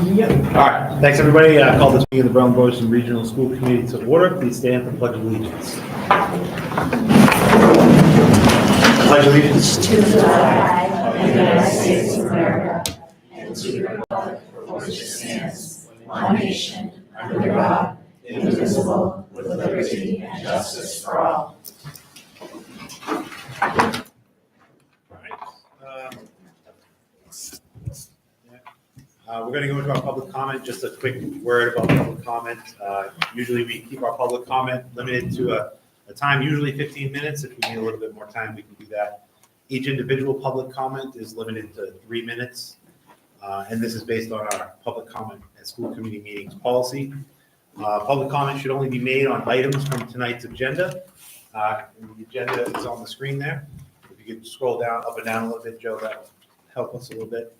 Yep. All right. Thanks, everybody. I call this meeting of the Berlin Boylston Regional School Committee to order. Please stand for the Pledge of Allegiance. Pledge of Allegiance to the flag of the United States of America and to the republic for which it stands, one nation, under God, indivisible, with liberty and justice for all. We're going to go into our public comment. Just a quick word about public comment. Usually we keep our public comment limited to a time, usually 15 minutes. If we need a little bit more time, we can do that. Each individual public comment is limited to 3 minutes. And this is based on our public comment at school committee meetings policy. Public comment should only be made on items from tonight's agenda. And the agenda is on the screen there. If you could scroll down, up and down a little bit, Joe, that will help us a little bit.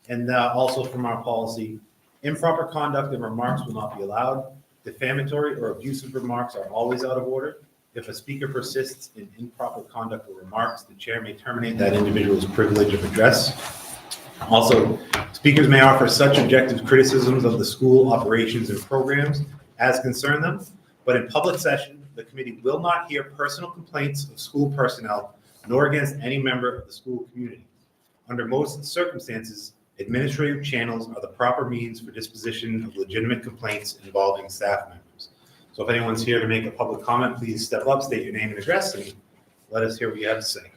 And also from our policy, improper conduct and remarks will not be allowed. Defamatory or abusive remarks are always out of order. If a speaker persists in improper conduct or remarks, the chair may terminate that individual's privilege of address. Also, speakers may offer such objective criticisms of the school operations and programs as concern them, but in public session, the committee will not hear personal complaints of school personnel, nor against any member of the school community. Under most circumstances, administrative channels are the proper means for disposition of legitimate complaints involving staff members. So if anyone's here to make a public comment, please step up, state your name and address, and let us hear what you have to say.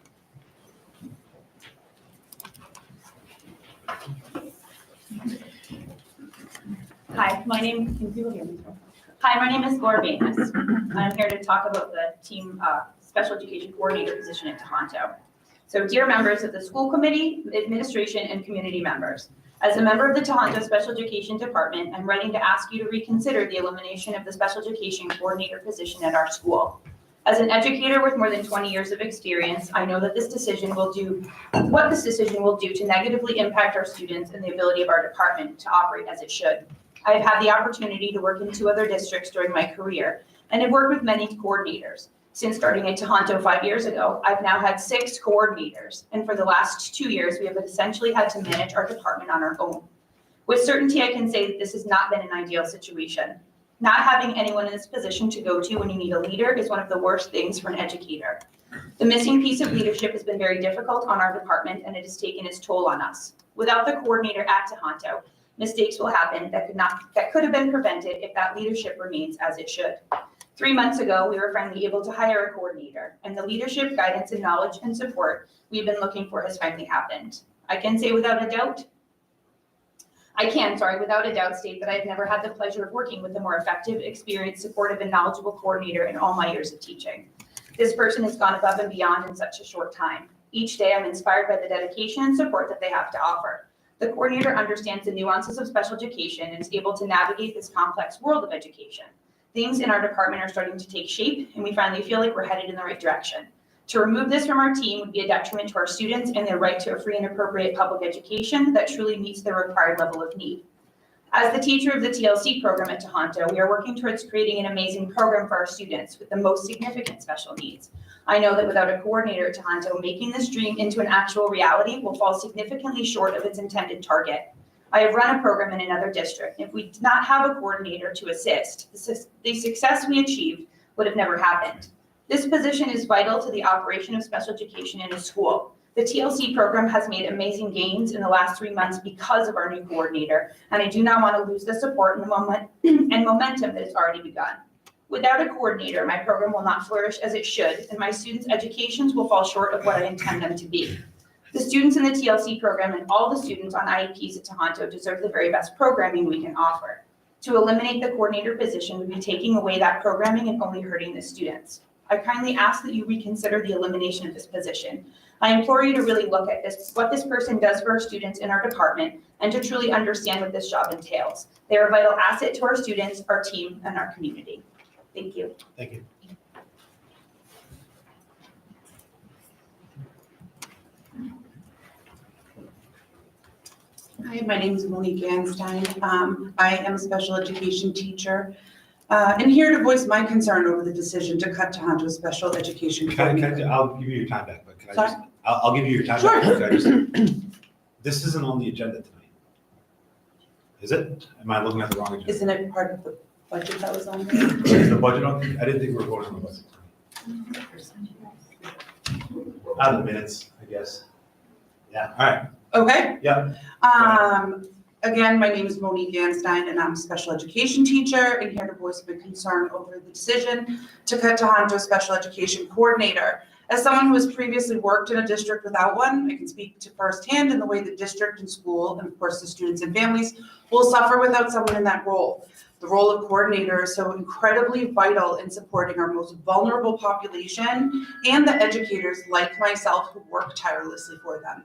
Hi, my name is Laura Baines. I'm here to talk about the team special education coordinator position at Tohoto. So dear members of the school committee, administration, and community members, as a member of the Tohoto Special Education Department, I'm writing to ask you to reconsider the elimination of the special education coordinator position at our school. As an educator with more than 20 years of experience, I know that this decision will do to negatively impact our students and the ability of our department to operate as it should. I have had the opportunity to work in 2 other districts during my career and have worked with many coordinators. Since starting at Tohoto 5 years ago, I've now had 6 coordinators, and for the last 2 years, we have essentially had to manage our department on our own. With certainty, I can say that this has not been an ideal situation. Not having anyone in this position to go to when you need a leader is one of the worst things for an educator. The missing piece of leadership has been very difficult on our department, and it has taken its toll on us. Without the coordinator at Tohoto, mistakes will happen that could have been prevented if that leadership remains as it should. 3 months ago, we were finally able to hire a coordinator, and the leadership, guidance, and knowledge and support we've been looking for has finally happened. I can without a doubt state that I've never had the pleasure of working with a more effective, experienced, supportive, and knowledgeable coordinator in all my years of teaching. This person has gone above and beyond in such a short time. Each day, I'm inspired by the dedication and support that they have to offer. The coordinator understands the nuances of special education and is able to navigate this complex world of education. Things in our department are starting to take shape, and we finally feel like we're headed in the right direction. To remove this from our team would be a detriment to our students and their right to a free and appropriate public education that truly meets their required level of need. As the teacher of the TLC program at Tohoto, we are working towards creating an amazing program for our students with the most significant special needs. I know that without a coordinator at Tohoto, making this dream into an actual reality will fall significantly short of its intended target. I have run a program in another district. If we did not have a coordinator to assist, the success we achieved would have never happened. This position is vital to the operation of special education in a school. The TLC program has made amazing gains in the last 3 months because of our new coordinator, and I do not want to lose the support and momentum that has already begun. Without a coordinator, my program will not flourish as it should, and my students' educations will fall short of what I intend them to be. The students in the TLC program and all the students on IEPs at Tohoto deserve the very best programming we can offer. To eliminate the coordinator position would be taking away that programming and only hurting the students. I kindly ask that you reconsider the elimination of this position. I implore you to really look at what this person does for our students in our department, and to truly understand what this job entails. They are a vital asset to our students, our team, and our community. Thank you. Thank you. Hi, my name is Monique Anstein. I am a special education teacher and here to voice my concern over the decision to cut Tohoto special education. I'll give you your time back, but I'll give you your time back. This isn't on the agenda tonight. Is it? Am I looking at the wrong agenda? Isn't it part of the budget that was on there? Is the budget on? I didn't think we were voting on the budget. Out of the minutes, I guess. Yeah, all right. Okay. Yeah. Again, my name is Monique Ganstein, and I'm a special education teacher, and here to voice my concern over the decision to cut Tohoto special education coordinator. As someone who has previously worked in a district without one, I can speak to firsthand in the way the district and school, and of course the students and families, will suffer without someone in that role. The role of coordinator is so incredibly vital in supporting our most vulnerable population and the educators like myself who work tirelessly for them.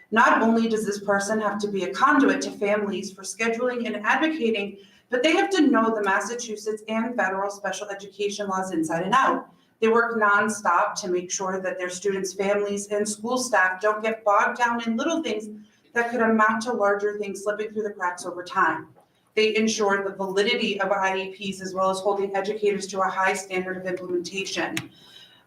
Not only does this person have to be a conduit to families for scheduling and advocating, but they have to know the Massachusetts and federal special education laws inside and out. They work nonstop to make sure that their students' families and school staff don't get bogged down in little things that could amount to larger things slipping through the cracks over time. They ensure the validity of IEPs as well as holding educators to a high standard of implementation.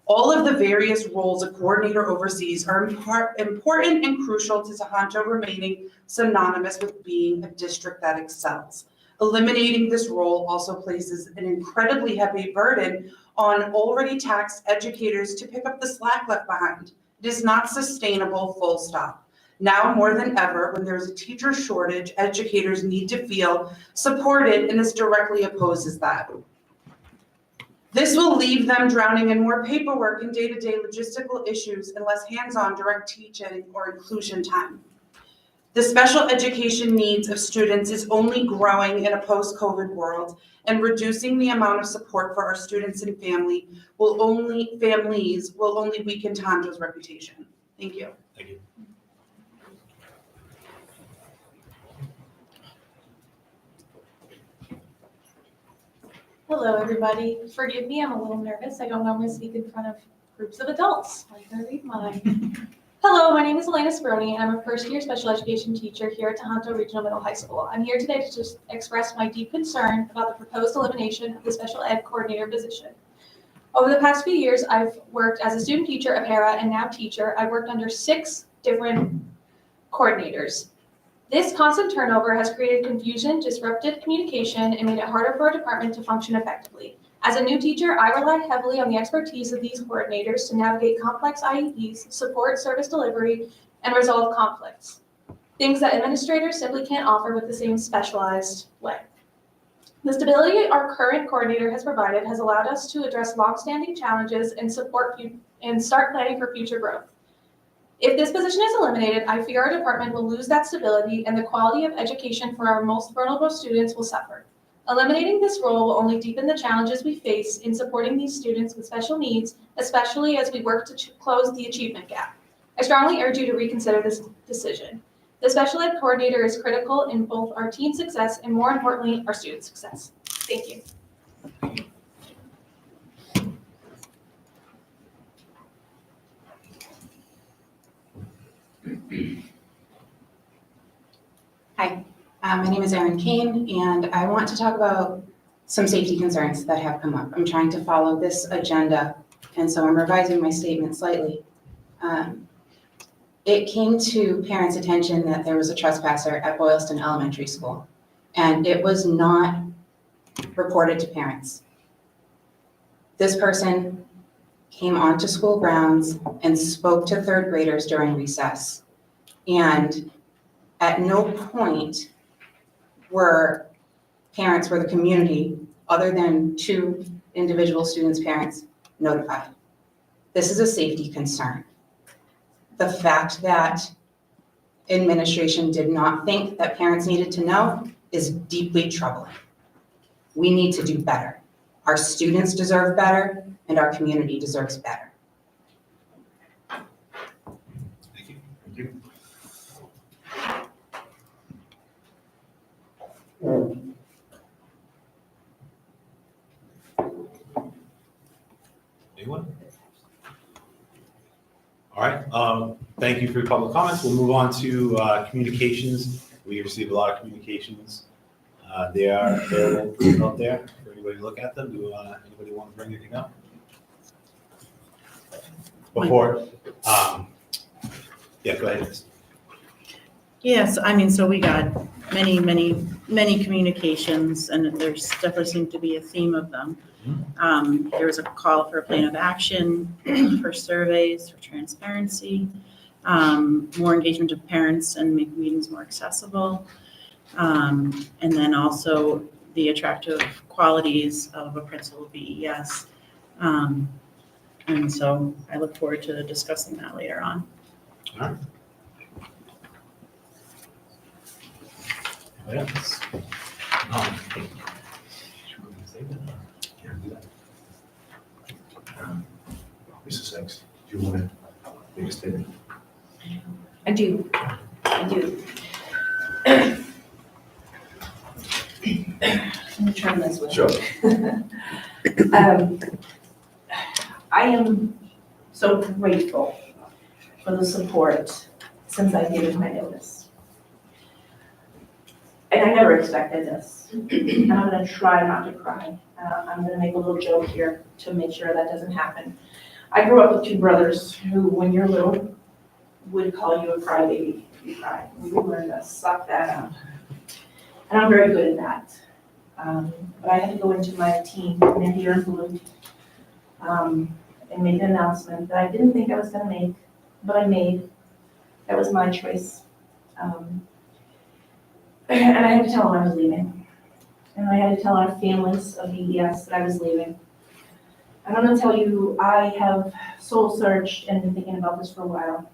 All of the various roles a coordinator oversees are important and crucial to Tohoto remaining synonymous with being a district that excels. Eliminating this role also places an incredibly heavy burden on already taxed educators to pick up the slack left behind. It is not sustainable, full stop. Now more than ever, when there's a teacher shortage, educators need to feel supported, and this directly opposes that. This will leave them drowning in more paperwork and day-to-day logistical issues and less hands-on direct teaching or inclusion time. The special education needs of students is only growing in a post-COVID world, and reducing the amount of support for our students and families will only weaken Tohonto's reputation. Thank you. Thank you. Hello, everybody. Forgive me, I'm a little nervous. I don't normally speak in front of groups of adults. I'm going to read mine. Hello, my name is Elena Speroni, and I'm a first-year special education teacher here at Tohoto Regional Middle High School. I'm here today to just express my deep concern about the proposed elimination of the special ed coordinator position. Over the past few years, I've worked as a student teacher, a para, and now teacher. I've worked under 6 different coordinators. This constant turnover has created confusion, disrupted communication, and made it harder for our department to function effectively. As a new teacher, I rely heavily on the expertise of these coordinators to navigate complex IEPs, support service delivery, and resolve conflicts, things that administrators simply can't offer with the same specialized way. The stability our current coordinator has provided has allowed us to address longstanding challenges and start planning for future growth. If this position is eliminated, I fear our department will lose that stability and the quality of education for our most vulnerable students will suffer. Eliminating this role will only deepen the challenges we face in supporting these students with special needs, especially as we work to close the achievement gap. I strongly urge you to reconsider this decision. The special ed coordinator is critical in both our team success and, more importantly, our student success. Thank you. Hi, my name is Erin Kane, and I want to talk about some safety concerns that have come up. I'm trying to follow this agenda, and so I'm revising my statement slightly. It came to parents' attention that there was a trespasser at Boylston Elementary School, and it was not reported to parents. This person came onto school grounds and spoke to 3rd graders during recess. And at no point were the community, other than 2 individual students' parents, notified. This is a safety concern. The fact that administration did not think that parents needed to know is deeply troubling. We need to do better. Our students deserve better, and our community deserves better. Thank you. Thank you. Anyone? All right, thank you for your public comments. We'll move on to communications. We received a lot of communications. They are available out there for anybody to look at them. Anybody want to bring anything up? Before, yeah, go ahead. Yes, I mean, so we got many communications, and there's definitely seemed to be a theme of them. There was a call for a plan of action, for surveys, for transparency, more engagement of parents and make meetings more accessible. And then also the attractive qualities of a principal BES. And so I look forward to discussing that later on. All right. What else? Mrs. Sykes, do you want to make a statement? I do. Let me turn this way. Sure. I am so grateful for the support since I gave my notice. And I never expected this. And I'm gonna try not to cry. I'm gonna make a little joke here to make sure that doesn't happen. I grew up with two brothers who, when you're little, would call you a crybaby if you cried. We learned to suck that up. And I'm very good at that. But I had to go into my team in here in blue and make an announcement that I didn't think I was gonna make, but I made. That was my choice. And I had to tell them I was leaving. And I had to tell our families of BES that I was leaving. And I'm gonna tell you, I have soul searched and been thinking about this for a while.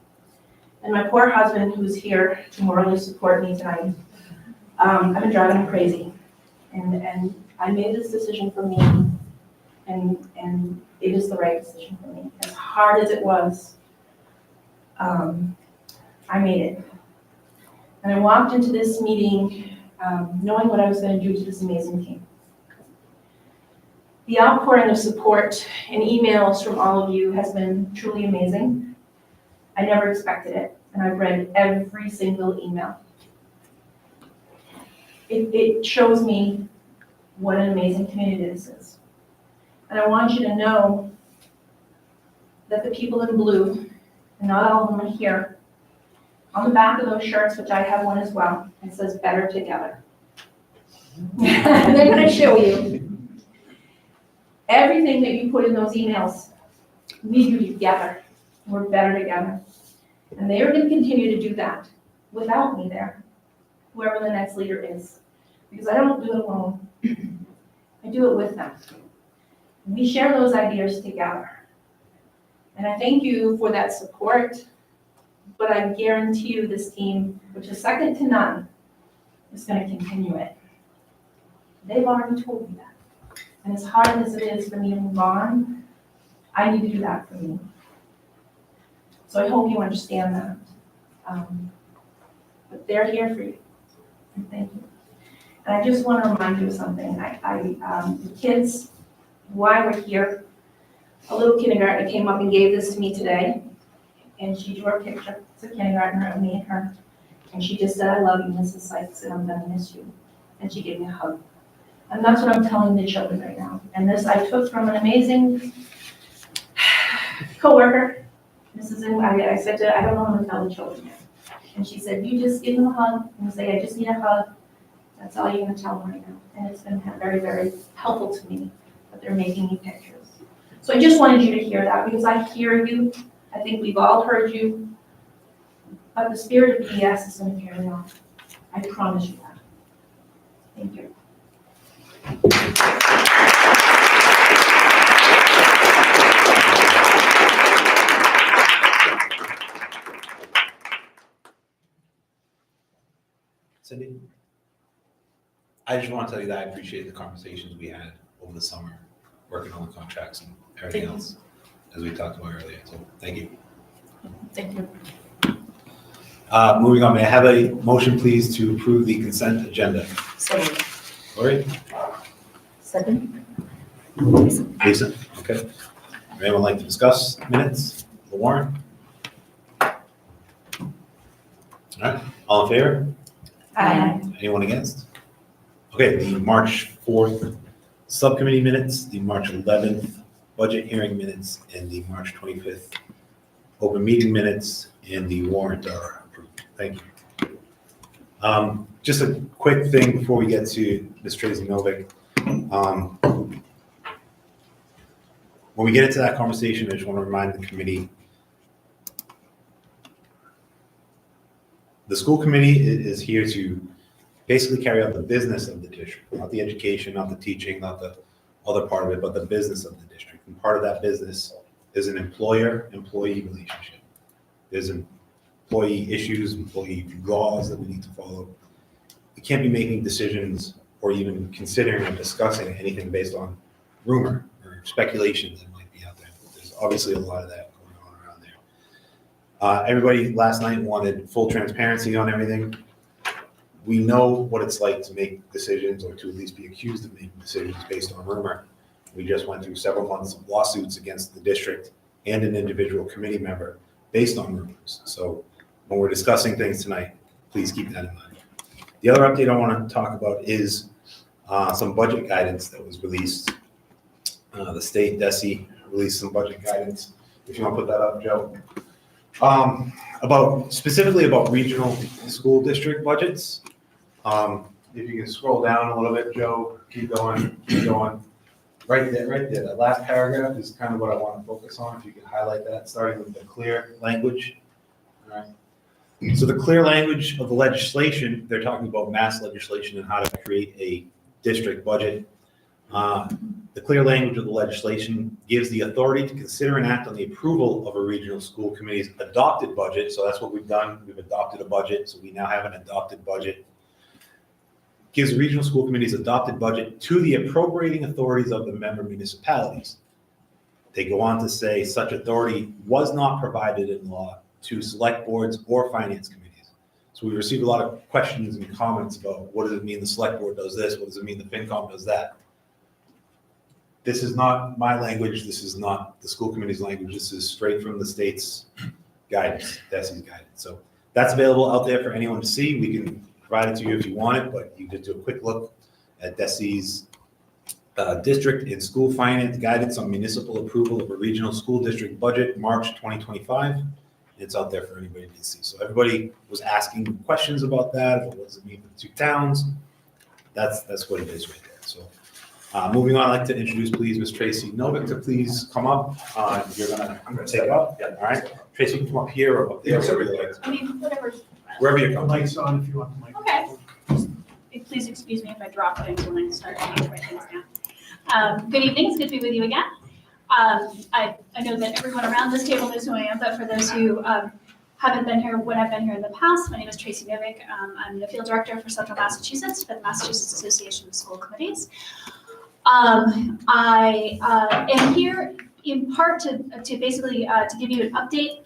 And my poor husband, who's here to morally support me tonight, I've been driving him crazy. And I made this decision for me, and it is the right decision for me. As hard as it was, I made it. And I walked into this meeting knowing what I was going to do to this amazing team. The outpouring of support and emails from all of you has been truly amazing. I never expected it, and I've read every single email. It shows me what an amazing community this is. And I want you to know that the people in blue, and not all of them are here, on the back of those shirts, which I have one as well, it says "Better Together." And they're gonna show you everything that you put in those emails, we do together. We're better together. And they are gonna continue to do that without me there, whoever the next leader is. Because I don't do it alone. I do it with them. We share those ideas together. And I thank you for that support, but I guarantee you this team, which is second to none, is gonna continue it. They've already told me that. And as hard as it is for me to move on, I need to do that for me. So I hope you understand that. But they're here for you, and thank you. And I just want to remind you of something. The kids, why we're here, a little kindergartner came up and gave this to me today, and she drew a picture. It's a kindergartner of me and her, and she just said, "I love you, Mrs. Sykes, and I'm gonna miss you." And she gave me a hug. And that's what I'm telling the children right now. And this I took from an amazing coworker. I said to her, I don't know how to tell the children yet. And she said, you just give them a hug and say, I just need a hug. That's all you're gonna tell them right now. And it's been very, very helpful to me that they're making me pictures. So I just wanted you to hear that because I hear you. I think we've all heard you. But the spirit of BES is gonna carry on. I promise you that. Thank you. Cindy? I just want to tell you that I appreciate the conversations we had over the summer, working on the contracts and everything else, as we talked about earlier. So thank you. Thank you. Moving on, may I have a motion, please, to approve the consent agenda? So, Lori? second? Lisa? Okay. Would anyone like to discuss minutes, the warrant? All right, all in favor? Aye. Anyone against? Okay, the March 4th subcommittee minutes, the March 11th budget hearing minutes, and the March 25th open meeting minutes, and the warrant are approved. Thank you. Just a quick thing before we get to Ms. Tracy Novick. When we get into that conversation, I just want to remind the committee, the school committee is here to basically carry out the business of the district, not the education, not the teaching, not the other part of it, but the business of the district. And part of that business is an employer-employee relationship. There's employee issues, employee laws that we need to follow. We can't be making decisions or even considering or discussing anything based on rumor or speculation that might be out there. There's obviously a lot of that going on around there. Everybody last night wanted full transparency on everything. We know what it's like to make decisions or to at least be accused of making decisions based on rumor. We just went through several months of lawsuits against the district and an individual committee member based on rumors. So when we're discussing things tonight, please keep that in mind. The other update I want to talk about is some budget guidance that was released. The state, DESE, released some budget guidance. If you want to put that up, Joe. Specifically about regional school district budgets. If you can scroll down a little bit, Joe, keep going. Right there, that last paragraph is kind of what I want to focus on. If you could highlight that, starting with the clear language. All right. So the clear language of the legislation, they're talking about mass legislation and how to create a district budget. The clear language of the legislation gives the authority to consider and act on the approval of a regional school committee's adopted budget. So that's what we've done. We've adopted a budget. So we now have an adopted budget. Gives regional school committees adopted budget to the appropriating authorities of the member municipalities. They go on to say such authority was not provided in law to select boards or finance committees. So we received a lot of questions and comments about what does it mean the select board does this? What does it mean the FinCom does that? This is not my language. This is not the school committee's language. This is straight from the state's guidance, DESE's guidance. So that's available out there for anyone to see. We can provide it to you if you want it, but you just do a quick look at DESE's district and school finance guidance on municipal approval of a regional school district budget, March 2025. It's out there for anybody to see. So everybody was asking questions about that. What does it mean for the two towns? That's what it is right there. So moving on, I'd like to introduce, please, Ms. Tracy Novick to please come up. I'm gonna take it up. Yeah. All right. Tracy, you can come up here or up there, wherever you like. I mean, whatever. Wherever you're comfortable. Mike's on if you want the mic. Okay. Please excuse me if I drop things when I start to write things down. Good evening, it's good to be with you again. I know that everyone around this table knows who I am, but for those who haven't been here when I've been here in the past, my name is Tracy Novick. I'm the field director for Central Massachusetts for the Massachusetts Association of School Committees. I am here in part to basically to give you an update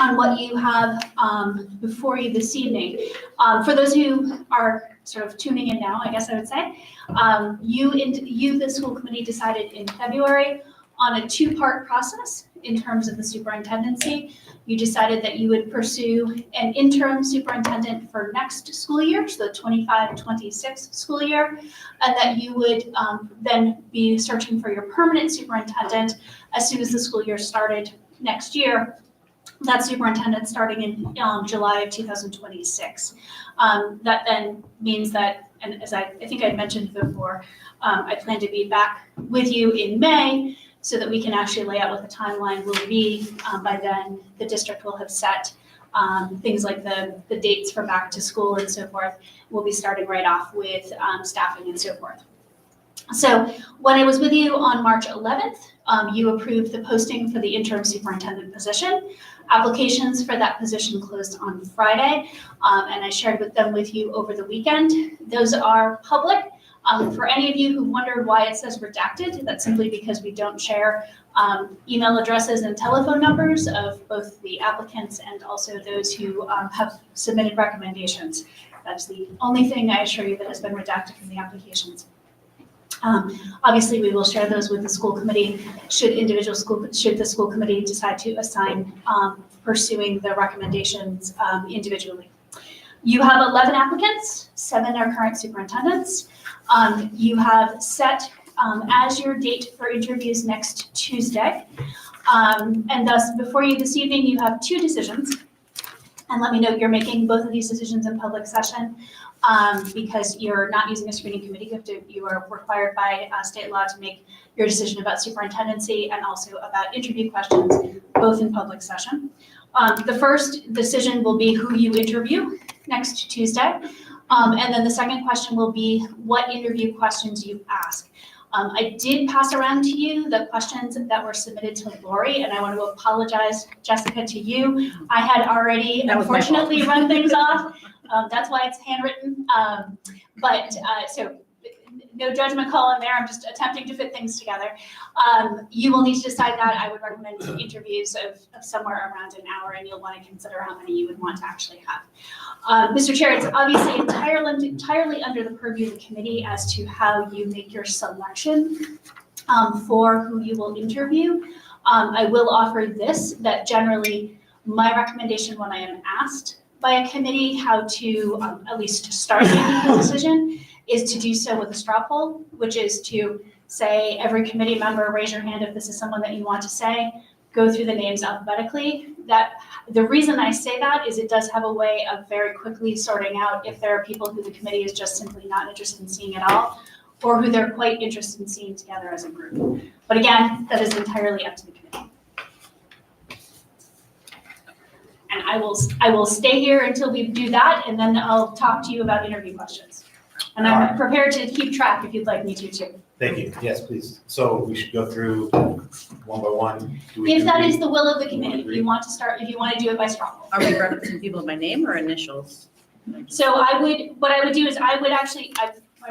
on what you have before you this evening. For those who are sort of tuning in now, I guess I would say, you, the school committee, decided in February on a two-part process in terms of the superintendency. You decided that you would pursue an interim superintendent for next school year, so the 25-26 school year, and that you would then be searching for your permanent superintendent as soon as the school year started next year. That superintendent starting in July of 2026. That then means that, and as I think I mentioned before, I plan to be back with you in May so that we can actually lay out what the timeline will be. By then, the district will have set things like the dates for back to school and so forth. We'll be starting right off with staffing and so forth. So when I was with you on March 11th, you approved the posting for the interim superintendent position. Applications for that position closed on Friday, and I shared them with you over the weekend. Those are public. For any of you who wondered why it says redacted, that's simply because we don't share email addresses and telephone numbers of both the applicants and also those who have submitted recommendations. That's the only thing I assure you that has been redacted from the applications. Obviously, we will share those with the school committee should the school committee decide to assign pursuing the recommendations individually. You have 11 applicants, 7 are current superintendents. You have set as your date for interviews next Tuesday. And thus, before you this evening, you have 2 decisions. And let me know you're making both of these decisions in public session because you're not using a screening committee. You are required by state law to make your decision about superintendency and also about interview questions, both in public session. The first decision will be who you interview next Tuesday. And then the second question will be what interview questions you ask. I did pass around to you the questions that were submitted to Lori, and I want to apologize, Jessica, to you. I had already That was my fault. unfortunately run things off. That's why it's handwritten. So no judgment call in there. I'm just attempting to fit things together. You will need to decide that. I would recommend interviews of somewhere around an hour, and you'll want to consider how many you would want to actually have. Mr. Chair, it's obviously entirely under the purview of the committee as to how you make your selection for who you will interview. I will offer this, that generally my recommendation when I am asked by a committee how to at least start making the decision is to do so with a straw poll, which is to say every committee member, raise your hand if this is someone that you want to say, go through the names alphabetically. The reason I say that is it does have a way of very quickly sorting out if there are people who the committee is just simply not interested in seeing at all, or who they're quite interested in seeing together as a group. But again, that is entirely up to the committee. And I will stay here until we do that, and then I'll talk to you about interview questions. And I'm prepared to keep track if you'd like me to too. Thank you. Yes, please. So we should go through one by one. If that is the will of the committee, if you want to do it by straw poll. Are we referencing people by name or initials? So what I would do is my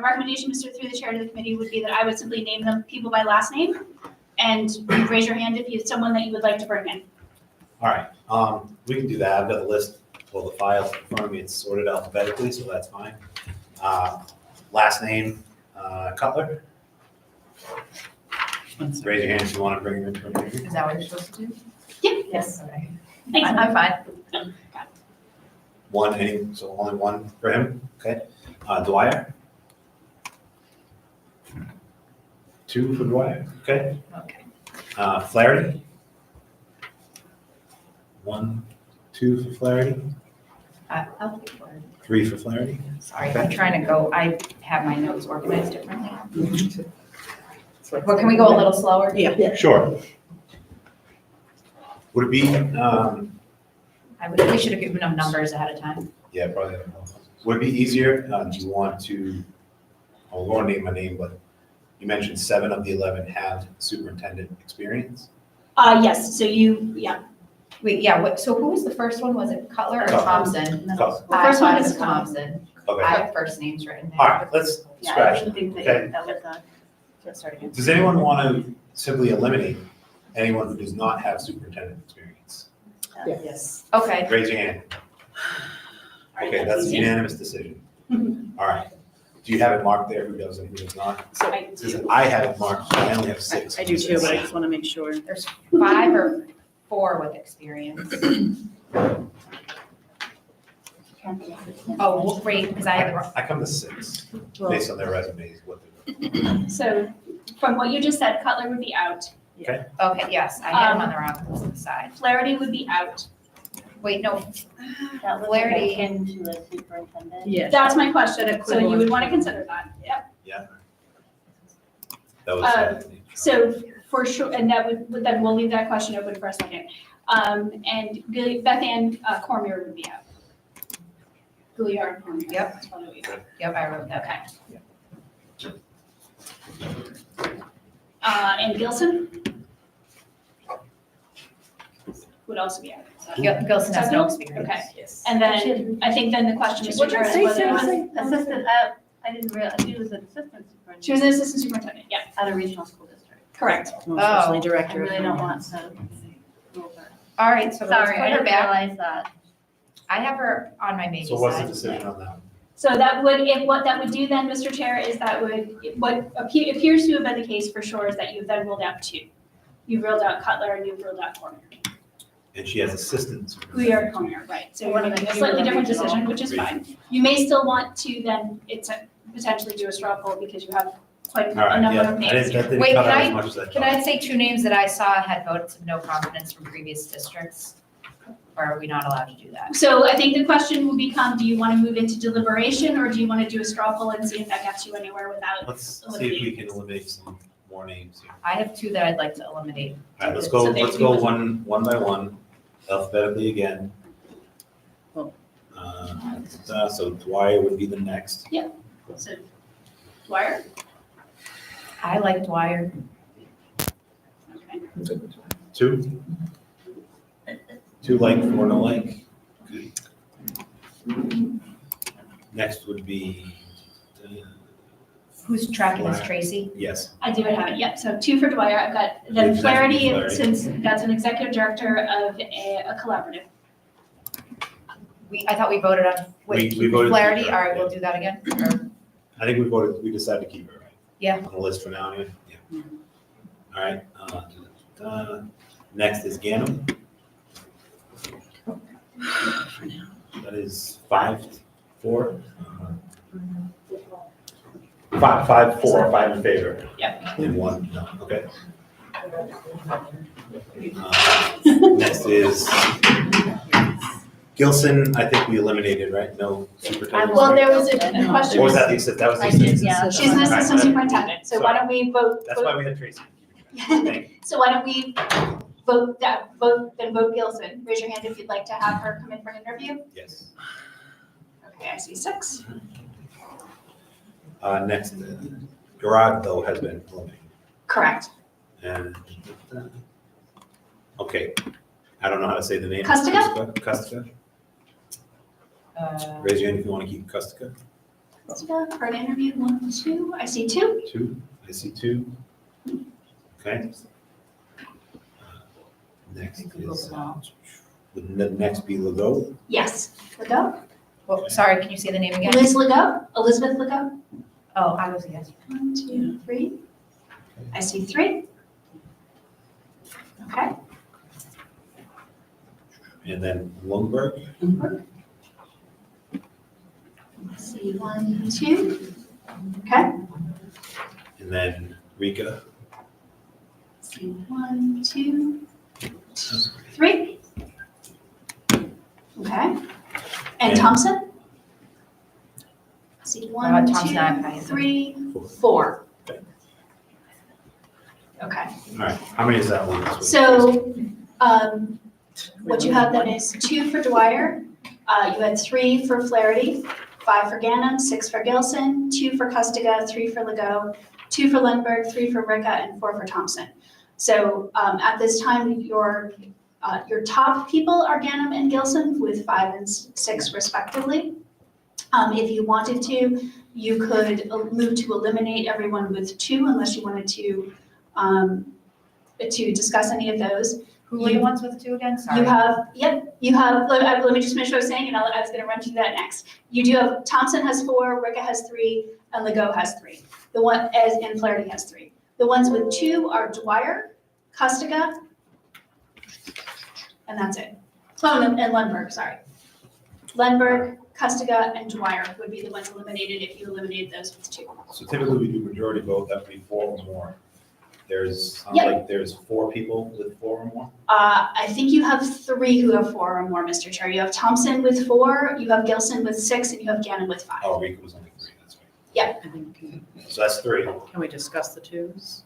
recommendation, Mr. Through the chair to the committee, would be that I would simply name them people by last name, and you raise your hand if you have someone that you would like to bring in. All right, we can do that. I've got the list, well, the files in front of me, it's sorted alphabetically, so that's fine. Last name, Cutler. Raise your hand if you want to bring him in for an interview. Is that what you're supposed to do? Yep. Yes, okay. Thanks. I'm fine. So only one for him, okay? Dwyer? 2 for Dwyer, okay? Okay. Flaherty? 1, 2 for Flaherty, I'll take one. 3 for Flaherty. Sorry, I'm trying to go, I have my notes organized differently. Well, can we go a little slower? Yeah. Sure. Would it be, We should have given them numbers ahead of time. yeah, probably. Would it be easier, do you want to, I won't name my name, but you mentioned 7 of the 11 have superintendent experience? Yes, so yeah. Wait, yeah, so who was the first one? Was it Cutler or Cutler. Thompson? Cutler. The first one I thought it is was Thompson. Okay, I have first names written there. all right, let's Yeah, I scratch. didn't think Okay. that was let's start again. Does anyone want to simply eliminate anyone who does not have superintendent experience? Yes. Okay, Raise your hand. All right, Okay, that's a easy. unanimous decision. All right. Do you have it marked there, who does and who does not? I Since do. I have it marked, I only have 6. I do too, but I just want to make sure. there's 5 or 4 with experience. Oh, wait, because I have it wrong. I come to 6, Well, based on their resumes, what they're. So from what you just said, Cutler would be out, Okay, yes, I had them on the wrong side. Flaherty would be out. Wait, no, That was Flaherty. akin to a superintendent. yeah. That's my question, An so you would equivalent. want to consider that, yep. That was. So for sure, and that would, then we'll leave that question open for a second. And Beth Ann Cormier would be out. Gouliard and Cormier. Yep. That's probably what you said. yep, I wrote that. Okay. And Gilson? Would also be out. So- Gilson has no Second? experience. Okay. Yes. And then I think then the question, Mr. Chair, is whether or not. Assistant, I didn't realize, she was an assistant superintendent. She was an assistant superintendent, yeah, At a regional school district. correct. Well, especially I director. really don't want to. All right, so let's Sorry, put I her didn't back. realize that. I have her on my maybe So what's the side. decision on that? So that would, what that would do then, Mr. Chair, is that would, what appears to have been the case for sure is that you've then ruled out 2. You've ruled out Cutler and you've ruled out Cormier. And she has assistants. Gouliard, Cormier, right. So One we're of the making a two slightly of them different regional. decision, which is fine. You may still want to then, potentially do a straw poll because you have quite All right, a number yeah. of I names didn't, here. that didn't Wait, cut can out I- as much as I Can thought. I say 2 names that I saw had votes of no confidence from previous districts? or are we not allowed to do that? So I think the question will become, do you want to move into deliberation or do you want to do a straw poll and see if that gets you anywhere without? Let's see if we can eliminate some more names here. I have two that I'd like to eliminate. All right, let's So they go can be one by one, alphabetically again. Oh. So Dwyer would be the next. So Dwyer? I like Dwyer. Okay. Two? Two like, four no like. Next would be, Who's tracking this, Black. Tracy? yes, I do have it, yep. So 2 for Dwyer. I've got then Executive Flaherty, Flaherty. since that's an executive director of a collaborative. I thought we voted on, wait, We voted to Flaherty, keep all her, right, we'll yeah. do that again? Or- I think we decided to keep her, right? Yeah. On the list for now, yeah. All right, next is Ganem. That is 5-4. 5-4, 5 in favor. Yep. And 1 no, okay. Next is Gilson, I think we eliminated, right? No superintendent. Well, there was a question. Or was that the assistant? That was the I did, assistant. yeah. She's an assistant Right. superintendent, so why don't we vote? That's why we had Tracy. Thank you. So why don't we vote Gilson? Raise your hand if you'd like to have her come in for an interview. Yes. Okay, I see 6. Next, Gerard, though, has been eliminated. Correct. And, okay, I don't know how to say the name. Costiga? Costiga. Uh, Raise your hand if you want to keep Costiga. For an interview, 1, 2, I see 2. 2, I see 2. Okay. Next is, would the next be Legault? Yes, Legault. well, sorry, can you say the name again? Liz Legault, Elizabeth Legault. Oh, I was, yes. 1, 2, 3. I see 3. Okay. And then Lundberg. I see 1, 2. Okay. And then Rika. See 1, 2, 3. Okay. And And- Thompson? See 1, Thompson, I 2, have. 3, 4. Okay. All right, how many is that one? So, what you have then is 2 for Dwyer, you had 3 for Flaherty, 5 for Ganem, 6 for Gilson, 2 for Costiga, 3 for Legault, 2 for Lundberg, 3 for Ricka, and 4 for Thompson. So, at this time, your top people are Ganem and Gilson with 5 and 6 respectively. If you wanted to, you could move to eliminate everyone with 2 unless you wanted to discuss any of those. Who were the ones with 2 again? Sorry. You have, let me just finish what I was saying, and I was gonna run through that next. You do have, Thompson has 4, Ricka has 3, and Legault has 3. And Flaherty has 3. The ones with 2 are Dwyer, Costiga, and that's it. Oh, and Lundberg, sorry. Lundberg, Costiga, and Dwyer would be the ones eliminated if you eliminated those with 2. So typically we do majority vote, that would be 4 or more. Sounds Yep. like there's 4 people with 4 or more. I think you have 3 who have 4 or more, Mr. Chair. You have Thompson with 4, you have Gilson with 6, and you have Gannon with 5. Oh, Rika was only 3, that's right. I think, So that's 3. can we discuss the twos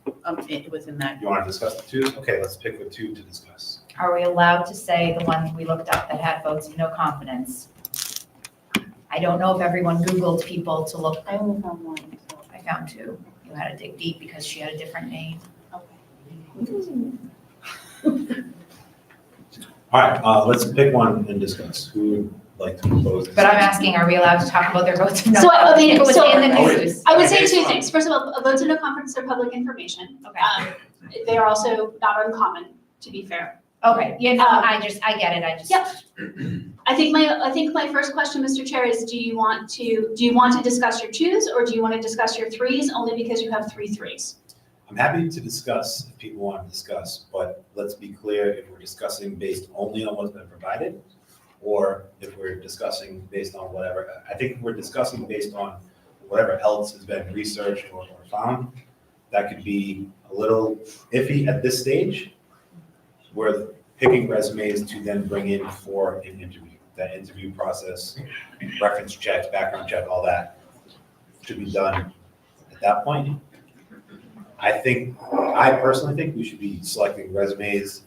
within that? You want to discuss the 2? Okay, let's pick the 2 to discuss. Are we allowed to say the ones we looked up that had votes of no confidence? I don't know if everyone Googled people to look. I only found 1, so. I found 2. You had to dig deep because she had a different name. All right, let's pick one and discuss. Who would like to propose? But I'm asking, are we allowed to talk about their votes of no So, I mean, confidence? If it was so- in the Oh, news. I would say Okay, 2 fine. things. First of all, votes of no confidence are public information. Okay. They are also not uncommon, to be fair. Okay, yeah, no, I get it, I just. Yep. I think my first question, Mr. Chair, is do you want to discuss your 2s or do you want to discuss your 3s only because you have 3 3s? I'm happy to discuss if people want to discuss, but let's be clear if we're discussing based only on what's been provided or if we're discussing based on whatever. I think if we're discussing based on whatever else has been researched or found, that could be a little iffy at this stage where picking resumes to then bring in for an interview. That interview process, reference checks, background check, all that should be done at that point. I personally think we should be selecting resumes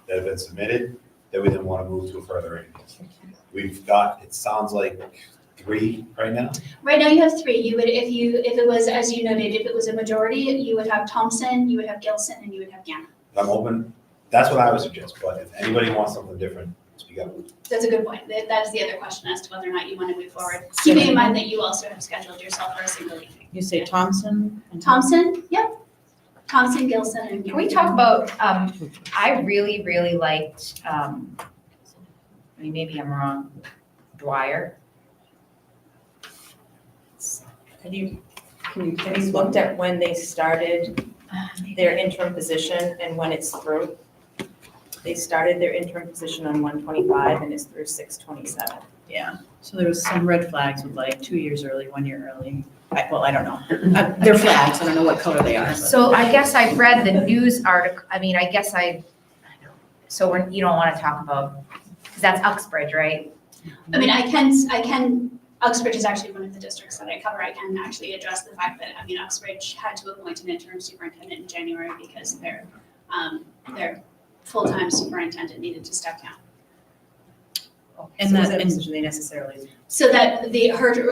that have been submitted, that we then want to move to a further interview. We've got, it sounds like 3 right now. Right now you have 3. You would, if it was, as you noted, if it was a majority, you would have Thompson, you would have Gilson, and you would have Gannon. I'm open, that's what I would suggest, but if anybody wants something different, speak up. That's a good point. That is the other question as to whether or not you want to move forward. Keeping in mind that you also have scheduled yourself for a single evening. You say Thompson? and Thompson, yep. Thompson, Gilson, and. Can we talk about, I really, really liked, I mean, maybe I'm wrong, Dwyer. Have you looked at when they started their interim position and when it's through? They started their interim position on 1/25 and it's through 6/27. Yeah, so there was some red flags with like 2 years early, 1 year early. Well, I don't know. They're flags, I don't know what color they are. but- So I guess I read the news article, I mean, I guess so you don't want to talk about, because that's Uxbridge, right? I mean, I can, Uxbridge is actually one of the districts that I cover. I can actually address the fact that, I mean, Uxbridge had to appoint an interim superintendent in January because their full-time superintendent needed to step down. And So is that- that and- position they necessarily, So that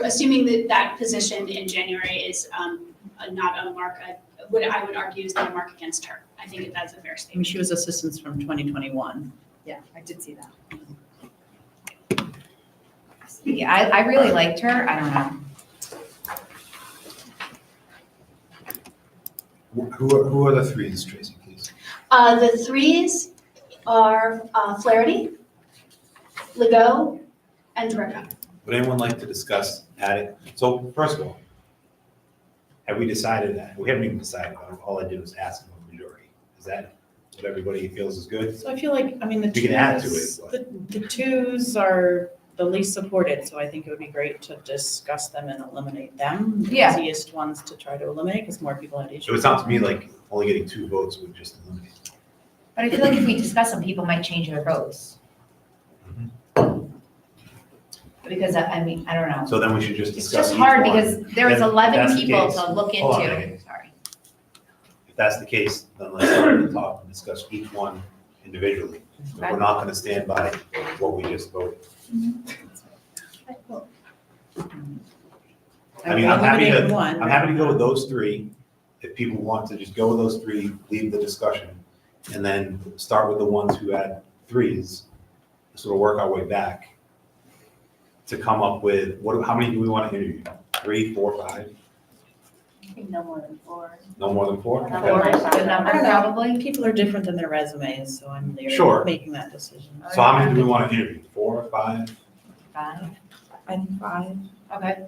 assuming that position in January is not a mark, I would argue is not a mark against her. I think that's a fair I mean, statement. she was assistant from 2021. yeah, I did see that. Yeah, I really liked her, I don't know. Who are the 3s, Tracy, please? The 3s are Flaherty, Legault, and Ricca. Would anyone like to discuss adding, so first of all, have we decided that? We haven't even decided, all I did was ask them a majority. Is that what everybody feels is good? So I feel like, I mean, the We can add to twos, it, the twos are the least supported, so I think it would be great to discuss them and eliminate them. The Yeah. easiest ones to try to eliminate, because more people have issues. So it sounds to me like only getting 2 votes would just eliminate. But I feel like if we discuss them, people might change their votes. Because, I mean, I don't know. So then we should just It's discuss just each hard one. because there was Then 11 that's the people case. to look Hold on a into. minute. Sorry. If that's the case, then let's start at the top and discuss each one individually. We're not gonna stand by what we just voted. I mean, I'm happy Eliminate to, one. I'm happy to go with those 3. If people want to just go with those 3, leave the discussion, and then start with the ones who had 3s, sort of work our way back to come up with, how many do we want to interview? 3, 4, 5? I think no more than 4. No more than 4? Four. Or a good number, I don't know. probably. People are different than their resumes, so I'm there Sure. making that decision. So how many do we want to interview? 4, 5? Fine. I think 5. Okay.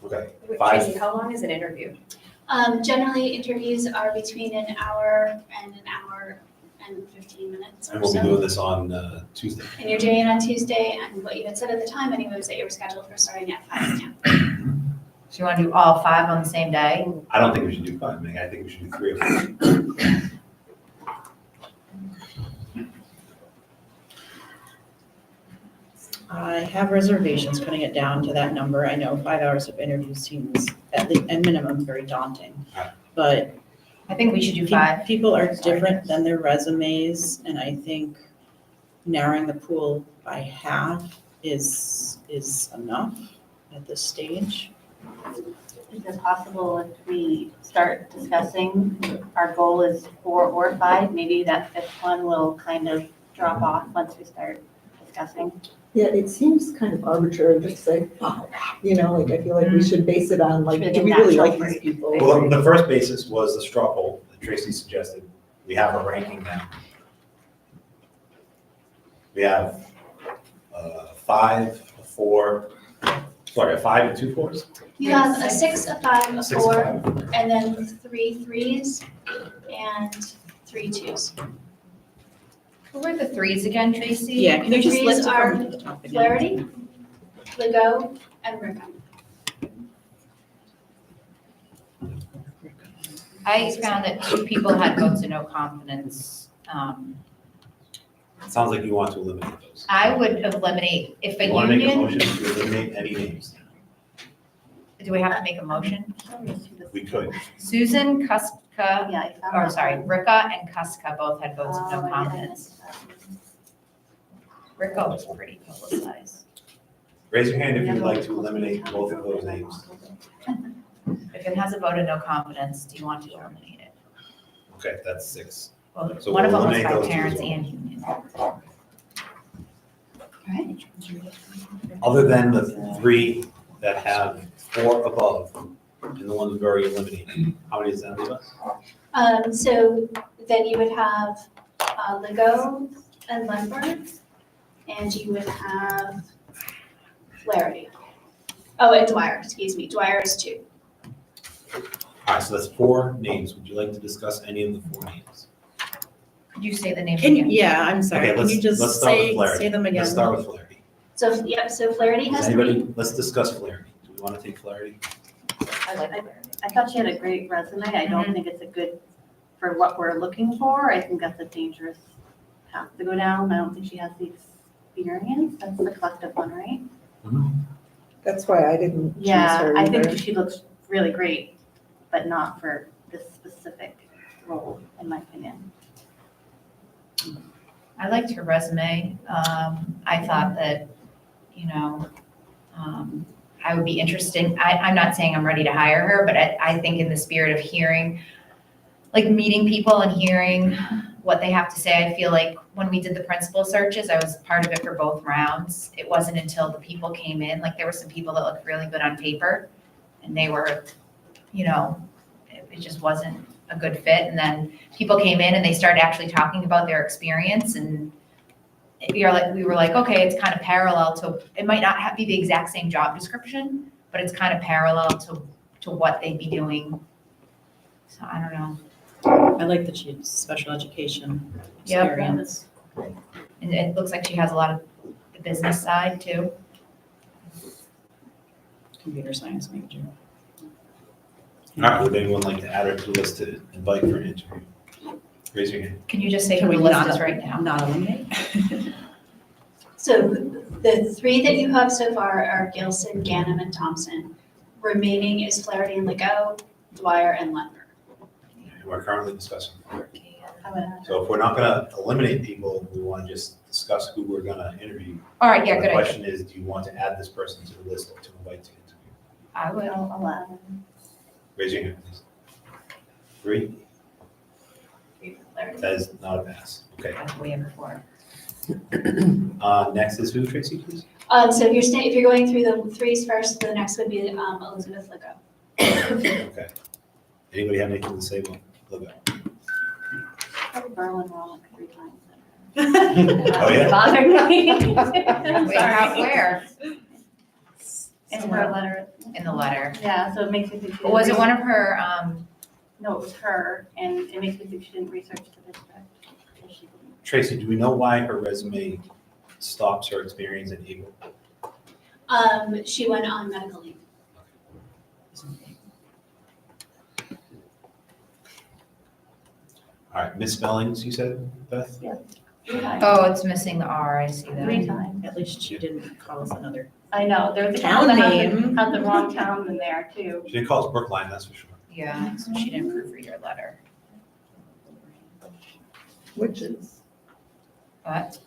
Okay, Wait, 5. Tracy, how long is an interview? Generally, interviews are between an hour and 15 minutes And or we'll be so. doing this on Tuesday. And you're doing it on Tuesday, and what you had said at the time anyway was that you were scheduled for starting at 5 p.m. So you want to do all 5 on the same day? I don't think we should do 5, Meg. I think we should do 3 of them. I have reservations cutting it down to that number. I know 5 hours of interview seems at minimum very daunting. Right. But I think we should do 5. people are different than their resumes, and I think narrowing the pool by half is enough at this stage. Is it possible if we start discussing, our goal is 4 or 5, maybe that 5th one will kind of drop off once we start discussing? Yeah, it seems kind of arbitrary just to say, oh, you know, like, I feel like we should base it on, like, Should do be we really natural like for these you. people? Well, the first basis was the straw poll that Tracy suggested. We have a ranking now. We have 5, 4, sorry, a 5 and 2 4s? You have a 6, a 5, a 6, 4, 5. and then 3 3s and 3 2s. Who were the 3s again, Tracy? Yeah, can you just Threes list it are from the top again? Flaherty, Legault, and Ricca. I found that 2 people had votes of no confidence. It sounds like you want to eliminate those. I would eliminate, if a You want to make a union, motion to eliminate any names? do we have to make a motion? We could. Susan, Kuska, Yeah, I found or that sorry, one. Rika and Kuska both had votes of Oh, no I confidence. missed that one. Rika was pretty publicized. Raise your hand if you'd like to eliminate both of those names. If it has a vote of no confidence, do you want to eliminate it? Okay, that's 6. Well, So one of we'll them was eliminate by those two as parents well. and union. Alright. Other than the 3 that have 4 above, and the ones we've already eliminated, how many does that leave us? So then you would have Lego and Lundberg, and you would have Flaherty. Oh, and Dwyer, excuse me, Dwyer is 2. All right, so that's 4 names. Would you like to discuss any of the 4 names? Could you say the names Can you, again? yeah, I'm sorry. Okay, Can you let's just start with say Flaherty. them again? Let's start with Flaherty. So, yep, so Flaherty Does has anybody, 3. let's discuss Flaherty. Do we want to take Flaherty? I like her. I thought she had a great resume. I don't think it's a good, for what we're looking for. I think that's a dangerous path to go down. I don't think she has the experience. That's the collective one, right? That's why I didn't choose Yeah, her I either. think she looks really great, but not for this specific role, in my opinion. I liked her resume. I thought that, you know, I would be interested, I'm not saying I'm ready to hire her, but I think in the spirit of hearing, like meeting people and hearing what they have to say, I feel like when we did the principal searches, I was part of it for both rounds. It wasn't until the people came in, like there were some people that looked really good on paper and they were, you know, it just wasn't a good fit. And then people came in and they started actually talking about their experience and we were like, okay, it's kind of parallel to, it might not be the exact same job description, but it's kind of parallel to what they'd be doing. So I don't know. I like that she had special education Yep. experience. And it looks like she has a lot of the business side too. Computer science major. All right, would anyone like to add her to the list to invite for an interview? Raise your hand. Can you just say Can who we the list not- is right now? Not eliminate? So the 3 that you have so far are Gilson, Ganem, and Thompson. Remaining is Flaherty and Lego, Dwyer, and Lundberg. We're currently discussing. I would add So if we're not going to eliminate people, we want to just discuss who we're going to interview. All right, yeah, The good idea. question is, do you want to add this person to the list or to invite to interview? I will. I'll add them. Raise your hand, please. 3, that is not a pass. Okay. That's way before. Next is who, Tracy, please? So if you're going through the 3s first, the next would be Elizabeth Lego. Okay. Anybody have anything to say about Lego? Probably Berlin wrong like 3 times. Oh, yeah? Bothered me. Wait, where? In her letter. In the letter. Yeah, so it makes me think she. Or was it didn't one of her, No, it was her, and it makes me think she didn't research the district. So she didn't. Tracy, do we know why her resume stops her experience in April? She went on medical leave. All right, misspellings, you said, Beth? 3 times. oh, it's missing the R, I see 3 that. times. At least she didn't call us another. I know, there was a Town town that name. had the wrong town in there too. She didn't call us Brookline, that's for sure. Yeah, so she didn't proofread her letter. Which is, But,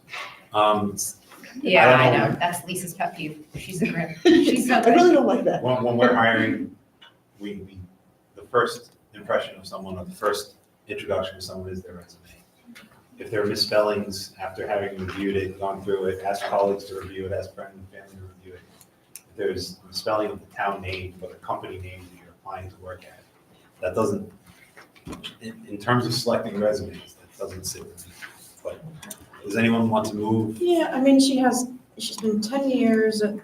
Um, yeah, I I don't know. know, that's Lisa's pet peeve. She's a grim, she's so I good. really don't like that. when we're hiring, the first impression of someone, or the first introduction of someone is their resume. If there are misspellings after having reviewed it, gone through it, asked colleagues to review it, asked friends and family to review it. If there's misspelling of the town name or the company name that you're applying to work at, that doesn't, in terms of selecting resumes, that doesn't sit with me. But does anyone want to move? Yeah, I mean, she's been 10 years at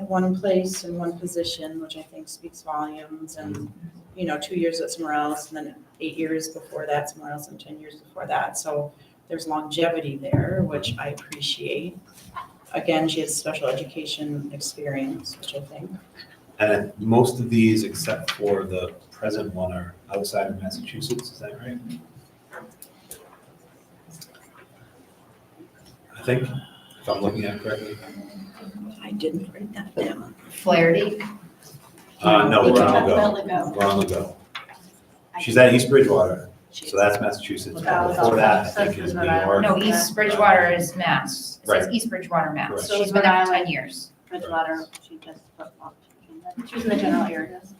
one place in one position, which I think speaks volumes, and, 2 years at somewhere else, and then 8 years before that somewhere else, and 10 years before that. So there's longevity there, which I appreciate. Again, she has special education experience, which I think. And most of these, except for the present one, are outside of Massachusetts, is that right? think, if I'm looking at it correctly. I didn't write that down. Flaherty. No, We we're can on talk the about go. Lego. We're on the go. She's at East Bridgewater, so that's Massachusetts. Oh, Before that, I that's think is New Rhode Island. York. No, East Bridgewater is Mass. It says Right. East Bridgewater, Mass. Correct. So She's is been Rhode there for Island. 10 years. Bridgewater, she just flip-flopped. She was in the general areas.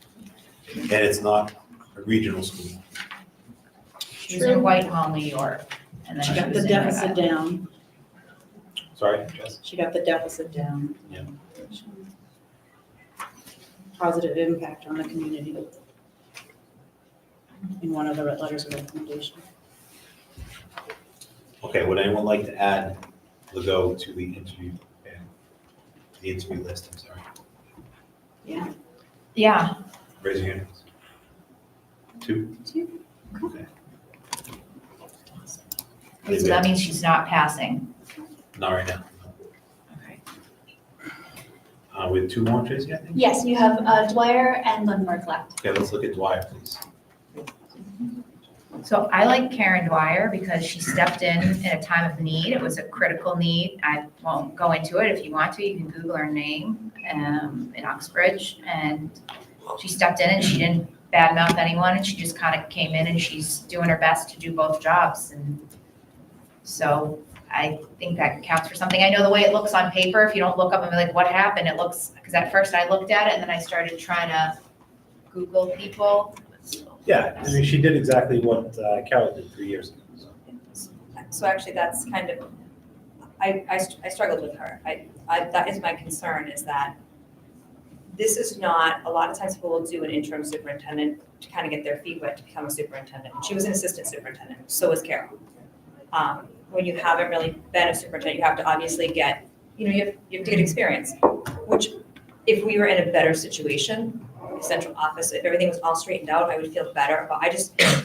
And it's not a regional school. She was in Whitehall, New York. And then She got was the in Rhode deficit Island. down. Sorry, Jess? She got the deficit down. Yeah. Positive impact on the community. In one of the letters of recommendation. Okay, would anyone like to add Legault to the interview, the interview list, I'm sorry? Yeah, Raise your hand. Two? Okay. so that means she's not passing. Not right now. Okay. We have two more, Tracy, I think? Yes, you have Dwyer and Lindbergh left. Okay, let's look at Dwyer, please. So I like Karen Dwyer because she stepped in a time of need. It was a critical need. I won't go into it. If you want to, you can Google her name in Uxbridge. And she stepped in and she didn't badmouth anyone and she just kind of came in and she's doing her best to do both jobs. And so I think that counts for something. I know the way it looks on paper, if you don't look up and be like, what happened? It looks, because at first I looked at it and then I started trying to Google people. Yeah, I mean, she did exactly what Carol did 3 years ago. So. So actually, that's kind of, I struggled with her. That is my concern, is that this is not, a lot of times people will do an interim superintendent to kind of get their feet wet to become a superintendent. She was an assistant superintendent, so was Carol. When you haven't really been a superintendent, you have to obviously get, you have to get experience, which if we were in a better situation, central office, if everything was all straightened out, I would feel better. But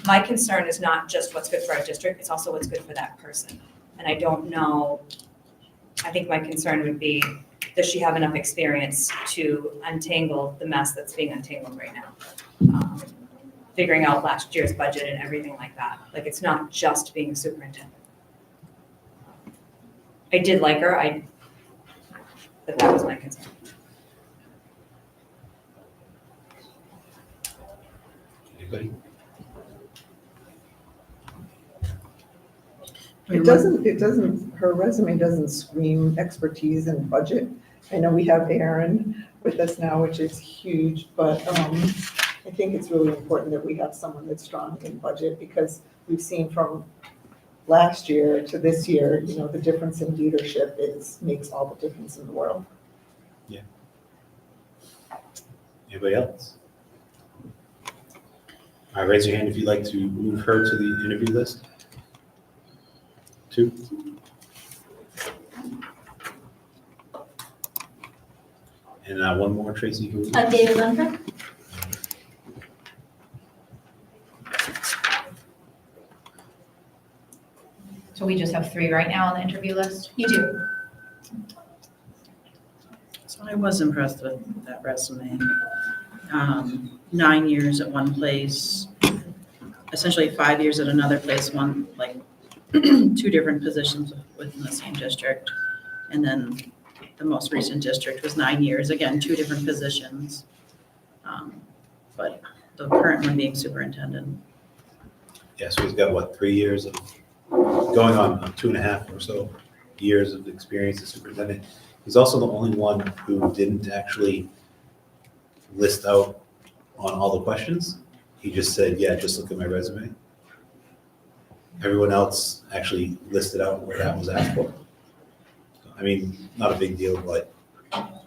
my concern is not just what's good for our district, it's also what's good for that person. And I don't know, I think my concern would be, does she have enough experience to untangle the mess that's being untangled right now? Figuring out last year's budget and everything like that. Like, it's not just being a superintendent. I did like her, but that was my concern. Anybody? It doesn't, her resume doesn't scream expertise in budget. I know we have Erin with us now, which is huge, but I think it's really important that we have someone that's strong in budget, because we've seen from last year to this year, the difference in leadership makes all the difference in the world. Yeah. Anybody else? All right, raise your hand if you'd like to move her to the interview list. Two. And one more, Tracy. Who? David Lindbergh? So we just have 3 right now on the interview list? You do. So I was impressed with that resume. 9 years at one place, essentially 5 years at another place, 2 different positions within the same district. And then the most recent district was 9 years, again, 2 different positions. But the current one being superintendent. Yeah, so he's got 3 years of, going on 2.5 or so years of experience as superintendent. He's also the only one who didn't actually list out on all the questions. He just said, yeah, just look at my resume. Everyone else actually listed out where that was asked for. I mean, not a big deal, but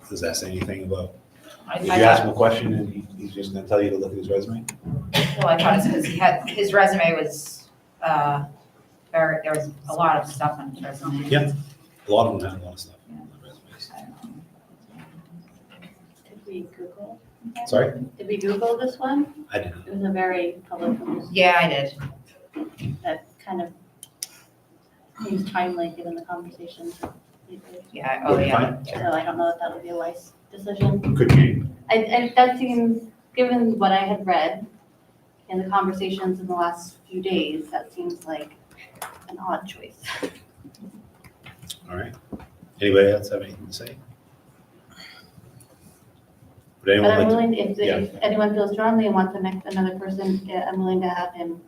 does that say anything about, if you ask him a question and he's just gonna tell you to look at his resume? Well, I thought it's because his resume was, there was a lot of stuff on his resume. Yeah. A lot of them have a lot of stuff on their resumes. Did we Google? Sorry? Did we Google this one? I didn't. It was a very public, Yeah, I did. that kind of seems timely given the conversations. Yeah, oh, yeah. So I don't know if that would be a wise decision. Could be. And that seems, given what I had read in the conversations in the last few days, that seems like an odd choice. All right. Anybody else have anything to say? Would But anyone I'm like to? willing, if anyone feels strongly and wants another person, I'm willing to have him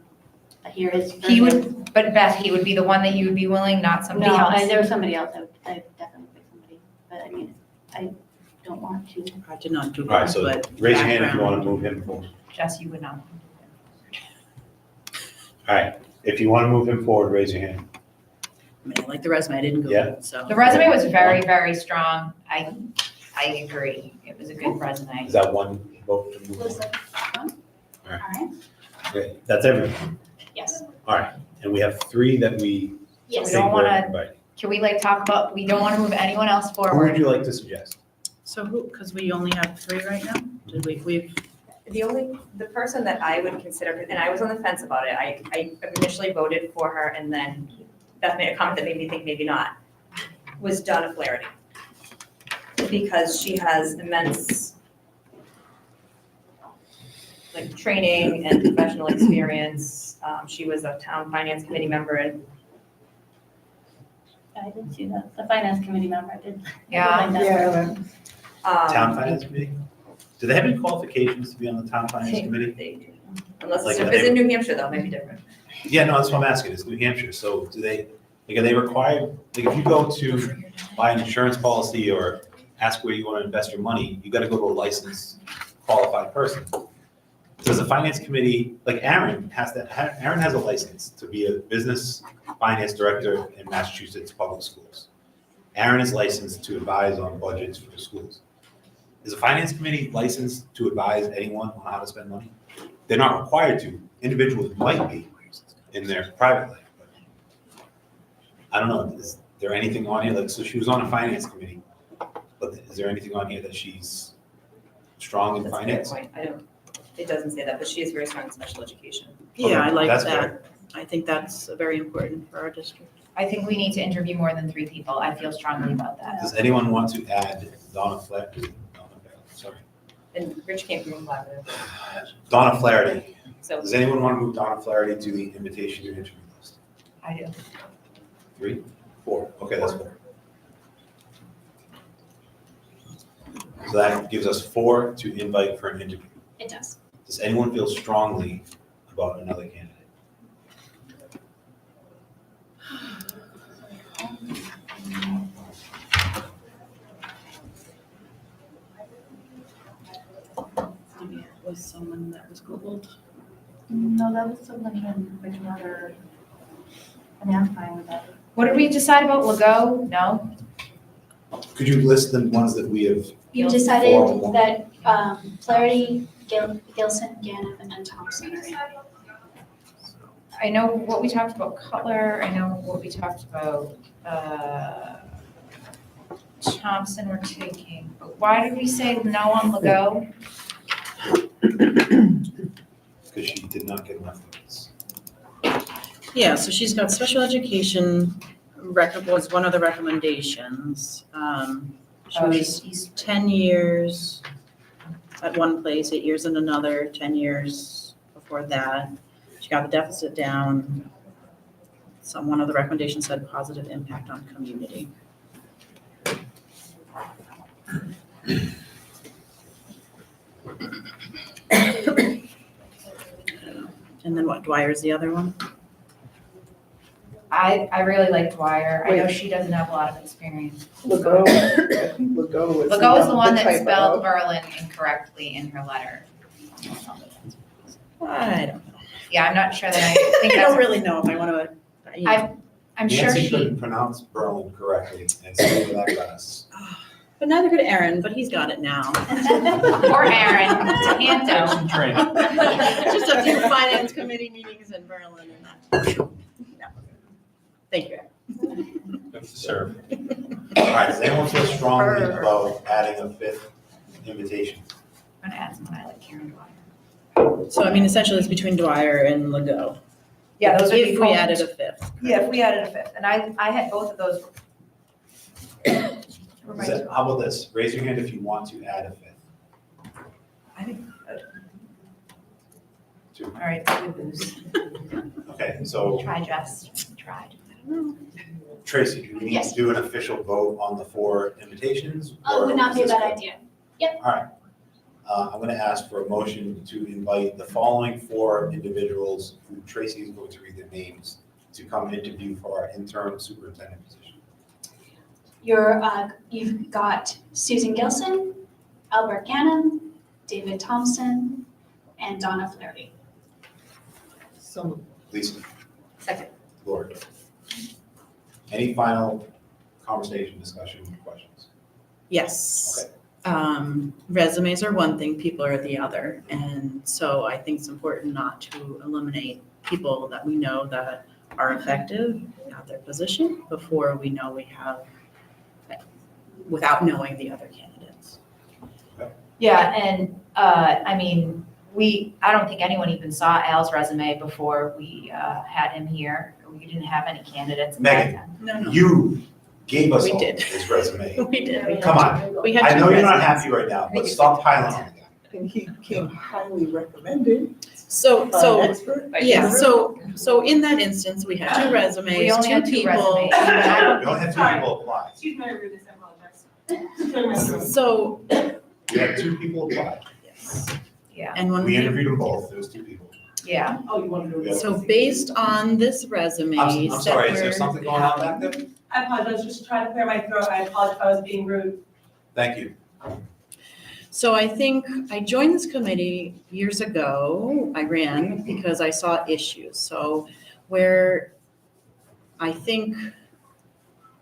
hear his. He version. would, but Beth, he would be the one that you would be willing, not somebody No, else. there was somebody else, I definitely pick somebody, but I mean, I don't want to. I did not do All right, that, so but. raise your hand if you background. want to move him forward. Jess, you would not. All right, if you want to move him forward, raise your hand. I mean, I like the resume, I didn't go, Yeah. so. The resume was very, very strong. I agree. It was a good resume. Is that one vote to move? Listen. All right. All right, Okay, that's everyone. yes, All right, and we have 3 that we yes. We think don't we're wanna- inviting. Can we like talk about, we don't want to move anyone else Who would forward. you like to suggest? So who, because we only have 3 right now? Did we've, The person that I would consider, and I was on the fence about it, I initially voted for her and then Beth made a comment that made me think maybe not, was Donna Flaherty. Because she has immense like training and professional experience. She was a town finance committee member and I did see that, the finance committee member, I did. Yeah. Yeah, Town Finance Committee? Do they have any qualifications to be on the Town Finance Committee? They do. Unless Like, if it's in New Hampshire though, maybe different. Yeah, no, that's what I'm asking, it's New Hampshire, so do they, like, are they required, like, if you go to buy an insurance policy or ask where you want to invest your money, you gotta go to a licensed qualified person. Does the finance committee, like Aaron has a license to be a business finance director in Massachusetts public schools. Aaron is licensed to advise on budgets for the schools. Is a finance committee licensed to advise anyone on how to spend money? They're not required to, individuals might be in their private life, but I don't know, is there anything on here, like, so she was on a finance committee, but is there anything on here that she's strong in That's a fair finance? point. It doesn't say that, but she is very strong in special education. yeah, I like That's that. fair. I think that's very important for our district. I think we need to interview more than 3 people. I feel strongly about that. Does anyone want to add Donna Flaherty? Sorry. And Rich came from collaborative, Donna Flaherty. so. Does anyone want to move Donna Flaherty to the invitation to interview list? I do. 3, 4, okay, that's 4. So that gives us 4 to invite for an interview. It does. Does anyone feel strongly about another candidate? Maybe it was someone that was Googled. No, that was someone in Bridgewater. I mean, I'm fine with that. What did we decide about Legault? No? Could you list the ones that we have? You Four. decided that Flaherty, Gilson, Gannon, and Thompson are in. I know what we talked about Cutler. I know what we talked about, Thompson we're taking. But why did we say no on Legault? Because she did not get enough votes. Yeah, so she's got special education, was one of the recommendations. She Oh, was she's 10 years at one place, 8 years in another, 10 years before that. She got the deficit down. One of the recommendations said positive impact on community. And then what, Dwyer's the other one? I really like Dwyer. I know Wait. she doesn't have a lot of experience. Legault, I think Legault was. Legault is the one that typo. spelled Berlin incorrectly in her letter. I don't know. Yeah, I'm not sure that I think I don't that's, really know if I want to, I'm sure Nancy she, couldn't pronounce Berlin correctly, and so that got us. but neither could Aaron, but he's got it now. poor Aaron, it's a hand out. Just a few finance committee meetings in Berlin and that. No. Thank you, Aaron. Good to serve. All right, does anyone feel strongly about adding a 5th invitation? I'm gonna add someone I like, Karen Dwyer. So I mean, essentially it's between Dwyer and Legault. Yeah, those would be. If we both- added a 5th. Yeah, if we added a 5th, and I had both of those. were my two. How about this? Raise your hand if you want to add a 5th. I think, All right, so we lose. Okay, so Try Jess, tried. Tracy, do we need Yes. to do an official vote on the 4 invitations? Oh, would not be a or is this bad good? idea. All right. I'm going to ask for a motion to invite the following 4 individuals who Tracy is going to read their names to come interview for our interim superintendent position. You've got Susan Gilson, Albert Gannon, David Thompson, and Donna Flaherty. So, Lisa, Second. Lori. Any final conversation, discussion, questions? Yes. Resumes are one thing, people are the other. And so I think it's important not to eliminate people that we know that are effective at their position before we know we have, without knowing the other candidates. Yeah, and, I mean, I don't think anyone even saw Al's resume before we had him here. We didn't have any candidates. Megan. No. You gave us We all did. his resume. We did. Come on. We had I two know you're not resumes. happy right now, but stop piling on the guy. and he came highly recommended So, by so an expert. yeah, so in that instance, we had two resumes, We only had two people. resumes. You only had 2 people apply. Excuse my rudeness, I apologize. So, You had 2 people apply. Yeah, and when We interviewed them both, there was 2 people. yeah. Oh, you want to do Yeah. so based on this resume. I'm that sorry, is there we're something going on back there? I apologize, just trying to clear my throat. I apologize if I was being rude. Thank you. So I think I joined this committee years ago. I ran because I saw issues. So where I think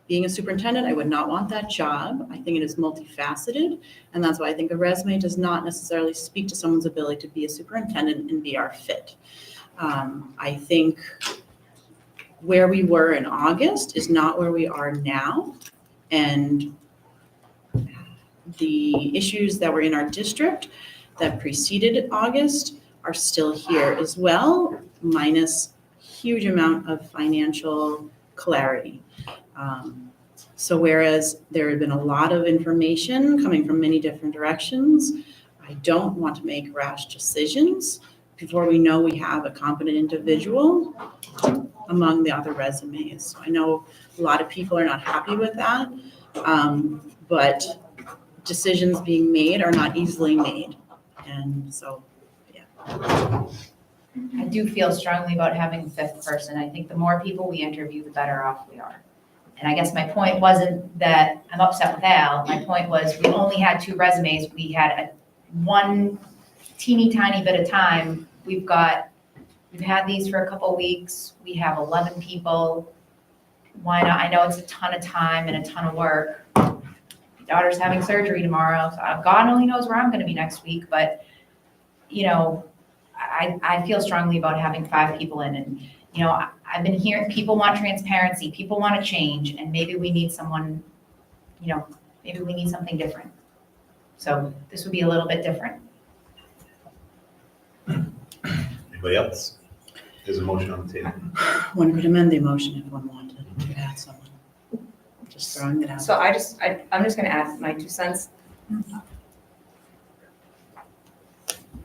being a superintendent, I would not want that job. I think it is multifaceted. And that's why I think a resume does not necessarily speak to someone's ability to be a superintendent and be our fit. I think where we were in August is not where we are now. And the issues that were in our district that preceded August are still here as well, minus huge amount of financial clarity. So whereas there had been a lot of information coming from many different directions, I don't want to make rash decisions before we know we have a competent individual among the other resumes. So I know a lot of people are not happy with that, but decisions being made are not easily made. And so, I do feel strongly about having a 5th person. I think the more people we interview, the better off we are. And I guess my point wasn't that I'm upset with Al. My point was we only had 2 resumes. We had one teeny tiny bit of time. We've had these for a couple weeks. We have 11 people. Why not? I know it's a ton of time and a ton of work. My daughter's having surgery tomorrow, so God only knows where I'm gonna be next week, but, you know, I feel strongly about having 5 people in, and, you know, I've been hearing, people want transparency, people want to change, and maybe we need someone, you know, maybe we need something different. So this would be a little bit different. Anybody else? There's a motion on the table. one could amend the motion if one wanted to add someone. Just throwing it out. So I'm just gonna add my 2 cents.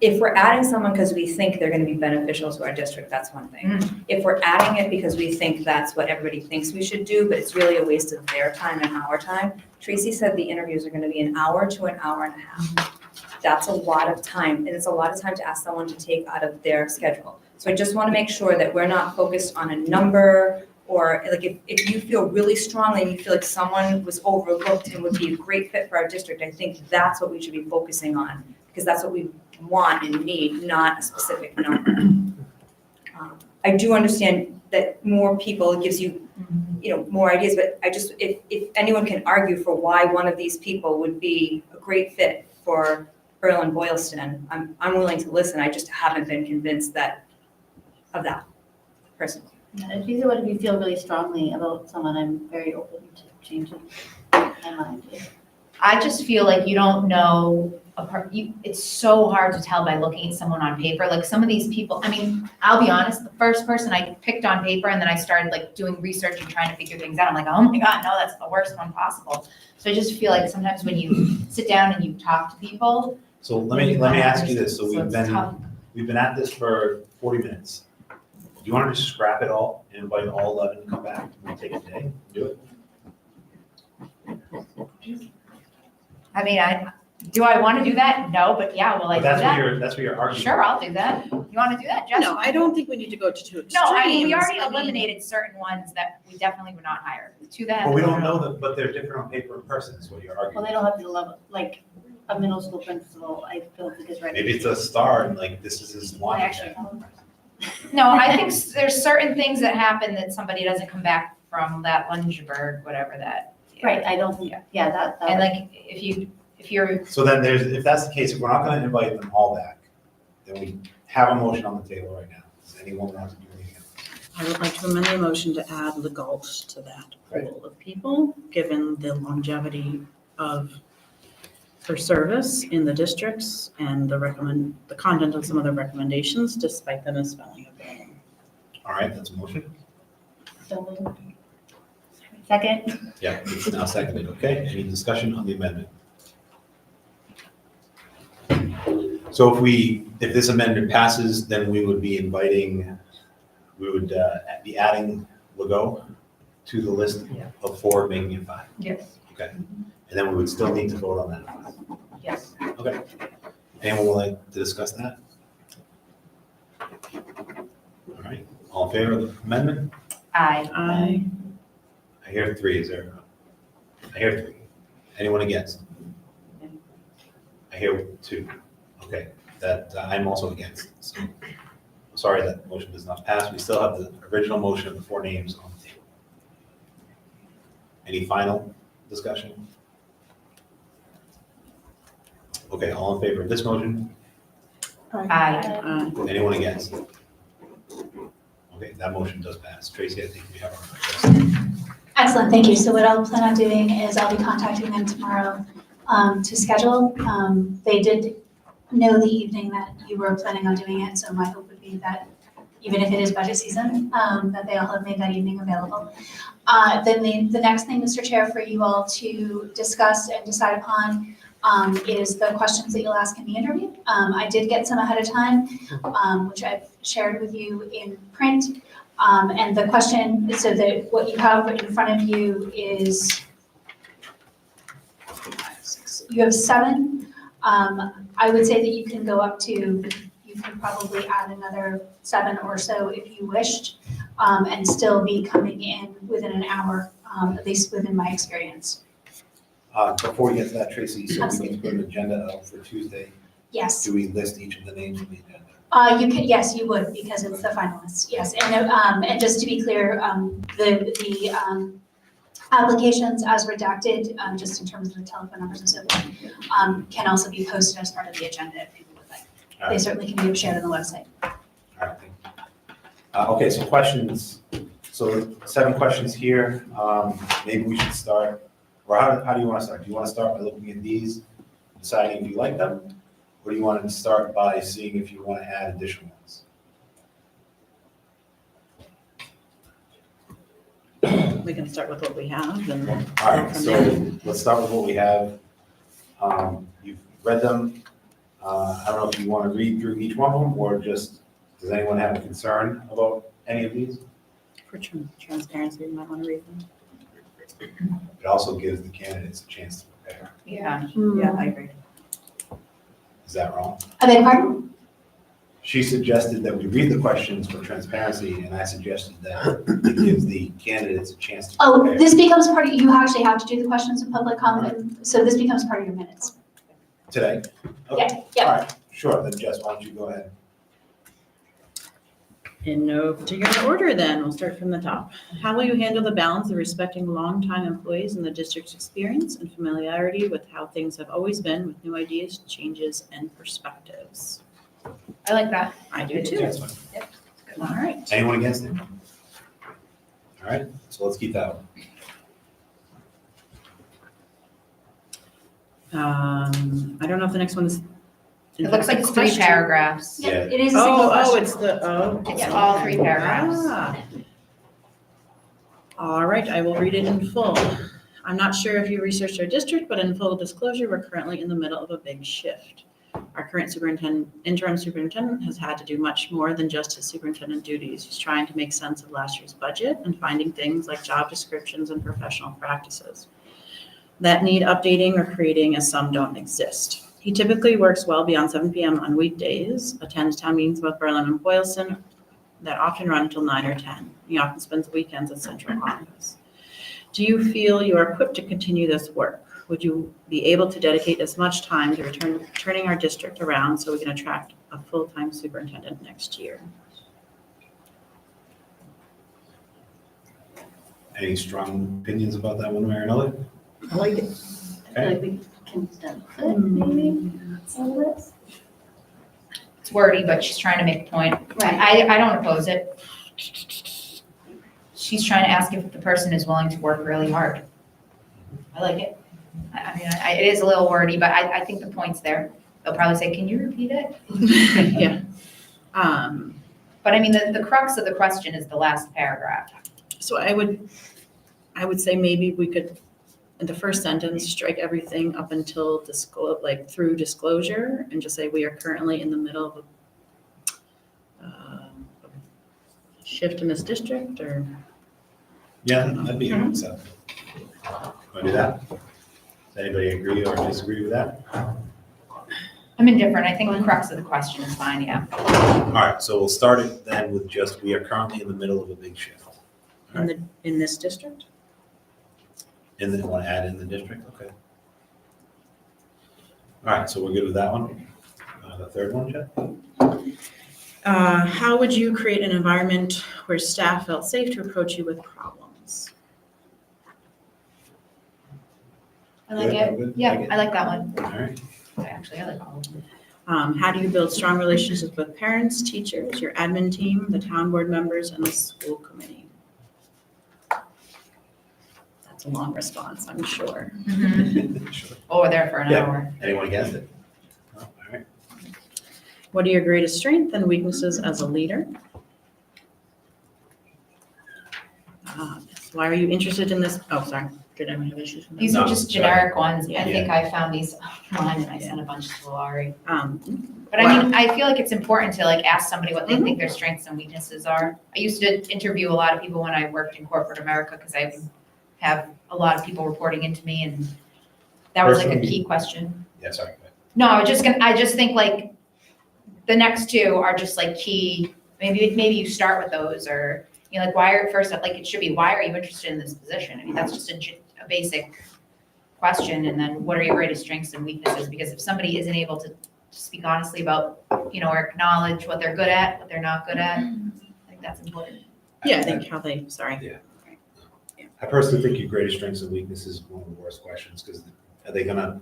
If we're adding someone because we think they're going to be beneficial to our district, that's one thing. If we're adding it because we think that's what everybody thinks we should do, but it's really a waste of their time and our time. Tracy said the interviews are going to be an hour to an hour and a half. That's a lot of time, and it's a lot of time to ask someone to take out of their schedule. So I just want to make sure that we're not focused on a number, or like if you feel really strongly and you feel like someone was overlooked and would be a great fit for our district, I think that's what we should be focusing on, because that's what we want and need, not a specific number. I do understand that more people gives you, you know, more ideas, but I just, if anyone can argue for why one of these people would be a great fit for Earl and Boylston, I'm willing to listen. I just haven't been convinced of that personally. If you feel really strongly about someone, I'm very open to changing my mind. I just feel like you don't know it's so hard to tell by looking at someone on paper. Like some of these people, I mean, I'll be honest, the first person I picked on paper and then I started like doing research and trying to figure things out. I'm like, oh my God, no, that's the worst one possible. So I just feel like sometimes when you sit down and you talk to people. So let me ask you this. So it's tough. we've been at this for 40 minutes. you want to just scrap it all and invite all 11 to come back? We'll take a day, do it. I mean, do I want to do that? No, but yeah, will I But do that? that's what you're arguing. Sure, I'll do that. You want to do that, Jess? No, I don't think we need to go to two extremes. No, I mean, we already I mean, eliminated certain ones that we definitely would not hire. To that. But we don't know that, but they're different on paper and person, is what you're Well, arguing. they don't have the level, like, a middle school principal, I don't think is ready. Maybe it's a star and like this is his I line. actually know. No, I think there's certain things that happen that somebody doesn't come back from that Lungeberg, whatever that. Right, I don't think, yeah, that. And like, if you're, So then if that's the case, if we're not gonna invite them all back, then we have a motion on the table right now. Does anyone want to do anything else? I would like to amend the motion to add Legault to that pool of people, given the longevity of her service in the districts and the content of some of the recommendations, despite the misspelling of them. All right, that's a motion. So, second, Yeah, it's now seconded, okay? Any discussion on the amendment? So if this amendment passes, then we would be be adding Legault to the list of 4, making it 5. yes, Okay. And then we would still need to vote on that. yes. Okay. Anyone would like to discuss that? All right, all in favor of the amendment? Aye. I hear 3, is there? I hear 3. Anyone against? I hear 2. Okay, that, I'm also against, so, sorry that motion does not pass. We still have the original motion of the 4 names on the table. Any final discussion? Okay, all in favor of this motion? Aye. Anyone against? Okay, that motion does pass. Tracy, I think we have our. Excellent, thank you. So what I'll plan on doing is I'll be contacting them tomorrow to schedule. They did know the evening that you were planning on doing it, so my hope would be that even if it is budget season, that they all have made that evening available. Then the next thing, Mr. Chair, for you all to discuss and decide upon is the questions that you'll ask in the interview. I did get some ahead of time, which I've shared with you in print. And the question, so that what you have in front of you is, you have 7. I would say that you can go up to, you could probably add another 7 or so if you wished, and still be coming in within an hour, at least within my experience. Before we get to that, Tracy, so we need to put an agenda out for Tuesday. Yes. Do we list each of the names on the agenda? You can, yes, you would, because it's the finalists, yes. And just to be clear, the applications as redacted, just in terms of the telephone numbers and so forth, can also be posted as part of the agenda if people would like. All They right, certainly can be shared on the website. all right, thank you. Okay, so questions. So 7 questions here. Maybe we should start, or how do you want to start? Do you want to start by looking at these, deciding if you like them? Or do you want to start by seeing if you want to add additional ones? We can start with what we have and. All right, so let's start with what we have. You've read them. I don't know if you want to read through each one of them, or just, does anyone have a concern about any of these? For transparency, we might want to read them. It also gives the candidates a chance to prepare. Yeah, Hmm. yeah, I agree. Is that wrong? I beg your pardon? She suggested that we read the questions for transparency, and I suggested that it gives the candidates a chance to Oh, prepare. this becomes part of, you actually have to do the questions in public comment, so this becomes part of your minutes. Today? Okay. Yeah. All right, sure, then Jess, why don't you go ahead? In no particular order then, we'll start from the top. How will you handle the balance of respecting longtime employees in the district's experience and familiarity with how things have always been with new ideas, changes, and perspectives? I like that. I do too. That's fine. All right. Anyone against it? All right, so let's keep that one. I don't know if the next one is. It looks like it's 3 Question. paragraphs. Yeah. It is a single Oh, question. it's the, It's all 3 paragraphs. Ah. All right, I will read it in full. I'm not sure if you researched our district, but in full disclosure, we're currently in the middle of a big shift. Our current interim superintendent has had to do much more than just his superintendent duties. He's trying to make sense of last year's budget and finding things like job descriptions and professional practices that need updating or creating, as some don't exist. He typically works well beyond 7 p.m. on weekdays, attends town meetings about Berlin and Boylston that often run until 9 or 10. He often spends weekends at central office. Do you feel you are equipped to continue this work? Would you be able to dedicate as much time to turning our district around so we can attract a full-time superintendent next year? Any strong opinions about that one way or another? I like it. I feel like we can step it, maybe, some of this. It's wordy, but she's trying to make a point. Right. I don't oppose it. She's trying to ask if the person is willing to work really hard. I like it. I mean, it is a little wordy, but I think the point's there. They'll probably say, can you repeat it? Yeah. But I mean, the crux of the question is the last paragraph. So I would say maybe we could, in the first sentence, strike everything up until through disclosure and just say we are currently in the middle of a shift in this district, or? Yeah, that'd be acceptable. Want to do that? Does anybody agree or disagree with that? I'm indifferent. I think the crux of the question is fine, yeah. All right, so we'll start it then with just, we are currently in the middle of a big shift. In this district? And then want to add in the district, okay. All right, so we're good with that one. The third one, Jen? How would you create an environment where staff felt safe to approach you with problems? I like Good, it. good, Yeah, like it. I like that one. All right, Actually, I like all of them. How do you build strong relationships with parents, teachers, your admin team, the town board members, and the school committee? That's a long response, I'm sure. sure. Oh, we're there for an Yeah. hour. Anyone against it? No? All right. What are your greatest strengths and weaknesses as a leader? Why are you interested in this? Oh, sorry. Did anyone have issues with that? These No, are just sorry. generic ones. I Yeah. think I found these online and I sent a bunch to Laurie. But Wow. I mean, I feel like it's important to like ask somebody what they think their strengths and weaknesses are. I used to interview a lot of people when I worked in corporate America because I would have a lot of people reporting into me and that was like a Personally- key question. Yeah, sorry. go ahead. No, I just think like the next two are just like key, maybe you start with those or, you know, like first up, like it should be, why are you interested in this position? I mean, that's just a basic question. And then what are your greatest strengths and weaknesses? Because if somebody isn't able to speak honestly about, you know, or acknowledge what they're good at, what they're not good at, I think that's important. Yeah, I think sorry. I personally think your greatest strengths and weaknesses is one of the worst questions, because are they gonna,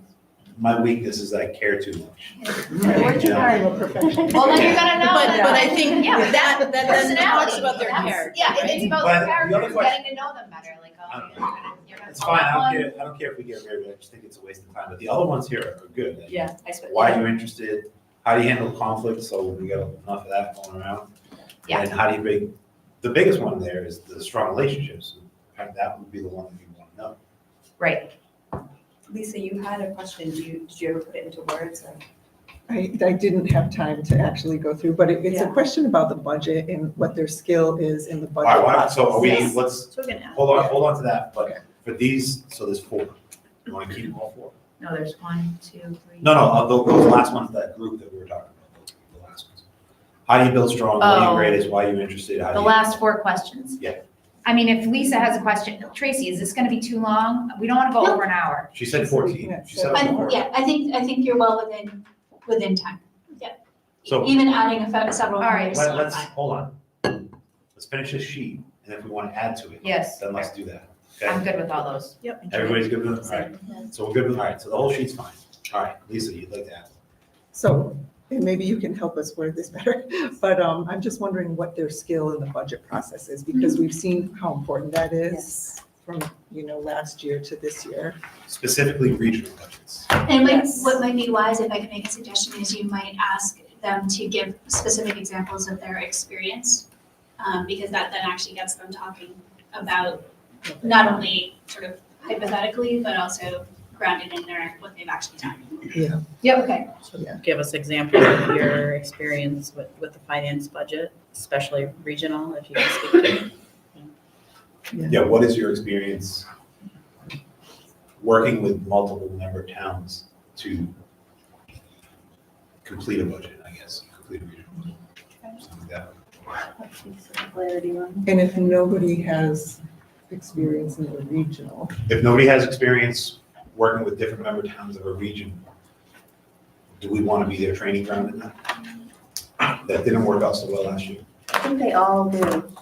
my weakness is I care too much. We're too Yeah. hard of a professional. Well, then you're gonna know. But I think Yeah, but that then personality. talks about their That's- character. Yeah, it's about But their the character, other question- getting to know them better, like, oh, you're gonna It's call fine, that I one. don't care if we get rid of it, I just think it's a waste of time, but the other ones here are good. Yeah, I suppose. Why are you interested? How do you handle conflict? So we got enough of that going around. Yeah. And how do you bring, the biggest one there is the strong relationships. That would be the one that you want to know. Right. Lisa, you had a question. Did you ever put it into words or? I didn't have time to actually go through, but it's a Yeah. question about the budget and what their skill is in the All budget right, process. so are we, Yes. let's, So we can add. hold on to that, Okay. but for these, so there's 4. You want to keep all 4? No, there's 1, 2, 3. No, those last ones, that group that we were talking about, the last ones. How do you build strong? What are Oh. your greatest? Why are you interested? How do The you? last 4 questions. Yeah. I mean, if Lisa has a question, Tracy, is this gonna be too long? We don't wanna go No. over an hour. She said 14. She said But, more. yeah, I think you're well within time. Yeah. So- Even adding several All right. hundred is still Let's, fine. hold on. Let's finish this sheet, and if we want to add to it. Yes. Then let's do that, I'm okay? good with all those. Yep. Everybody's good with it? All right. So we're good with, all right, so the whole sheet's fine. All right, Lisa, you'd like to add? So, and maybe you can help us word this better, but I'm just wondering what their skill in the budget process is, because we've seen how important that is from, last year to this year. Specifically regional budgets. And Yes. what might be wise, if I can make a suggestion, is you might ask them to give specific examples of their experience. Because that then actually gets them talking about not only sort of hypothetically, but also grounded in what they've actually done. Yeah. Yeah, okay. So, yeah. Give us examples of your experience with the finance budget, especially regional, if you can speak to it. Yeah, what is your experience working with multiple member towns to complete a budget, I guess, complete a regional budget, something like that? Let's see some clarity on. And if nobody has experience in the regional, If nobody has experience working with different member towns of a region, do we want to be their training ground in that? That didn't work out so well last year. I think they all do.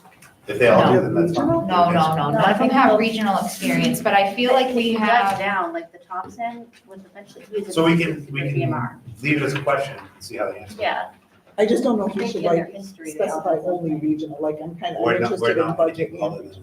If they all do, then that's fine. No, none of them have regional experience, but I feel like we If you judge have, down, like the Thompson was eventually, he was. So we assistant can for BMR. leave it as a question and see how they answer. Yeah. I just don't know if I we think should in their like history, they all specify have only something. regional, like I'm kind of We're not, interested in budget.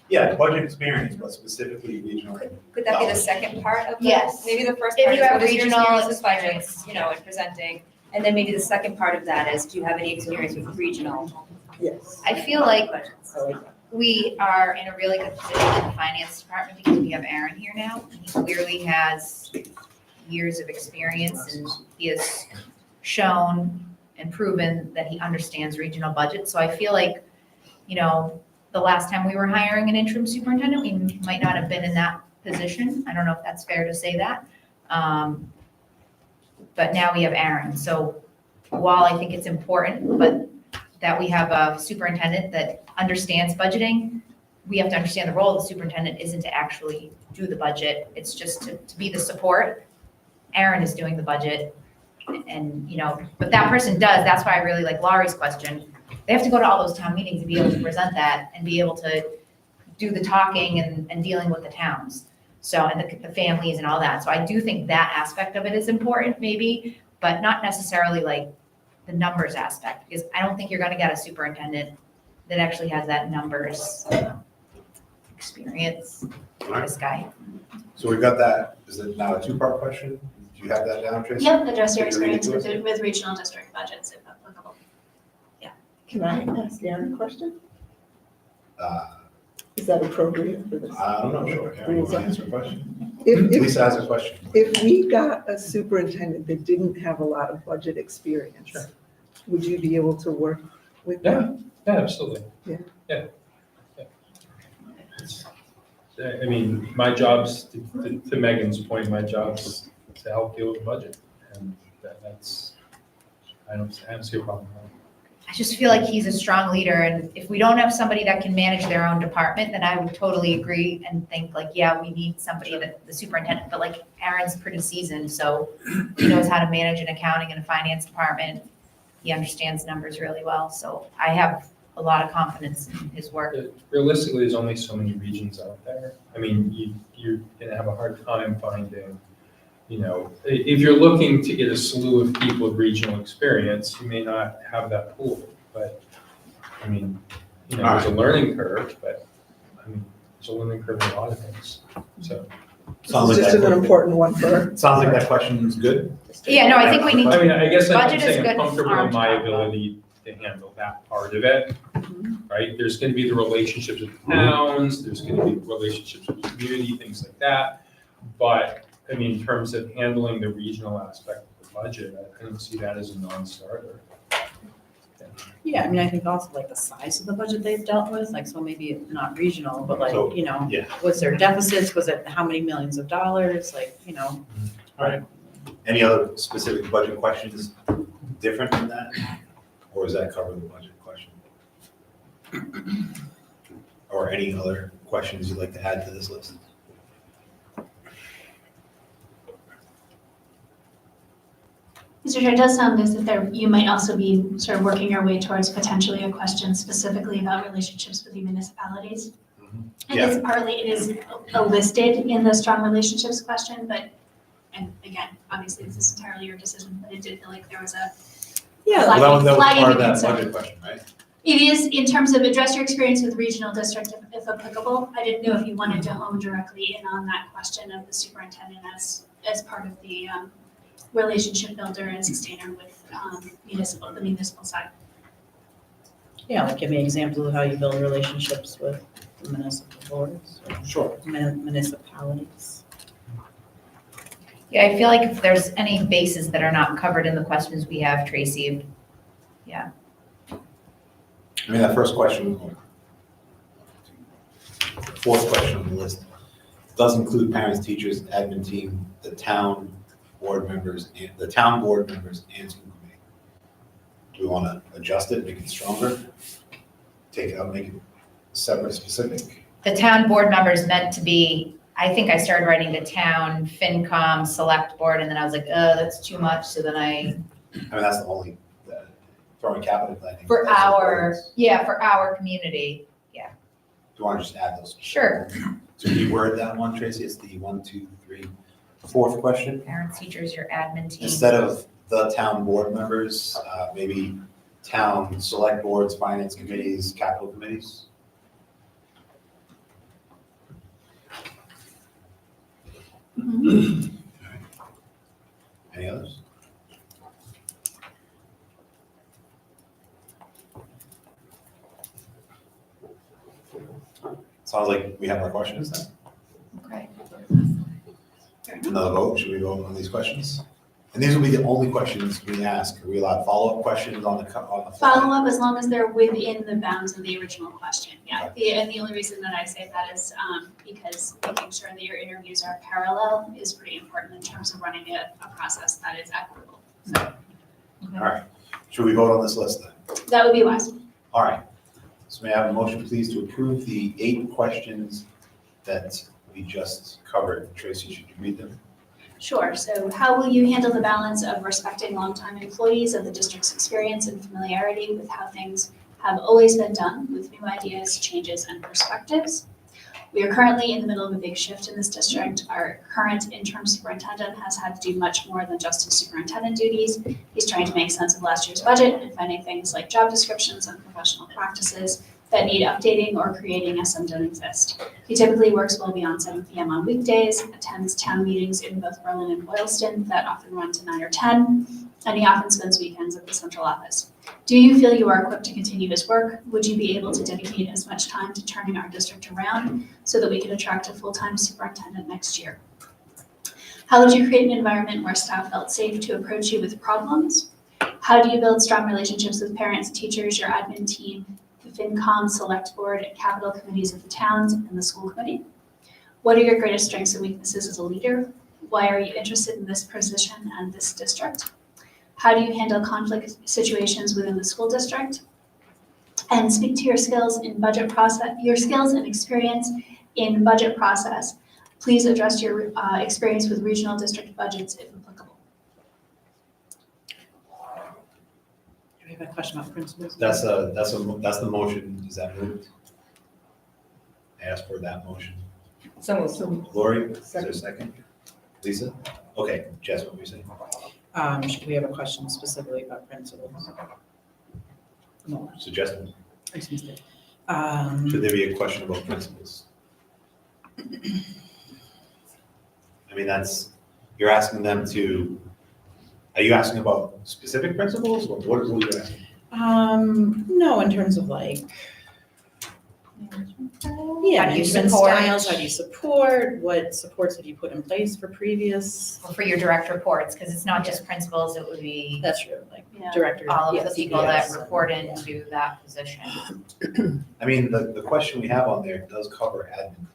Yeah, budget experience, but specifically regional. Could that be the second part of the? Yes. Maybe the first If part you is have what is your regional experience with experience, budgets, you know, and presenting? And then maybe the second part of that is, do you have any experience with regional? Yes. I feel like I like that. we are in a really good position in the finance department because we have Aaron here now. And he clearly has years of experience and he has shown and proven that he understands regional budgets. So I feel like, you know, the last time we were hiring an interim superintendent, we might not have been in that position. I don't know if that's fair to say that. But now we have Aaron. So while I think it's important, but that we have a superintendent that understands budgeting, we have to understand the role of the superintendent isn't to actually do the budget. It's just to be the support. Aaron is doing the budget and, you know, but that person does. That's why I really like Laurie's question. They have to go to all those town meetings to be able to present that and be able to do the talking and dealing with the towns. So, and the families and all that. So I do think that aspect of it is important maybe, but not necessarily like the numbers aspect, because I don't think you're gonna get a superintendent that actually has that numbers experience, this guy. So we've got that. Is it now a two-part question? Do you have that down, Tracy? Yep, address your Can you read it experience to us? with regional district budgets if applicable. Can I ask Aaron a question? Uh, Is that appropriate for this? I'm not sure. Aaron, you want to answer a question? If, Lisa has a question. if we got a superintendent that didn't have a lot of budget experience, Sure. would you be able to work with Yeah. them? Yeah, absolutely. Yeah. Yeah. Yeah. I mean, my job's, to Megan's point, my job's to help deal with the budget. And that's, I don't see a problem with that. I just feel like he's a strong leader, and if we don't have somebody that can manage their own department, then I would totally agree and think like, yeah, we need somebody that, the superintendent, but like Aaron's pretty seasoned, so he knows how to manage an accounting and a finance department. He understands numbers really well, so I have a lot of confidence in his work. Realistically, there's only so many regions out there. I mean, you're gonna have a hard time finding, you know, if you're looking to get a slew of people with regional experience, you may not have that pool, but, I mean, you know, there's a learning curve, but, I mean, there's a learning curve in a lot of things, so. Sounds This like is just that- an important one for her. Sounds like that question is good. Yeah, no, I think we need I mean, I guess I'm Budget is saying good, I'm comfortable arm in my travel. ability to handle that part of it, right? There's gonna be the relationships with towns, there's gonna be relationships with the community, things like that. But, I mean, in terms of handling the regional aspect of the budget, I don't see that as a non-starter. Yeah, I mean, I think also like the size of the budget they've dealt with, like, so maybe not regional, but like, So, you know, yeah. was there deficits? Was it how many millions of dollars? Like, you know, All right. Any other specific budget questions different than that? Or does that cover the budget question? Or any other questions you'd like to add to this list? Mr. Chair, it does sound as if there, you might also be sort of working your way towards potentially a question specifically about relationships with the municipalities. And Yeah. it's partly, it is listed in the strong relationships question, but, and again, obviously this is entirely your decision, but it did feel like there was a yeah, Well, that was flagging part of the that concern. budget question, right? It is in terms of address your experience with regional district if applicable. I didn't know if you wanted to hone directly in on that question of the superintendent as part of the relationship builder and sustainer with the municipal side. yeah, like give me examples of how you build relationships with the municipal boards or Sure. municipalities. Yeah, I feel like if there's any bases that are not covered in the questions we have, Tracy, I mean, that first question, fourth question on the list, does include parents, teachers, admin team, the town board members, and the town board members and school committee. Do we want to adjust it, make it stronger? Take it out, make it separate, specific? the town board members meant to be, I think I started writing the town, FinCom, select board, and then I was like, that's too much, so then I I mean, that's the only, throwing capital planning. for that's our, important. yeah, for our community. Do you want to just add those? Sure. So can you word that one, Tracy? It's the 1, 2, 3, fourth question. Parents, teachers, your admin team. Instead of the town board members, maybe town select boards, finance committees, capital committees. Any others? Sounds like we have our questions then. Okay. Another vote, should we vote on these questions? And these will be the only questions we ask. Are we allowed follow-up questions on the fly? Follow up as long as they're within the bounds of the original question, yeah. And the only reason that I say that is because making sure that your interviews are parallel is pretty important in terms of running a process that is equitable. All right, should we vote on this list then? That would be wise. All right, so may I have a motion, please, to approve the 8 questions that we just covered? Tracy, should you read them? Sure, so how will you handle the balance of respecting longtime employees of the district's experience and familiarity with how things have always been done with new ideas, changes, and perspectives? We are currently in the middle of a big shift in this district. Our current interim superintendent has had to do much more than just his superintendent duties. He's trying to make sense of last year's budget and finding things like job descriptions and professional practices that need updating or creating as some don't exist. He typically works well beyond 7 p.m. on weekdays, attends town meetings in both Berlin and Boylston that often run to 9 or 10, and he often spends weekends at the central office. Do you feel you are equipped to continue his work? Would you be able to dedicate as much time to turning our district around so that we can attract a full-time superintendent next year? How would you create an environment where staff felt safe to approach you with problems? How do you build strong relationships with parents, teachers, your admin team, the FinCom, Select Board, and capital committees of the towns, and the school committee? What are your greatest strengths and weaknesses as a leader? Why are you interested in this position and this district? How do you handle conflict situations within the school district? And speak to your skills in budget process, your skills and experience in budget process. Please address your experience with regional district budgets if applicable. Do we have a question about principals? That's the motion. Is that moved? I asked for that motion. So Lori, is there a second? Lisa? Okay, Jess, what were you saying? Should we have a question specifically about principals? No, Suggestion. I just missed it. Should there be a question about principals? I mean, you're asking them to, are you asking about specific principals or what are you asking? No, in terms of like, yeah, How do you management support? styles, how do you support, what supports have you put in place for previous? for your direct reports, because it's not just principals, it would be That's true, like Yeah. director. all of the yes, people that yes. report into that position. I mean, the question we have on there does cover admin.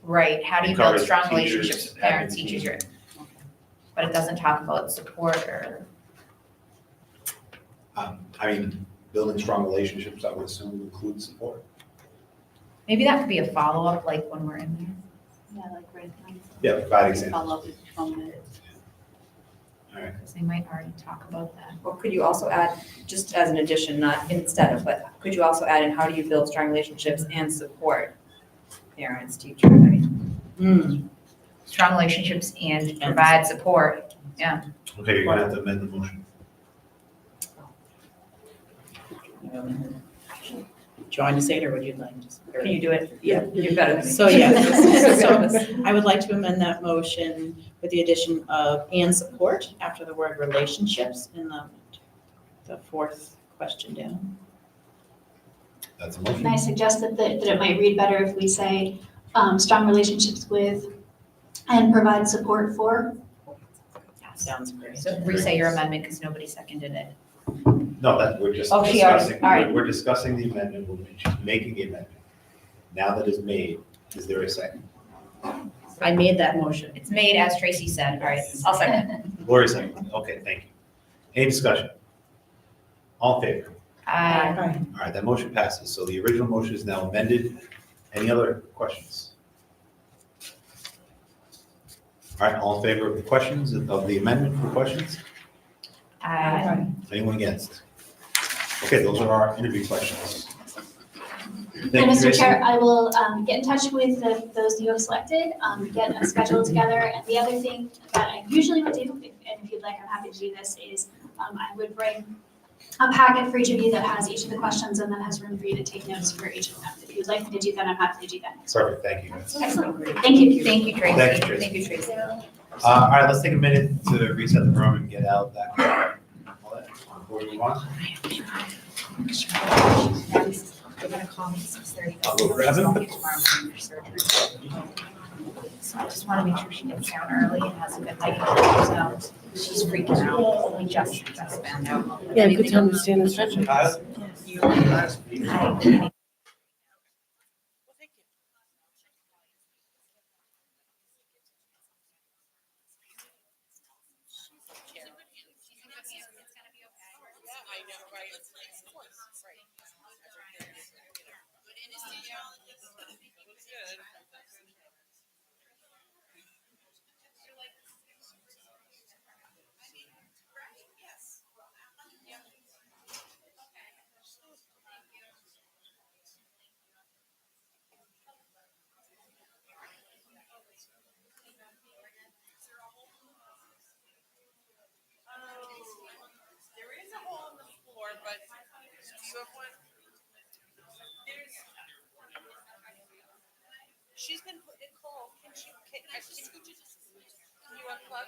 Right, how do It you build covers strong teachers, relationships with parents, admin teachers, team. but it doesn't talk about support or, I mean, building strong relationships, I would assume includes support. maybe that could be a follow-up, like when we're in there. Yeah, like right. Yeah, provide examples. Follow up with from it. All right. Because they might already talk about that. Or could you also add, just as an addition, not instead of, but could you also add in how do you build strong relationships and support parents, teachers, I mean, strong relationships and provide support, yeah. Okay, you're gonna have to amend the motion. Do you want to say it or would you like just? Can you do it? Yeah. You're better than me. So, yes, so I would like to amend that motion with the addition of and support after the word relationships in the fourth question down. That's a motion. And I suggest that it might read better if we say strong relationships with and provide support for. Sounds great. So resay your amendment because nobody seconded it. No, that, we're just Oh, she already- discussing, all right. we're discussing the amendment, we're making the amendment. Now that it's made, is there a second? I made that motion. It's made as Tracy said. All right, I'll second. Lori second, okay, thank you. Any discussion? All in favor? Aye. All right, that motion passes, so the original motion is now amended. Any other questions? All right, all in favor of the questions, of the amendment for questions? Aye. Anyone against? Okay, those are our interview questions. And Thank you, Mr. Tracy. Chair, I will get in touch with those you have selected, get a schedule together. And the other thing that I usually would do, and if you'd like, I'm happy to do this, is I would bring a packet for each of you that has each of the questions and then has room for you to take notes for each of them. If you'd like me to do that, I'm happy to do that. Perfect, thank you. guys. Excellent. Thank you. Thank you, Tracy. Thank you, Tracy. Thank you, Tracy. All right, let's take a minute to reset the room and get out that. All that before we move on. They're gonna call me 6:30. I'll go grab him. Tomorrow morning for surgery. So I just wanna make sure she gets down early and has a good night. So she's freaking out. We just found out. Yeah, good to understand the stretching. Kyle? Hi. There is a hole in the floor, but do you have one? She's been put in cold. Can you unplug?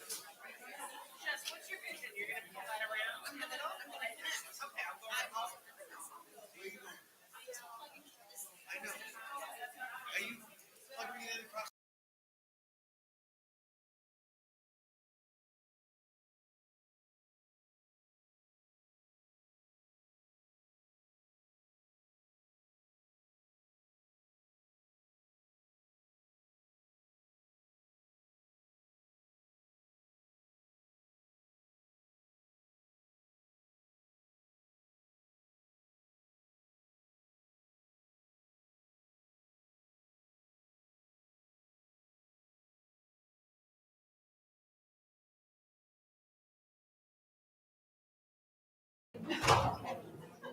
Jess, what's your vision? You're gonna pull that around in the middle? Okay, I'll go ahead. I know. Are you plugging it in across?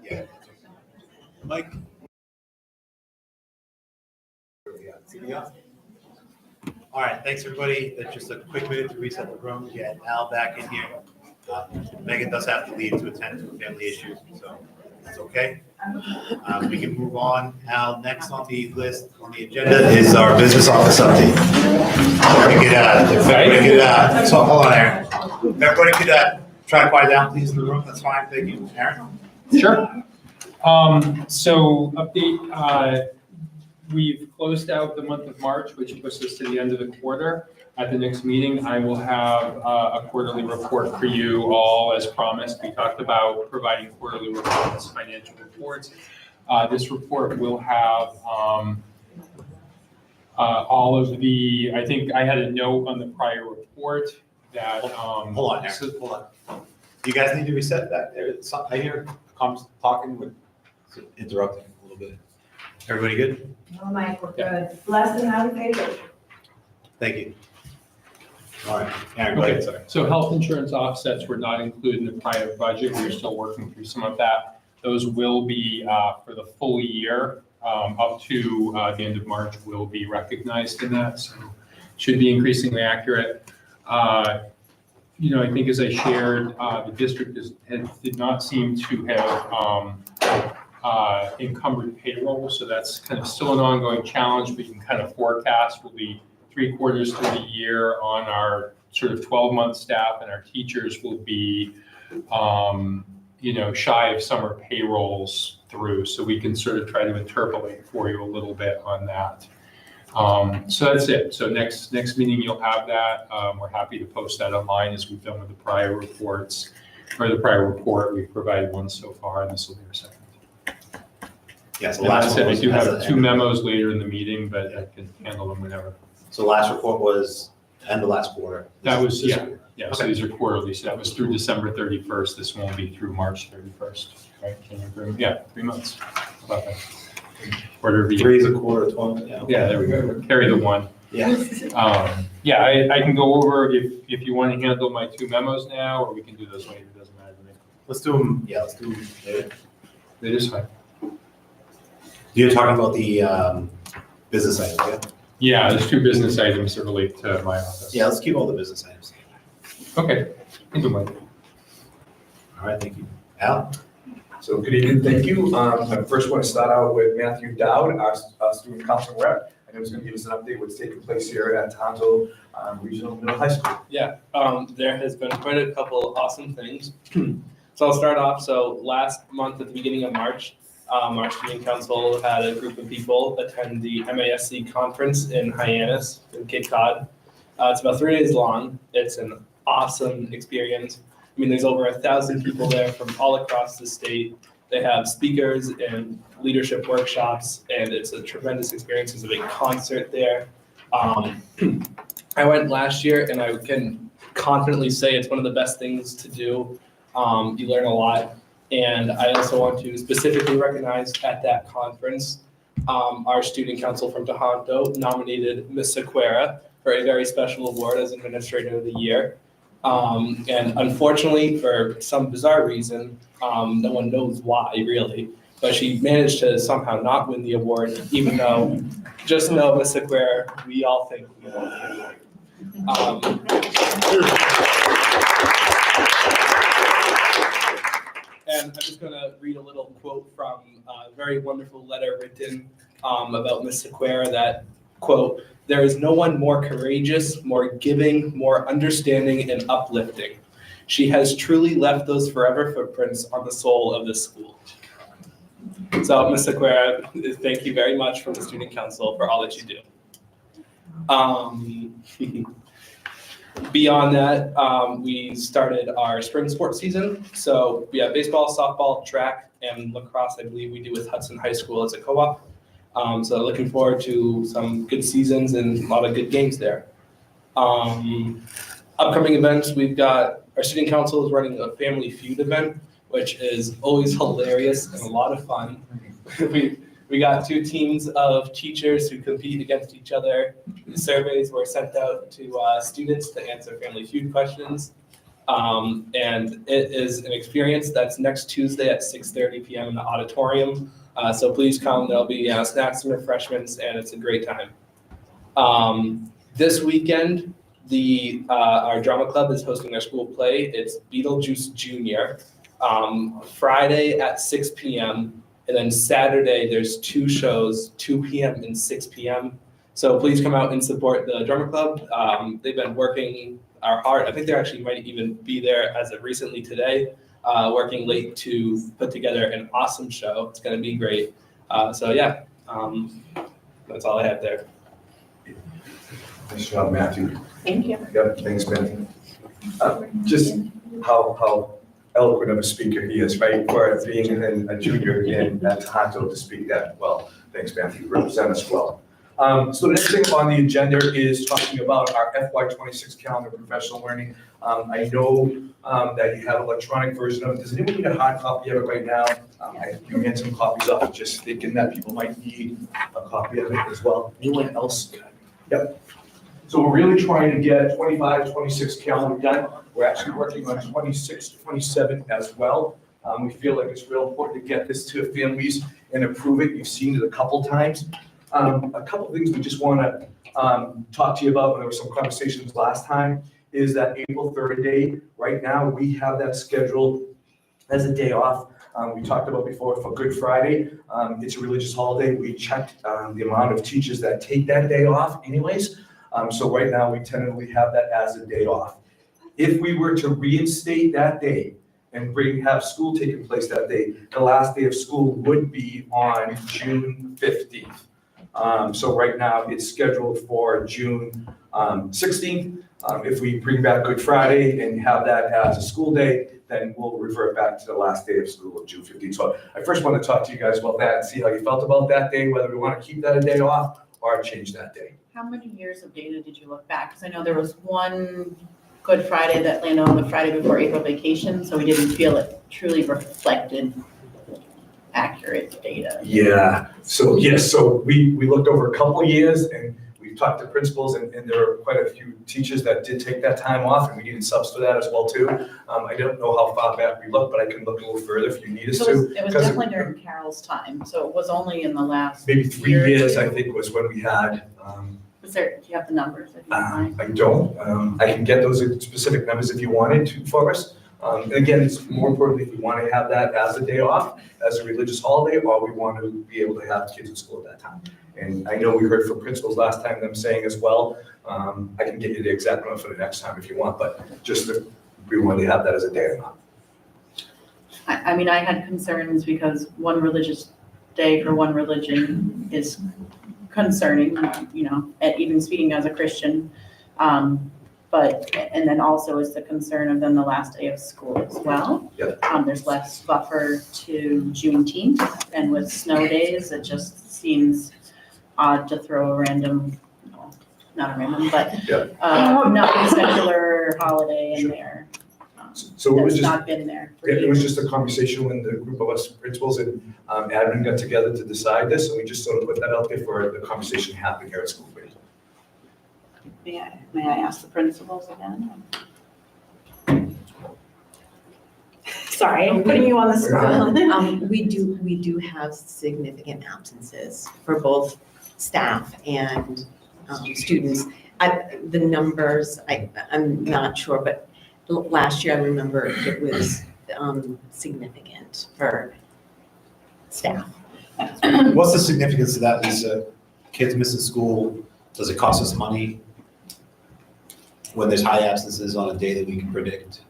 Yeah. Mike? All right, thanks, everybody. That's just a quick minute to reset the room, get Al back in here. Megan does have to leave to attend to a family issue, so that's okay. We can move on. Al, next on the list, on the agenda is our business office update. If everybody could, so hold on, Aaron. If everybody could try to quiet down, please, in the room, that's fine, thank you. Aaron? Sure. So update, we've closed out the month of March, which puts us to the end of the quarter. At the next meeting, I will have a quarterly report for you all as promised. We talked about providing quarterly reports, financial reports. This report will have all of the, I think I had a note on the prior report that. Hold on, Aaron, hold on. Do you guys need to reset that? I hear comms talking with, interrupting a little bit. Everybody good? Oh, Mike, we're good. Blessed and highly favored. Thank you. All right, Aaron, go ahead, sorry. So health insurance offsets were not included in the prior budget. We're still working through some of that. Those will be for the full year, up to the end of March will be recognized in that. So should be increasingly accurate. You know, I think as I shared, the district did not seem to have encumbered payroll. So that's kind of still an ongoing challenge, but you can kind of forecast we'll be 3/4 through the year on our sort of 12-month staff, and our teachers will be, you know, shy of summer payrolls through. So we can sort of try to interpolate for you a little bit on that. So that's it. So next meeting, you'll have that. We're happy to post that online as we've done with the prior reports, or the prior report. We've provided one so far, and this will be our second. Yes, the And last I said, one I do was- have 2 memos later in the meeting, but I can handle them whenever. So the last report was end of last quarter. That was, This yeah. quarter. Yeah, so these are quarterly, so that was through December 31st. This won't be through March 31st, right? Can you agree? Yeah, 3 months. How about that? Quarter of the year. 3 is a quarter, 12, yeah. Yeah, there we go. Carry the 1. Yeah. Yeah, I can go over if you want to handle my 2 memos now, or we can do those later. It doesn't matter to me. Let's do them, yeah, let's do them later. It is fine. You're talking about the business items, yeah? Yeah, there's 2 business items that relate to my office. Yeah, let's keep all the business items. Okay. You can wait. All right, thank you. Al? So good evening, thank you. I first want to start out with Matthew Dowd, our student council rep. I know he's going to give us an update what's taking place here at Tohoto Regional Middle High School. Yeah, there has been quite a couple awesome things. So I'll start off. So last month at the beginning of March, our student council had a group of people attend the MASC conference in Hyannis in Cape Cod. It's about 3 days long. It's an awesome experience. I mean, there's over 1,000 people there from all across the state. They have speakers and leadership workshops, and it's a tremendous experience. There's a big concert there. I went last year, and I can confidently say it's one of the best things to do. You learn a lot. And I also want to specifically recognize at that conference, our student council from Tohoto nominated Ms. Sequeira for a very special award as Administrator of the Year. And unfortunately, for some bizarre reason, no one knows why really, but she managed to somehow not win the award, even though, just know Ms. Sequeira, we all think we won the award. And I'm just gonna read a little quote from a very wonderful letter written about Ms. Sequeira that, quote, "There is no one more courageous, more giving, more understanding and uplifting. She has truly left those forever footprints on the soul of this school." So Ms. Sequeira, thank you very much from the Student Council for all that you do. Beyond that, we started our spring sports season. So we have baseball, softball, track, and lacrosse, I believe we do with Hudson High School as a co-op. So looking forward to some good seasons and a lot of good games there. Upcoming events, we've got, our student council is running a Family Feud event, which is always hilarious and a lot of fun. We got 2 teams of teachers who compete against each other. The surveys were sent out to students to answer Family Feud questions. And it is an experience that's next Tuesday at 6:30 p.m. in the auditorium. So please come, there'll be snacks and refreshments, and it's a great time. This weekend, our drama club is hosting their school play. It's Beetlejuice Jr. Friday at 6 p.m. And then Saturday, there's 2 shows, 2 p.m. and 6 p.m. So please come out and support the drama club. They've been working hard. I think they actually might even be there as of recently today, working late to put together an awesome show. It's going to be great. So yeah, that's all I have there. Nice job, Matthew. Thank you. Yep, thanks, Ben. Just how eloquent of a speaker he is, right? For being a junior in Tohoto to speak that well. Thanks, Matthew. Represent us well. So the next thing on the agenda is talking about our FY26 calendar of professional learning. I know that you have an electronic version of it. Does anyone need a hard copy of it right now? I do hand some copies up, just thinking that people might need a copy of it as well. Anyone else? Yep. So we're really trying to get 25, 26 calendar done. We're actually working on 26, 27 as well. We feel like it's real important to get this to families and approve it. You've seen it a couple times. A couple things we just want to talk to you about, and there were some conversations last time, is that April 3rd day. Right now, we have that scheduled as a day off. We talked about before for Good Friday. It's a religious holiday. We checked the amount of teachers that take that day off anyways. So right now, we tentatively have that as a day off. If we were to reinstate that day and have school taking place that day, the last day of school would be on June 15th. So right now, it's scheduled for June 16th. If we bring back Good Friday and have that as a school day, then we'll revert back to the last day of school of June 15th. So I first want to talk to you guys about that and see how you felt about that day, whether we want to keep that a day off or change that day. How many years of data did you look back? Because I know there was one Good Friday that landed on the Friday before April vacation, so we didn't feel it truly reflected accurate data. Yeah, so yes, so we looked over a couple of years and we've talked to principals and there are quite a few teachers that did take that time off and we needed subs for that as well too. I don't know how far back we looked, but I can look a little further if you need us So to. it was definitely during Carol's time, so it was only in the last. Maybe 3 year or years, two. I think, was when we had, Was there, do you have the numbers? If you don't mind? I don't, I can get those specific numbers if you wanted to for us. And again, it's more importantly, if we want to have that as a day off, as a religious holiday, or we want to be able to have kids in school at that time. And I know we heard from principals last time, them saying as well, I can get you the exact number for the next time if you want, but just that we want to have that as a day off. I mean, I had concerns because one religious day for one religion is concerning, you know, and even speaking as a Christian. But, and then also is the concern of then the last day of school as well. Yep. There's less buffer to Juneteenth, and with snow days, it just seems odd to throw a random, well, not a random, but not a secular holiday in there. So it was That's just, not been there for it was years. just a conversation when the group of us principals and admin got together to decide this, and we just sort of put that out there for the conversation to happen here at school. May I ask the principals again? Sorry, I'm putting you on the spot. We do have significant absences for both staff and students. The numbers, I'm not sure, but last year I remember it was significant for staff. What's the significance of that, Lisa? Kids missing school, does it cost us money when there's high absences on a day that we can predict?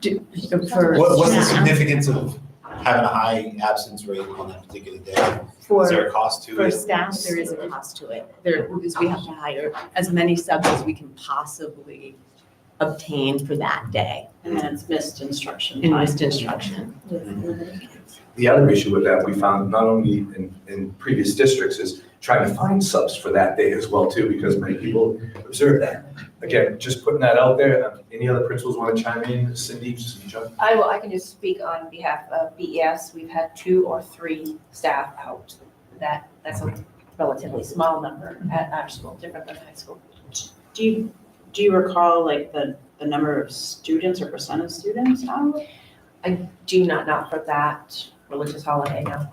What's the significance of having a high absence rate on that particular day? Is there a cost to For it? staff, there is a cost to it. Because we have to hire as many subs as we can possibly obtain for that day. And then it's missed instruction. And missed instruction. The other issue with that we found not only in previous districts is trying to find subs for that day as well too, because many people observe that. Again, just putting that out there. Any other principals want to chime in? Cindy, John? I can just speak on behalf of BES. We've had 2 or 3 staff out. That's a relatively small number at our school, different than high school. Do you recall like the number of students or percent of students out? I do not for that religious holiday, no.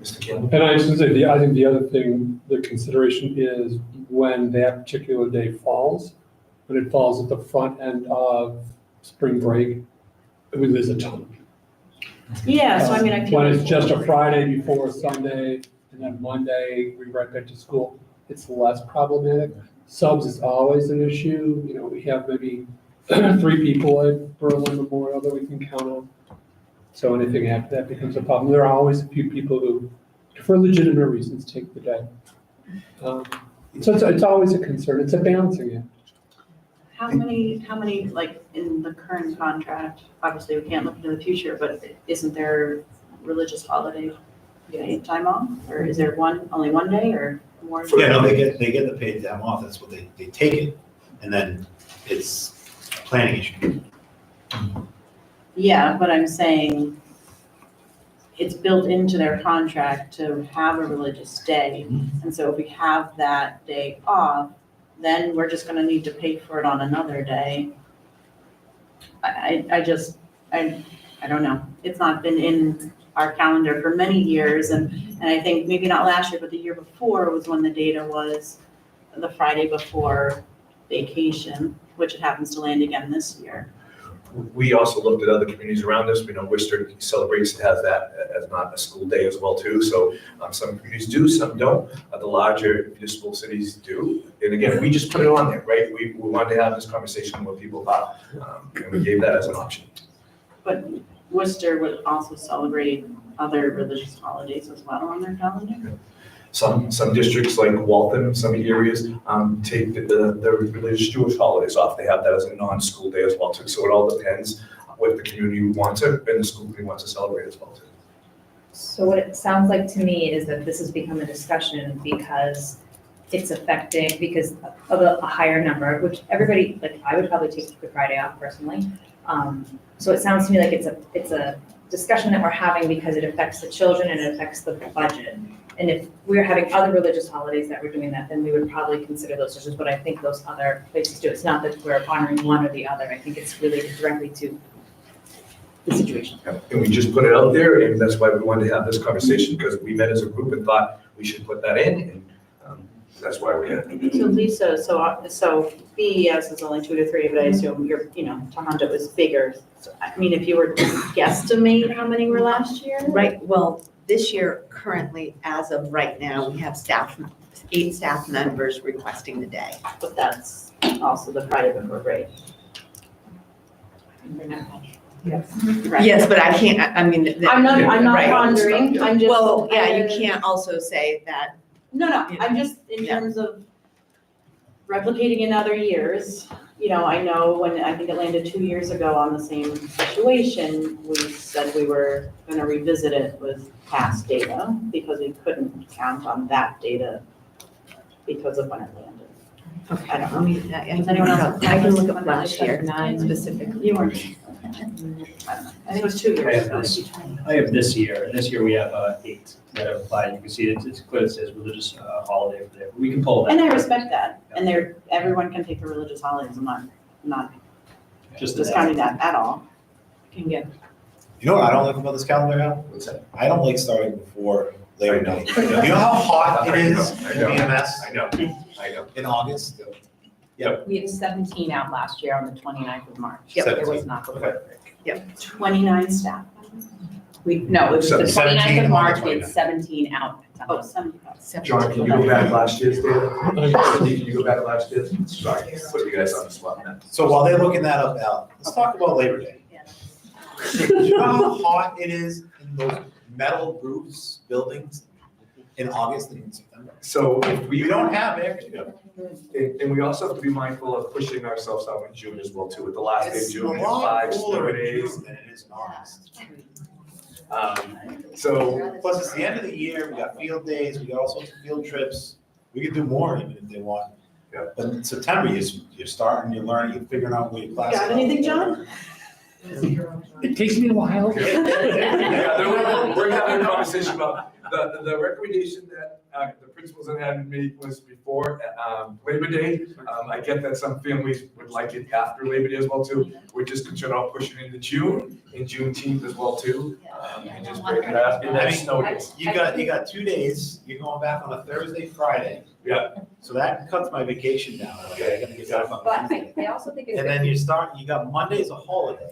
Mr. Campbell? And I was going to say, I think the other thing, the consideration is when that particular day falls, when it falls at the front end of spring break, there's a ton. Yeah, so I mean, I feel When like. it's just a Friday before Sunday, and then Monday, we right back to school, it's less problematic. Subs is always an issue. You know, we have maybe 3 people at Berlin Memorial that we can count on. So anything after that becomes a problem. There are always a few people who, for legitimate reasons, take the day. So it's always a concern. It's a balancing act. How many, like, in the current contract, obviously we can't look into the future, but isn't there religious holiday paid time off? Or is there only one day or more? Yeah, no, they get the paid time off, that's what they take it, and then it's a planning issue. Yeah, but I'm saying, it's built into their contract to have a religious day. And so if we have that day off, then we're just gonna need to pay for it on another day. I don't know. It's not been in our calendar for many years, and I think maybe not last year, but the year before was when the data was the Friday before vacation, which it happens to land again this year. We also looked at other communities around us. We know Worcester celebrates, has that as not a school day as well too. So some communities do, some don't. The larger municipal cities do. And again, we just put it on there, right? We wanted to have this conversation with people about, and we gave that as an option. But Worcester would also celebrate other religious holidays as well on their calendar. Some districts like Waltham, some areas take the religious Jewish holidays off. They have that as a non-school day as well too. So it all depends what the community wants to, and the school community wants to celebrate as well too. So what it sounds like to me is that this has become a discussion because it's affecting, because of a higher number, which everybody, like I would probably take the Friday off personally. So it sounds to me like it's a discussion that we're having because it affects the children and it affects the budget. And if we're having other religious holidays that we're doing that, then we would probably consider those, which is what I think those other places do. It's not that we're honoring one or the other. I think it's related directly to the situation. And we just put it out there, and that's why we wanted to have this conversation, because we met as a group and thought we should put that in, and that's why we're here. So Lisa, so BES is only 2 to 3, but I assume Tohoto is bigger. So, I mean, if you were to guesstimate how many were last year? Right, well, this year, currently, as of right now, we have 8 staff members requesting the day. But that's also the Friday before break. Yes. Right. Yes, but I can't, I mean. I'm not right. wondering, I'm just. Well, yeah, you can't also say that. No, I'm just, in terms of replicating in other years, I know when, I think it landed 2 years ago on the same situation, we said we were gonna revisit it with past data because we couldn't count on that data because of when it landed. Okay. I don't know. Does anyone else? I can look up last year specifically. You weren't. I don't know. I think it was 2 years ago. I have this year, and this year we have 8 that have applied. You can see it's clear, it says religious holiday for there. We can pull that. And I respect that, and everyone can take the religious holidays, I'm not Just discounting that at all. Can get. You know what I don't like about this calendar, Al? What's that? I don't like starting before Labor Day. You know how hot it is in BMS I know. in August? We had 17 out last year on the 29th of March. Yep. It was not before the break. 29 staff. No, it was the 29th 17 of March, on we the had 17 out. Oh, 75. John, can you go back last year's data? Can you go back last year's? Sorry, put you guys on the spot now. So while they're looking that up, Al, let's talk about Labor Day. Do you know how hot it is in those metal roofs, buildings in August and in September? So if We don't have air conditioning. And we also have to be mindful of pushing ourselves out in June as well too. With the last day of It's a June, we have lot 5 cooler snow in days. June than it is in August. So Plus, it's the end of the year, we got field days, we got all sorts of field trips. We could do more even if they want. Yeah. But in September, you're starting, you're learning, you're figuring out where your class. Got anything, John? It takes me a while. Yeah, we're having a conversation about the recommendation that the principals had made was before Labor Day. I get that some families would like it after Labor Day as well too. We're just concerned about pushing it into June and Juneteenth as well too. And just breaking it up. And then snow days. You got 2 days, you're going back on a Thursday, Friday. Yeah. So that cuts my vacation down. Okay, I gotta get back on But Wednesday. I also think it's. And then you got Monday as a holiday.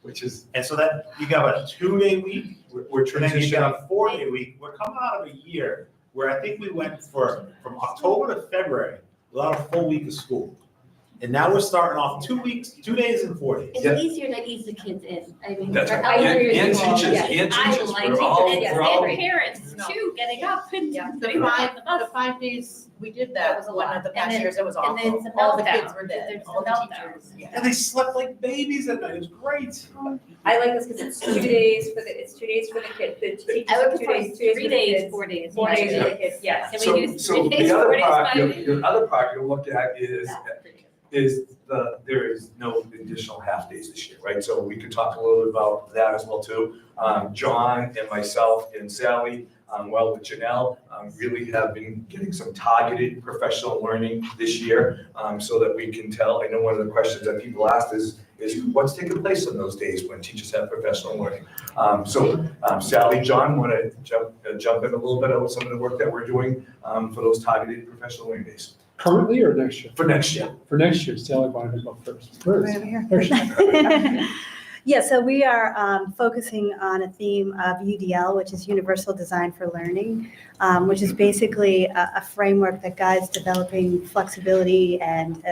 Which is, And so that, you got a 2-day week, we're and then you got transitioning. a 4-day week. We're coming out of a year where I think we went from October to February without a full week of school. And now we're starting off 2 days and 4 days. It's easier to ease the kids in. I mean, That's for right. And elementary school, teachers, yes. and I teachers, like we're all, teachers, we're all. and parents too, getting up and. The 5 days, we did that, was a one lot. of the And past then- years, it was and then awful. it's a All the meltdown. kids were dead, There's all a the meltdown. teachers. Yeah. And they slept like babies at night. It was great. I like this because it's 2 days for it's 2 days for the kids, the teachers I would have 2 prefer days, 2 days for 3 the days, kids. 4 days. 4 days for the kids, yes. Can we do So 3 days, the 4 other days, part, 5 days? the other part you'll look at is the there is no additional half-days this year, right? So we could talk a little bit about that as well too. John and myself and Sally, well, with Janelle, really have been getting some targeted professional learning this year, so that we can tell. I know one of the questions that people asked is what's taking place on those days when teachers have professional learning? Sally, John, want to jump in a little bit on some of the work that we're doing for those targeted professional learning days? Currently or next year? For next year. For next year, Sally wanted to go first. Where is Right over here. there she is. Yeah, so we are focusing on a theme of UDL, which is Universal Design for Learning, which is basically a framework that guides developing flexibility and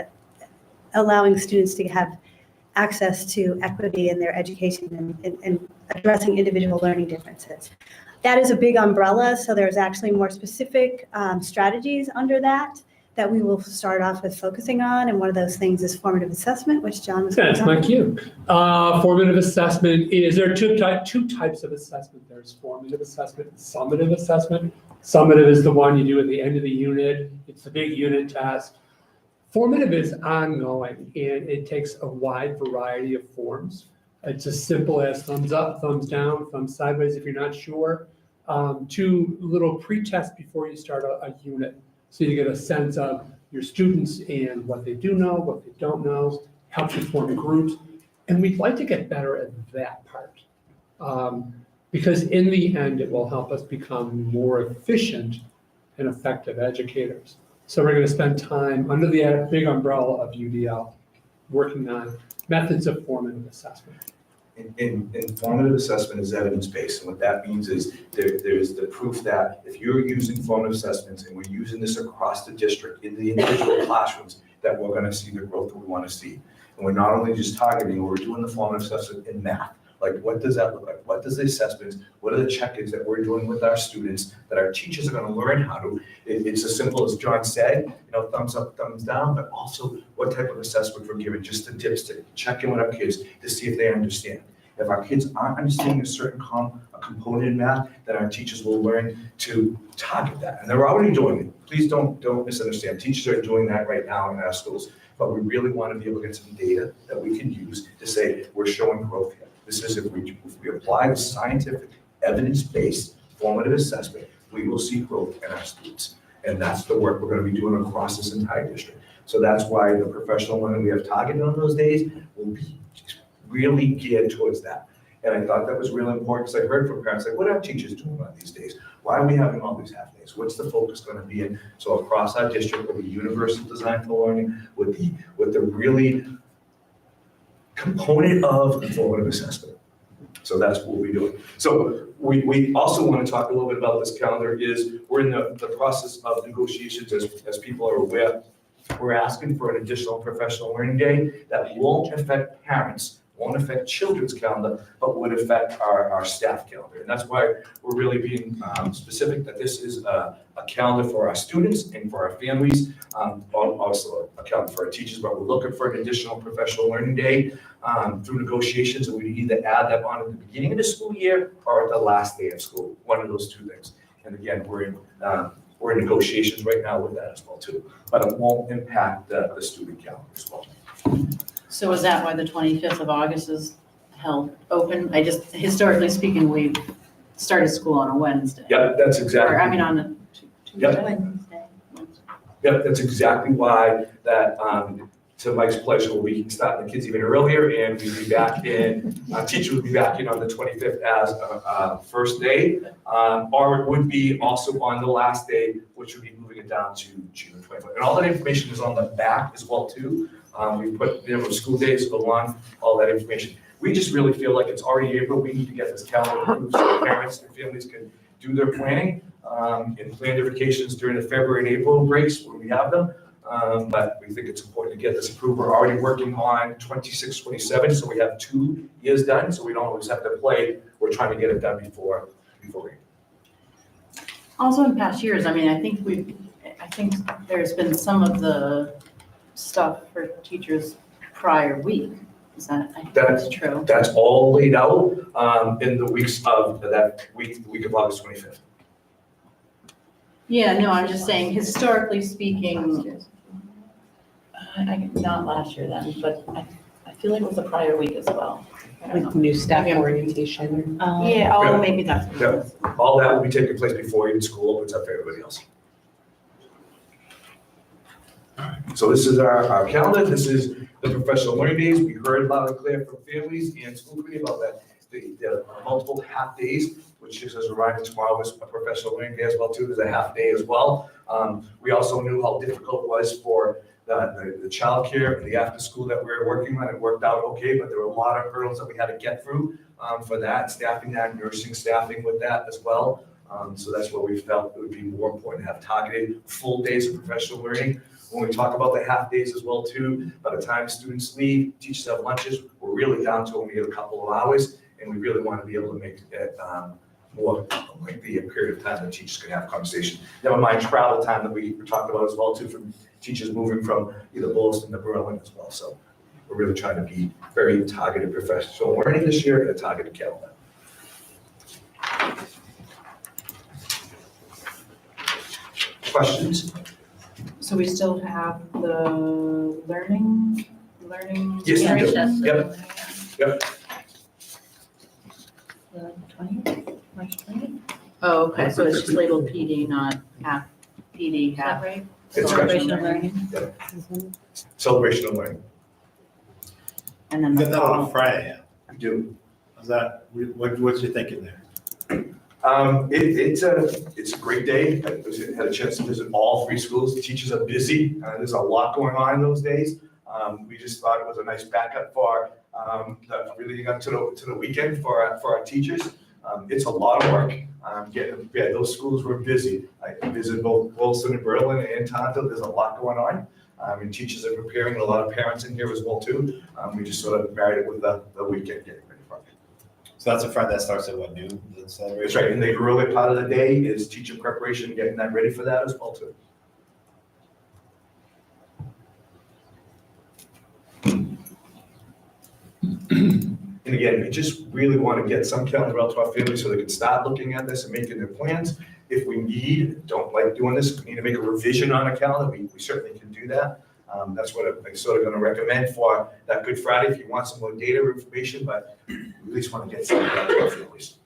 allowing students to have access to equity in their education and addressing individual learning differences. That is a big umbrella, so there's actually more specific strategies under that we will start off with focusing on, and one of those things is formative assessment, which John was going to That's my cue. Formative assessment is, there are two types of assessment. There's formative assessment and summative assessment. Summative is the one you do at the end of the unit. It's the big unit test. Formative is ongoing, and it takes a wide variety of forms. It's as simple as thumbs up, thumbs down, thumbs sideways if you're not sure, to little pre-tests before you start a unit. So you get a sense of your students and what they do know, what they don't know, helps you form groups. And we'd like to get better at that part. Because in the end, it will help us become more efficient and effective educators. So we're going to spend time under the big umbrella of UDL working on methods of formative assessment. In formative assessment is evidence-based, and what that means is there's the proof that if you're using formative assessments and we're using this across the district in the individual classrooms, that we're going to see the growth that we want to see. And we're not only just targeting, we're doing the formative assessment in math. Like, what does that look like? What does the assessments, what are the check-ins that we're doing with our students that our teachers are going to learn how to? It's as simple as John said, thumbs up, thumbs down, but also what type of assessment we're giving, just a dipstick, check in with our kids to see if they understand. If our kids aren't understanding a certain component in math, then our teachers will learn to target that. And they're already doing it. Please don't misunderstand. Teachers are doing that right now in our schools, but we really want to be able to get some data that we can use to say we're showing growth here. This is if we apply the scientific, evidence-based formative assessment, we will see growth in our students. And that's the work we're going to be doing across this entire district. So that's why the professional learning we have targeted on those days will be really geared towards that. And I thought that was really important because I heard from parents like, what are teachers doing on these days? Why are we having all these half days? What's the focus going to be in? So across our district with the universal design for learning, with the really component of formative assessment. So that's what we'll be doing. So we also want to talk a little bit about this calendar is we're in the process of negotiations as people are aware. We're asking for an additional professional learning day that won't affect parents, won't affect children's calendar, but would affect our staff calendar. And that's why we're really being specific that this is a calendar for our students and for our families, also a calendar for our teachers, but we're looking for an additional professional learning day through negotiations, and we either add that on at the beginning of the school year or at the last day of school, one of those two things. And again, we're in negotiations right now with that as well too, but it won't impact the student calendar as well. So is that why the 25th of August is held open? Historically speaking, we've started school on a Wednesday. Yeah, that's exactly. Or, I mean, on a Tuesday. Wednesday. Yep, that's exactly why that, to Mike's pleasure, we'll be starting the kids even earlier, and we'll be back in, teacher will be back in on the 25th as first day, or it would be also on the last day, which would be moving it down to June 25th. And all that information is on the back as well too. We put school days along, all that information. We just really feel like it's already April. We need to get this calendar approved so parents and families can do their planning and plan their vacations during the February and April breaks when we have them. But we think it's important to get this approved. We're already working on 26, 27, so we have 2 years done, so we don't always have to play. We're trying to get it done before we. Also in past years, I mean, I think there's been some of the stuff for teachers prior week. Is that, I think that's true? That's all laid out in the weeks of that week, the week of August 25th. Yeah, no, I'm just saying, historically speaking, Not last year then, but I feel like it was the prior week as well. I don't know. Like new staff orientation. Yeah, oh, maybe that's what it Yeah. was. All that will be taking place before even school opens up for everybody else. So this is our calendar, this is the professional learning days. We heard loud and clear from families and school committee about that, the multiple half days, which just as a reminder, tomorrow is a professional learning day as well too, there's a half day as well. We also knew how difficult it was for the childcare and the after school that we were working on. It worked out okay, but there were a lot of hurdles that we had to get through for that, staffing that, nursing staffing with that as well. So that's where we felt it would be more important to have targeted full days of professional learning. When we talk about the half days as well too, by the time students leave, teachers have lunches, we're really down to only a couple of hours, and we really want to be able to make it more lengthy a period of time that teachers can have conversation. Never mind travel time that we talked about as well too, from teachers moving from either Boylston to Berlin as well. So we're really trying to be very targeted professional learning this year and a targeted calendar. Questions? So we still have the learning? Yes, we do. generation? Yep. Yep. The 20th, March 20th? Oh, okay, so it's just labeled PD, not half, PD, half. right? It's Celebration of learning. Yep. Celebration of learning. And then We the got that on fall. a Friday. We do. Is that, what's your thinking there? It's a great day. I had a chance to visit all three schools. The teachers are busy. There's a lot going on in those days. We just thought it was a nice backup for leading up to the weekend for our teachers. It's a lot of work. Those schools were busy. I visited both Boylston and Berlin and Tonto. There's a lot going on. And teachers are preparing, a lot of parents in here as well too. We just sort of married it with the weekend getting ready for it. So that's a Friday that starts at what, noon, the celebration? That's right, and the early part of the day is teacher preparation, getting that ready for that as well too. And again, we just really want to get some calendar out to our families so they can start looking at this and making their plans. If we don't like doing this, we need to make a revision on a calendar, we certainly can do that. That's what I'm sort of going to recommend for that Good Friday, if you want some more data or information, but we at least want to get something out to our families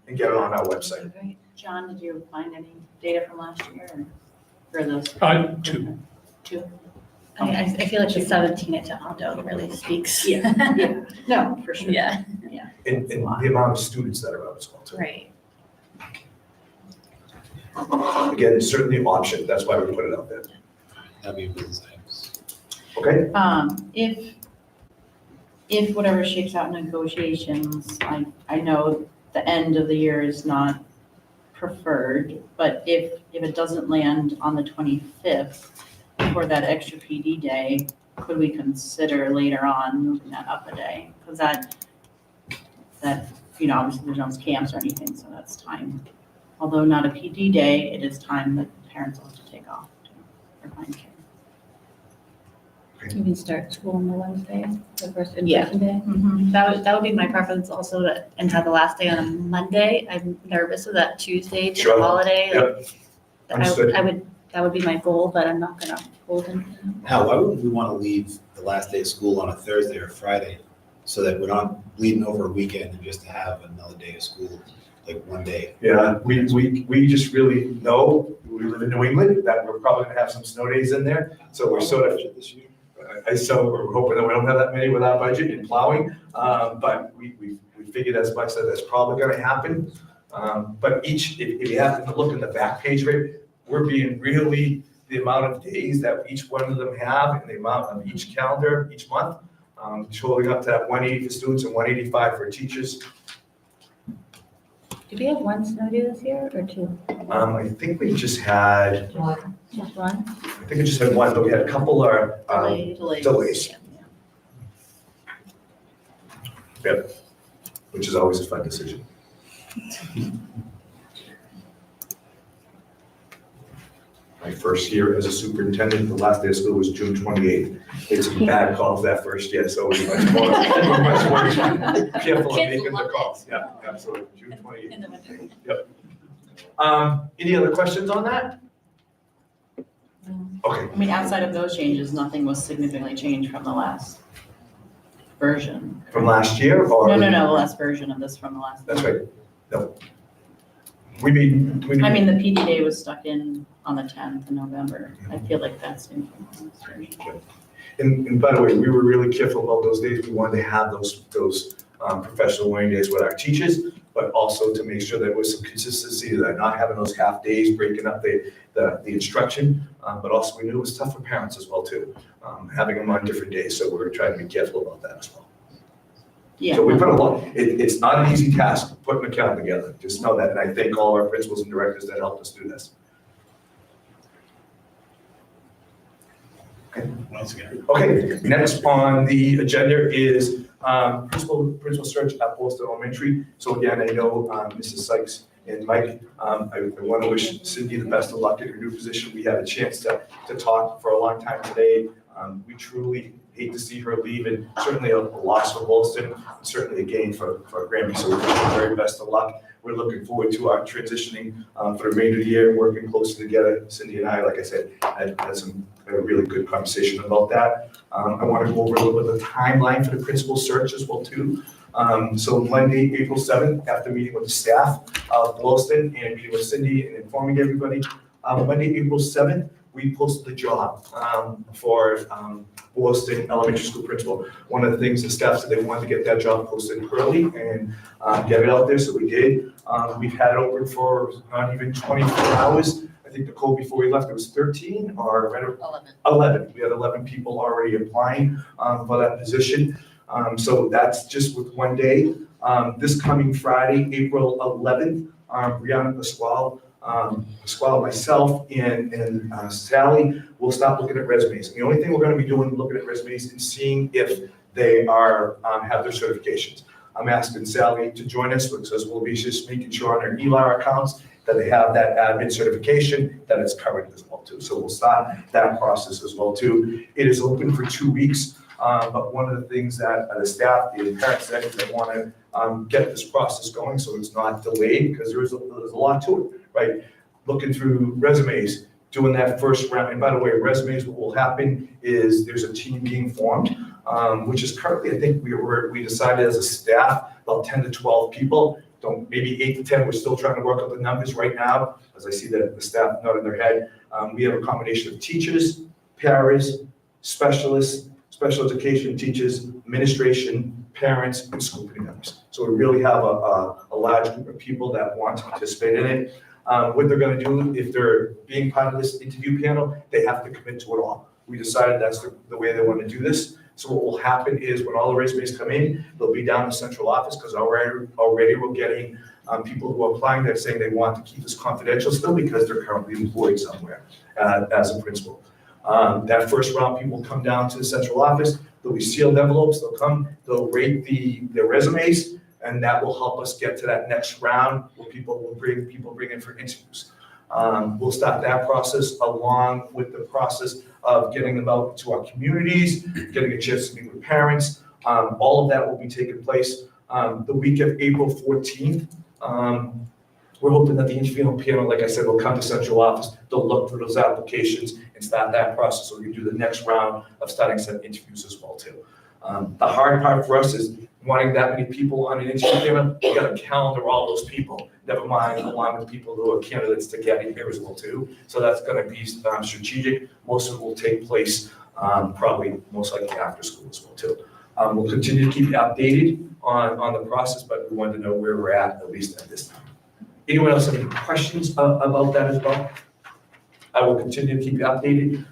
and get it on our website. Okay. John, did you find any data from last year or for those? Two. Two? I feel like the 17 at Tohoto really speaks. Yeah, yeah, no, for sure. Yeah. And the amount of students that are out as well too. Right. Again, it's certainly an option, that's why we put it out there. That'd be really nice. Okay? If whatever shakes out in negotiations, I know the end of the year is not preferred, but if it doesn't land on the 25th for that extra PD day, could we consider later on moving that up a day? Because that, obviously there's no camps or anything, so that's time. Although not a PD day, it is time that parents will have to take off for find care. You can start school on the Wednesday, the first Yeah. in-person day. Mm-hmm. That would be my preference also and have the last day on a Monday. I'm nervous of that Tuesday to Sure. the holiday. Yep. Understood. That would be my goal, but I'm not gonna hold him. Hal, why would we want to leave the last day of school on a Thursday or Friday so that we're not bleeding over a weekend and just to have another day of school, like one day? Yeah, we just really know, we live in New England, that we're probably gonna have some snow days in there, so we're sort of, This year? so we're hoping that we don't have that many with our budget in plowing, but we figured as much that that's probably gonna happen. But if you happen to look in the back page, right, we're being really, the amount of days that each one of them have and the amount of each calendar, each month, totaling up to that 180 for students and 185 for teachers. Did we have one snow day this year or two? I think we just had, Just one? I think we just had one, but we had a couple are delays. Yep, which is always a fun decision. My first year as a superintendent, the last day of school was June 28th. Made some bad calls that first year, so we're much more careful of making the calls. Yeah, absolutely, June 28th. Yep. Any other questions on that? Okay, I mean, outside of those changes, nothing was significantly changed from the last version. from last year or? No, the last version of this from the last. That's right. No. We mean. I mean, the PD day was stuck in on the 10th of November. I feel like that's new from this version. And by the way, we were really careful about those days. We wanted to have those professional learning days with our teachers, but also to make sure there was some consistency, that not having those half days, breaking up the instruction. But also we knew it was tough for parents as well too, having them on different days. So we were trying to be careful about that as well. Yeah. So we put a lot, it's not an easy task putting a calendar together. Just know that. And I thank all our principals and directors that helped us do this. Okay, next on the agenda is principal search at Boylston Elementary. So again, I know Mrs. Sykes and Mike, I want to wish Cindy the best of luck in her new position. We had a chance to talk for a long time today. We truly hate to see her leave, and certainly a loss for Boylston, and certainly a gain for Granby. So we wish her the very best of luck. We're looking forward to our transitioning for the remainder of the year, working closely together. Cindy and I, like I said, had a really good conversation about that. I want to go over a little bit of the timeline for the principal search as well too. So Monday, April 7th, after meeting with the staff of Boylston and meeting with Cindy and informing everybody, Monday, April 7th, we posted the job for Boylston Elementary School principal. One of the things the staff said they wanted to get that job posted early and get it out there, so we did. We've had it open for not even 24 hours. I think Nicole, before we left, it was 13 or 11. We had 11 people already applying for that position. So that's just with one day. This coming Friday, April 11th, Brianna Pasquale, myself, and Sally will stop looking at resumes. And the only thing we're going to be doing, looking at resumes and seeing if they are have their certifications. I'm asking Sally to join us because we'll be just making sure on their ELAR accounts that they have that admin certification, that it's covered as well too. So we'll start that process as well too. It is open for 2 weeks, but one of the things that the staff, the parents said, is they want to get this process going so it's not delayed, because there's a lot to it, right? Looking through resumes, doing that first round. And by the way, resumes, what will happen is there's a team being formed, which is currently, I think we decided as a staff, about 10 to 12 people. Maybe 8 to 10, we're still trying to work out the numbers right now, as I see the staff nodding their head. We have a combination of teachers, paras, specialists, special education teachers, administration, parents, and school committee members. So we really have a large group of people that want to participate in it. What they're going to do, if they're being part of this interview panel, they have to commit to it all. We decided that's the way they want to do this. So what will happen is when all the resumes come in, they'll be down in the central office, because already we're getting people who are applying that saying they want to keep this confidential still because they're currently employed somewhere as a principal. That first round, people will come down to the central office. There'll be sealed envelopes. They'll rate their resumes, and that will help us get to that next round where people will bring in for interviews. We'll start that process along with the process of getting them out to our communities, getting a chance to meet with parents. All of that will be taking place the week of April 14th. We're hoping that the interviewing panel, like I said, will come to central office. They'll look through those applications and start that process, so we can do the next round of starting some interviews as well too. The hard part for us is wanting that many people on an interview panel. We got to calendar all those people. Never mind along with people who are candidates to get in here as well too. So that's going to be strategic. Most of it will take place probably most likely after school as well too. We'll continue to keep you updated on the process, but we wanted to know where we're at least at this time. Anyone else have any questions about that as well? I will continue to keep you updated.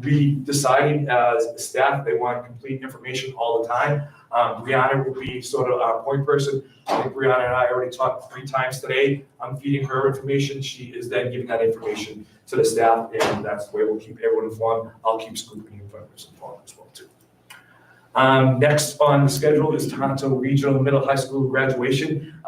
We decided as a staff they want complete information all the time. Brianna will be sort of our point person. I think Brianna and I already talked 3 times today. I'm feeding her information. She is then giving that information to the staff, and that's the way we'll keep everyone informed. I'll keep school committee members informed as well too. Next on the schedule is Toronto Regional Middle High School graduation.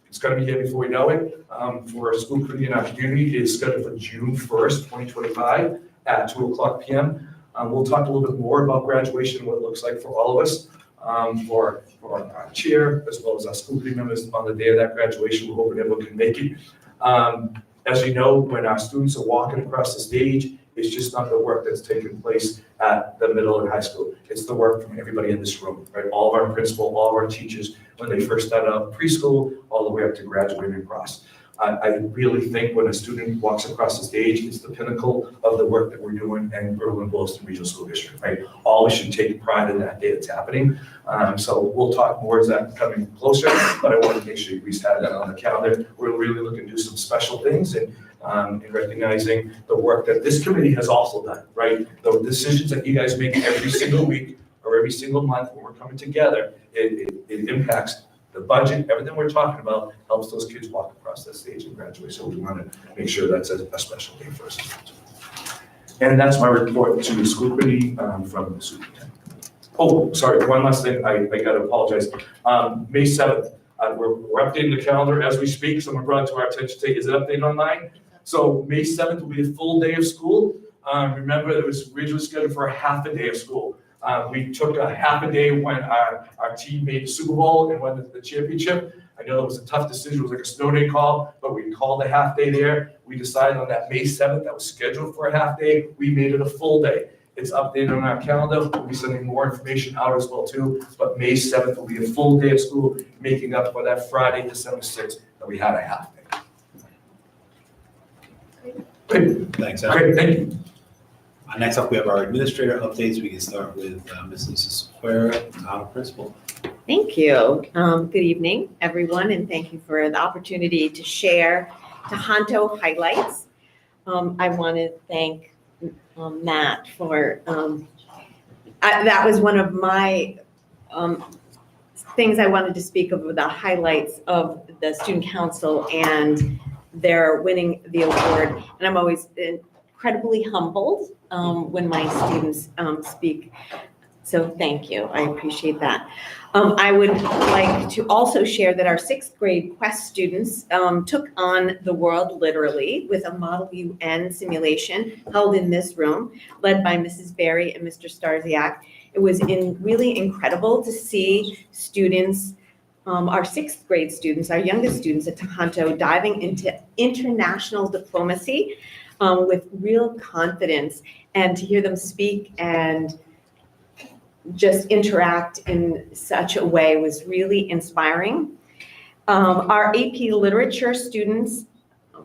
It's going to be here before we know it. For a school committee in our community, it is scheduled for June 1st, 2025 at 2:00 p.m. We'll talk a little bit more about graduation, what it looks like for all of us, for our chair, as well as our school committee members on the day of that graduation. We're hoping everyone can make it. As you know, when our students are walking across the stage, It's just not the work that's taking place at the middle and high school. It's the work from everybody in this room, right? All of our principal, all of our teachers, when they first started out preschool, all the way up to graduating across. I really think when a student walks across the stage, it's the pinnacle of the work that we're doing in Berlin-Boylston Regional School District, right? Always should take pride in that day it's happening. So we'll talk more as that coming closer, but I want to make sure you at least have that on the calendar. We're really looking to do some special things and recognizing the work that this committee has also done, right? The decisions that you guys make every single week or every single month when we're coming together, it impacts the budget, everything we're talking about helps those kids walk across that stage and graduate. So we want to make sure that's a special day for us. And that's my report to the school committee from the superintendent. Oh, sorry, one last thing, I got to apologize. May 7th, we're updating the calendar as we speak. Someone brought it to our attention today. Is it updated online? So May 7th will be a full day of school. Remember, it was originally scheduled for a half a day of school. We took a half a day when our team made the Super Bowl and won the championship. I know it was a tough decision. It was like a snow day call, but we called a half day there. We decided on that May 7th that was scheduled for a half day. We made it a full day. It's updated on our calendar. We'll be sending more information out as well too. But May 7th will be a full day of school, making up for that Friday, December 6th that we had a half day. Great. Thanks, Al. Great, thank you. Next up, we have our administrator updates. We can start with Ms. Lisa Sequeira, town principal. Thank you. Good evening, everyone, and thank you for the opportunity to share Tohoto highlights. I want to thank Matt for, that was one of my things I wanted to speak of, the highlights of the student council and their winning the award. And I'm always incredibly humbled when my students speak. So thank you, I appreciate that. I would like to also share that our 6th grade Quest students took on the world literally with a Model UN simulation held in this room, led by Mrs. Berry and Mr. Starziak. It was really incredible to see students, our 6th grade students, our youngest students at Tohoto, diving into international diplomacy with real confidence, and to hear them speak and just interact in such a way was really inspiring. Our AP Literature students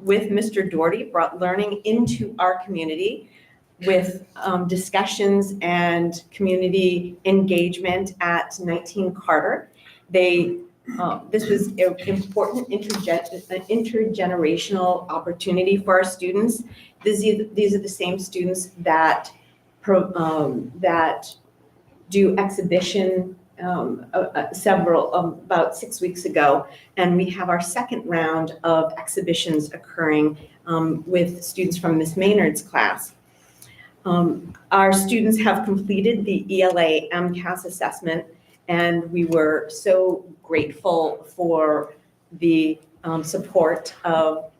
with Mr. Doherty brought learning into our community with discussions and community engagement at 19 Carter. This was an important intergenerational opportunity for our students. These are the same students that do exhibition about 6 weeks ago, and we have our 2nd round of exhibitions occurring with students from Miss Maynard's class. Our students have completed the ELA MCAS assessment, and we were so grateful for the support of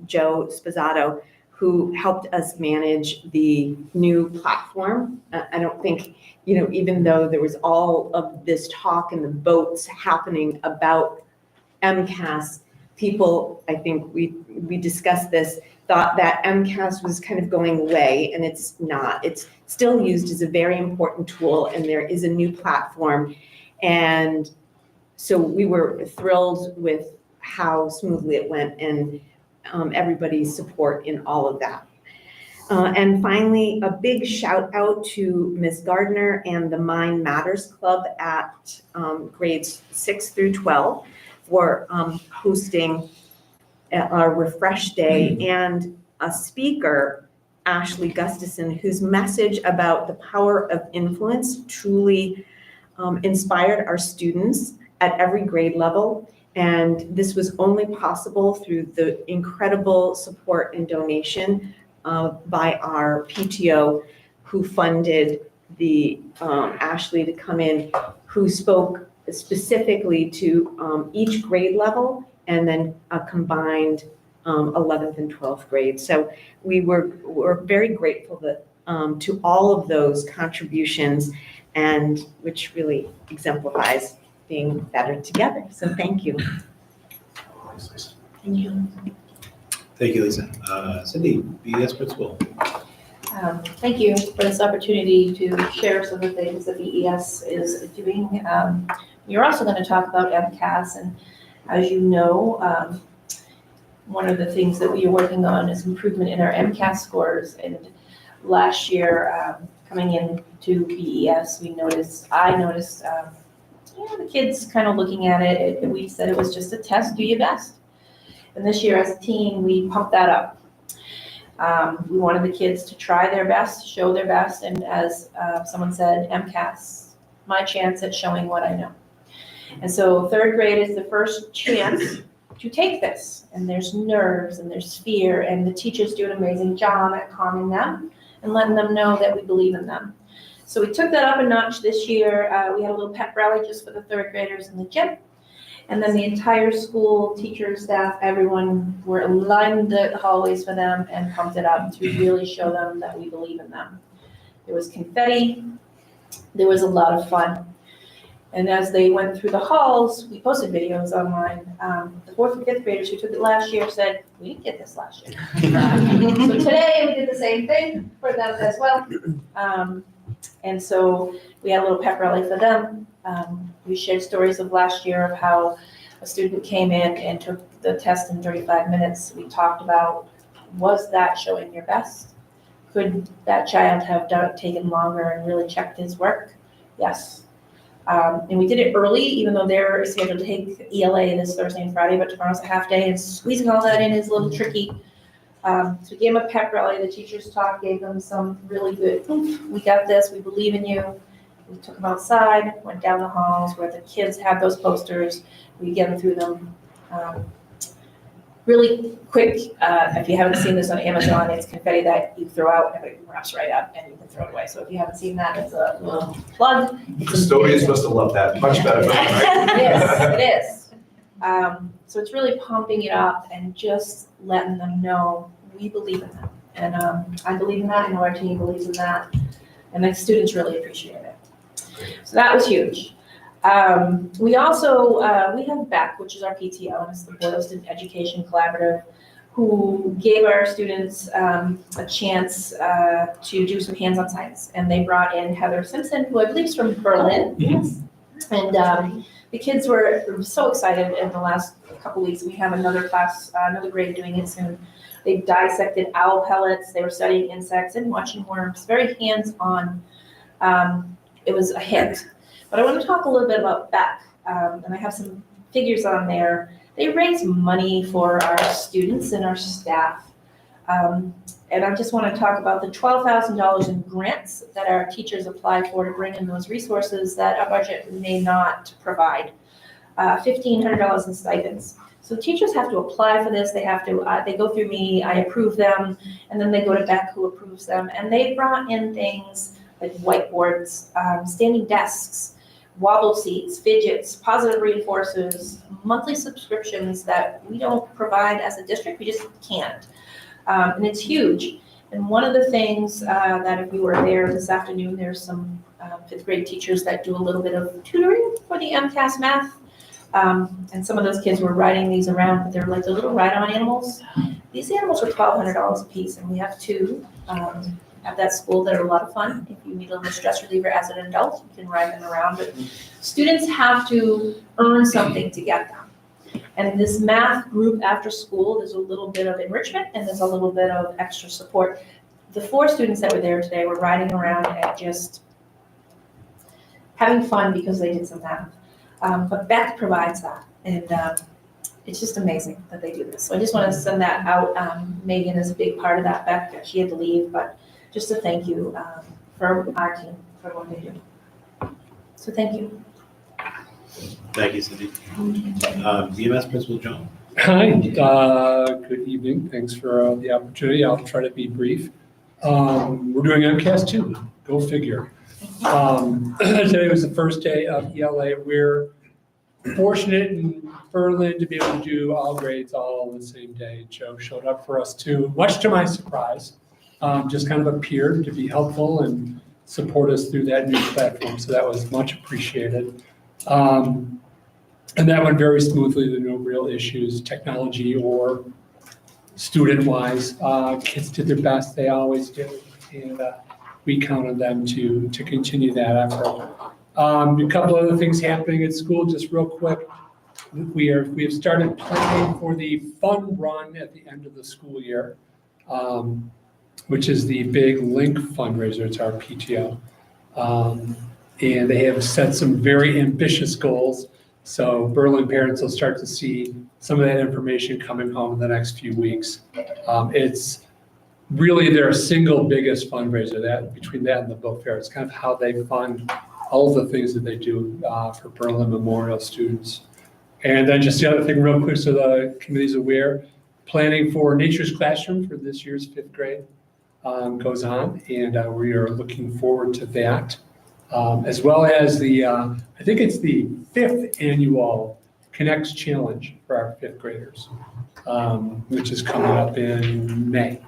Joe Spazzato, who helped us manage the new platform. I don't think, even though there was all of this talk and the votes happening about MCAS, people, I think we discussed this, thought that MCAS was kind of going away, and it's not. It's still used as a very important tool, and there is a new platform. And so we were thrilled with how smoothly it went, and everybody's support in all of that. And finally, a big shout out to Ms. Gardner and the Mind Matters Club at grades 6 through 12 for hosting our Refresh Day, and a speaker, Ashley Gustafson, whose message about the power of influence truly inspired our students at every grade level. And this was only possible through the incredible support and donation by our PTO, who funded the Ashley to come in, who spoke specifically to each grade level, and then a combined 11th and 12th grade. So we're very grateful that, to all of those contributions, and which really exemplifies being better together. So thank you. Thank you. Thank you, Lisa. Cindy, BS principal. Thank you for this opportunity to share some of the things that BES is doing. We're also going to talk about MCAS, and as you know, one of the things that we are working on is improvement in our MCAS scores. And last year, coming into BES, I noticed, the kids kind of looking at it. We said it was just a test, do your best. And this year, as a team, we pumped that up. We wanted the kids to try their best, show their best, and as someone said, MCAS, my chance at showing what I know. And so third grade is the first chance to take this, and there's nerves and there's fear, and the teachers do an amazing job at calming them and letting them know that we believe in them. So we took that up a notch this year. We had a little pep rally just for the third graders in the gym. And then the entire school, teachers, staff, everyone were lined the hallways for them and pumped it up to really show them that we believe in them. There was confetti. There was a lot of fun. And as they went through the halls, we posted videos online. The fourth and fifth graders who took it last year said, we didn't get this last year. So today we did the same thing for them as well. And so we had a little pep rally for them. We shared stories of last year of how a student came in and took the test in 35 minutes. We talked about, was that showing your best? Could that child have taken longer and really checked his work? Yes. And we did it early, even though they're scheduled to take ELA this Thursday and Friday, but tomorrow's a half day, and squeezing all that in is a little tricky. So we gave them a pep rally. The teachers talk, gave them some really good, we got this, we believe in you. We took them outside, went down the halls where the kids had those posters. We get them through them. Really quick, if you haven't seen this on Amazon, it's confetti that you throw out and it wraps right up and you can throw it away. So if you haven't seen that, it's a little plug. Custodians must have loved that, much better, right? Yes, it is. So it's really pumping it up and just letting them know we believe in them. And I believe in that, I know our team believes in that, and the students really appreciate it. So that was huge. We also, we have BEC, which is our PTO, and it's the Boylston Education Collaborative, who gave our students a chance to do some hands-on science. And they brought in Heather Simpson, who I believe is from Berlin. Yes. And the kids were so excited in the last couple weeks. We have another class, another grade doing it soon. They dissected owl pellets. They were studying insects and watching worms, very hands-on. It was a hit. But I want to talk a little bit about BEC, and I have some figures on there. They raise money for our students and our staff. And I just want to talk about the $12,000 in grants that our teachers apply for to bring in those resources that our budget may not provide. $1,500 in stipends. So teachers have to apply for this. They have to, they go through me, I approve them, and then they go to BEC who approves them. And they brought in things like whiteboards, standing desks, wobble seats, fidgets, positive reinforcers, monthly subscriptions that we don't provide as a district, we just can't. And it's huge. And one of the things that if you were there this afternoon, there's some fifth grade teachers that do a little bit of tutoring for the MCAS math. And some of those kids were riding these around, but they're like the little ride-on animals. These animals are $1,200 a piece, and we have two at that school that are a lot of fun. If you need a little stress reliever as an adult, you can ride them around. But students have to earn something to get them. And this math group after school, there's a little bit of enrichment and there's a little bit of extra support. The 4 students that were there today were riding around and just having fun because they did some math. But BEC provides that, and it's just amazing that they do this. So I just want to send that out. Megan is a big part of that. BEC, she had to leave, but just a thank you for our team for what they do. So thank you. Thank you, Cindy. VMS Principal John. Hi, good evening. Thanks for the opportunity. I'll try to be brief. We're doing MCAS too. Go figure. Today was the first day of ELA. We're fortunate in Berlin to be able to do all grades all on the same day. Joe showed up for us too, much to my surprise. Just kind of appeared to be helpful and support us through that new platform. So that was much appreciated. And that went very smoothly. There were no real issues, technology or student-wise. Kids did their best. They always do. And we count on them to continue that effort. A couple other things happening at school, just real quick. We have started planning for the fun run at the end of the school year, which is the big Link fundraiser. It's our PTO. And they have set some very ambitious goals. So Berlin parents will start to see some of that information coming home in the next few weeks. It's really their single biggest fundraiser, that between that and the book fair. It's kind of how they fund all of the things that they do for Berlin Memorial students. And then just the other thing real quick, so the committee's aware, planning for Nature's Classroom for this year's 5th grade goes on, and we are looking forward to that. As well as the, I think it's the 5th annual Connects Challenge for our 5th graders, which is coming up in May.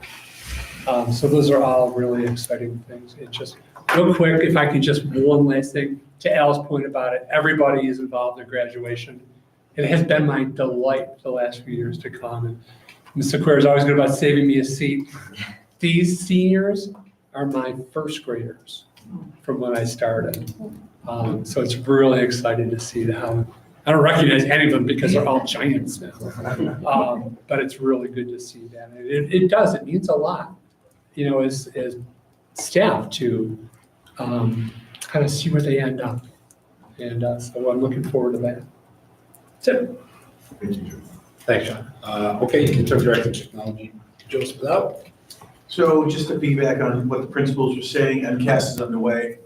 So those are all really exciting things. It just, real quick, if I could just one last thing, to Al's point about it, everybody is involved in graduation. It has been my delight the last few years to come, and Mr. Queer is always good about saving me a seat. These seniors are my 1st graders from when I started. So it's really exciting to see how, I don't recognize any of them because they're all giants now. But it's really good to see that. It means a lot, you know, as staff to kind of see where they end up. And so I'm looking forward to that. That's it. Thank you, Joe. Thanks, John. Okay, Interim Director of Technology, Joe Spadao. So just to piggyback on what the principals were saying, MCAS is underway.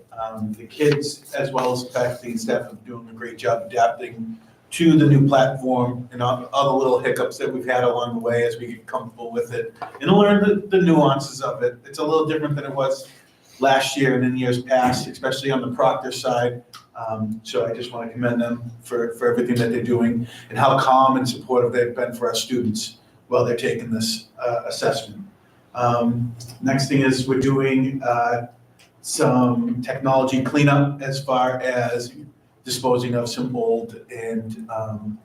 The kids, as well as the faculty and staff, are doing a great job adapting to the new platform and all the little hiccups that we've had along the way as we get comfortable with it and learn the nuances of it. It's a little different than it was last year and in years past, especially on the Proctor side. So I just want to commend them for everything that they're doing and how calm and supportive they've been for our students while they're taking this assessment. Next thing is we're doing some technology cleanup as far as disposing of some old and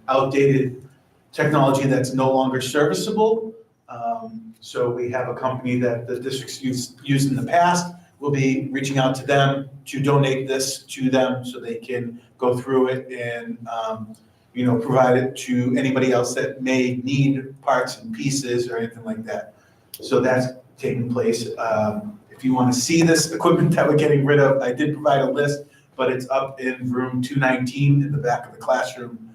outdated technology that's no longer serviceable. So we have a company that the district's used in the past. We'll be reaching out to them to donate this to them so they can go through it and provide it to anybody else that may need parts and pieces or anything like that. So that's taking place. If you want to see this equipment that we're getting rid of, I did provide a list, but it's up in room 219 in the back of the classroom.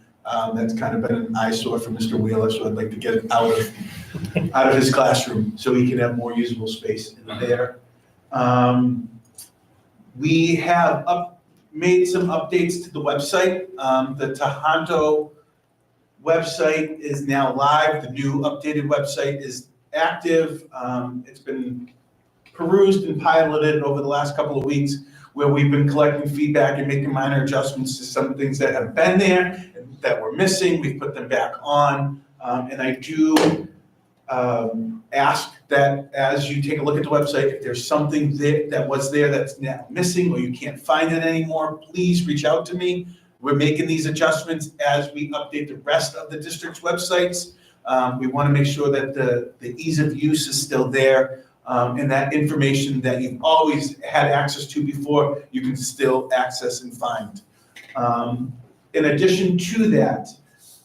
That's kind of been an eyesore for Mr. Wheeler, so I'd like to get it out of his classroom so he can have more usable space in there. We have made some updates to the website. The Tohoto website is now live. The new updated website is active. It's been perused and piloted over the last couple of weeks where we've been collecting feedback and making minor adjustments to some things that have been there and that were missing. We've put them back on. And I do ask that as you take a look at the website, if there's something that was there that's now missing or you can't find it anymore, please reach out to me. We're making these adjustments as we update the rest of the district's websites. We want to make sure that the ease of use is still there and that information that you've always had access to before, you can still access and find. In addition to that,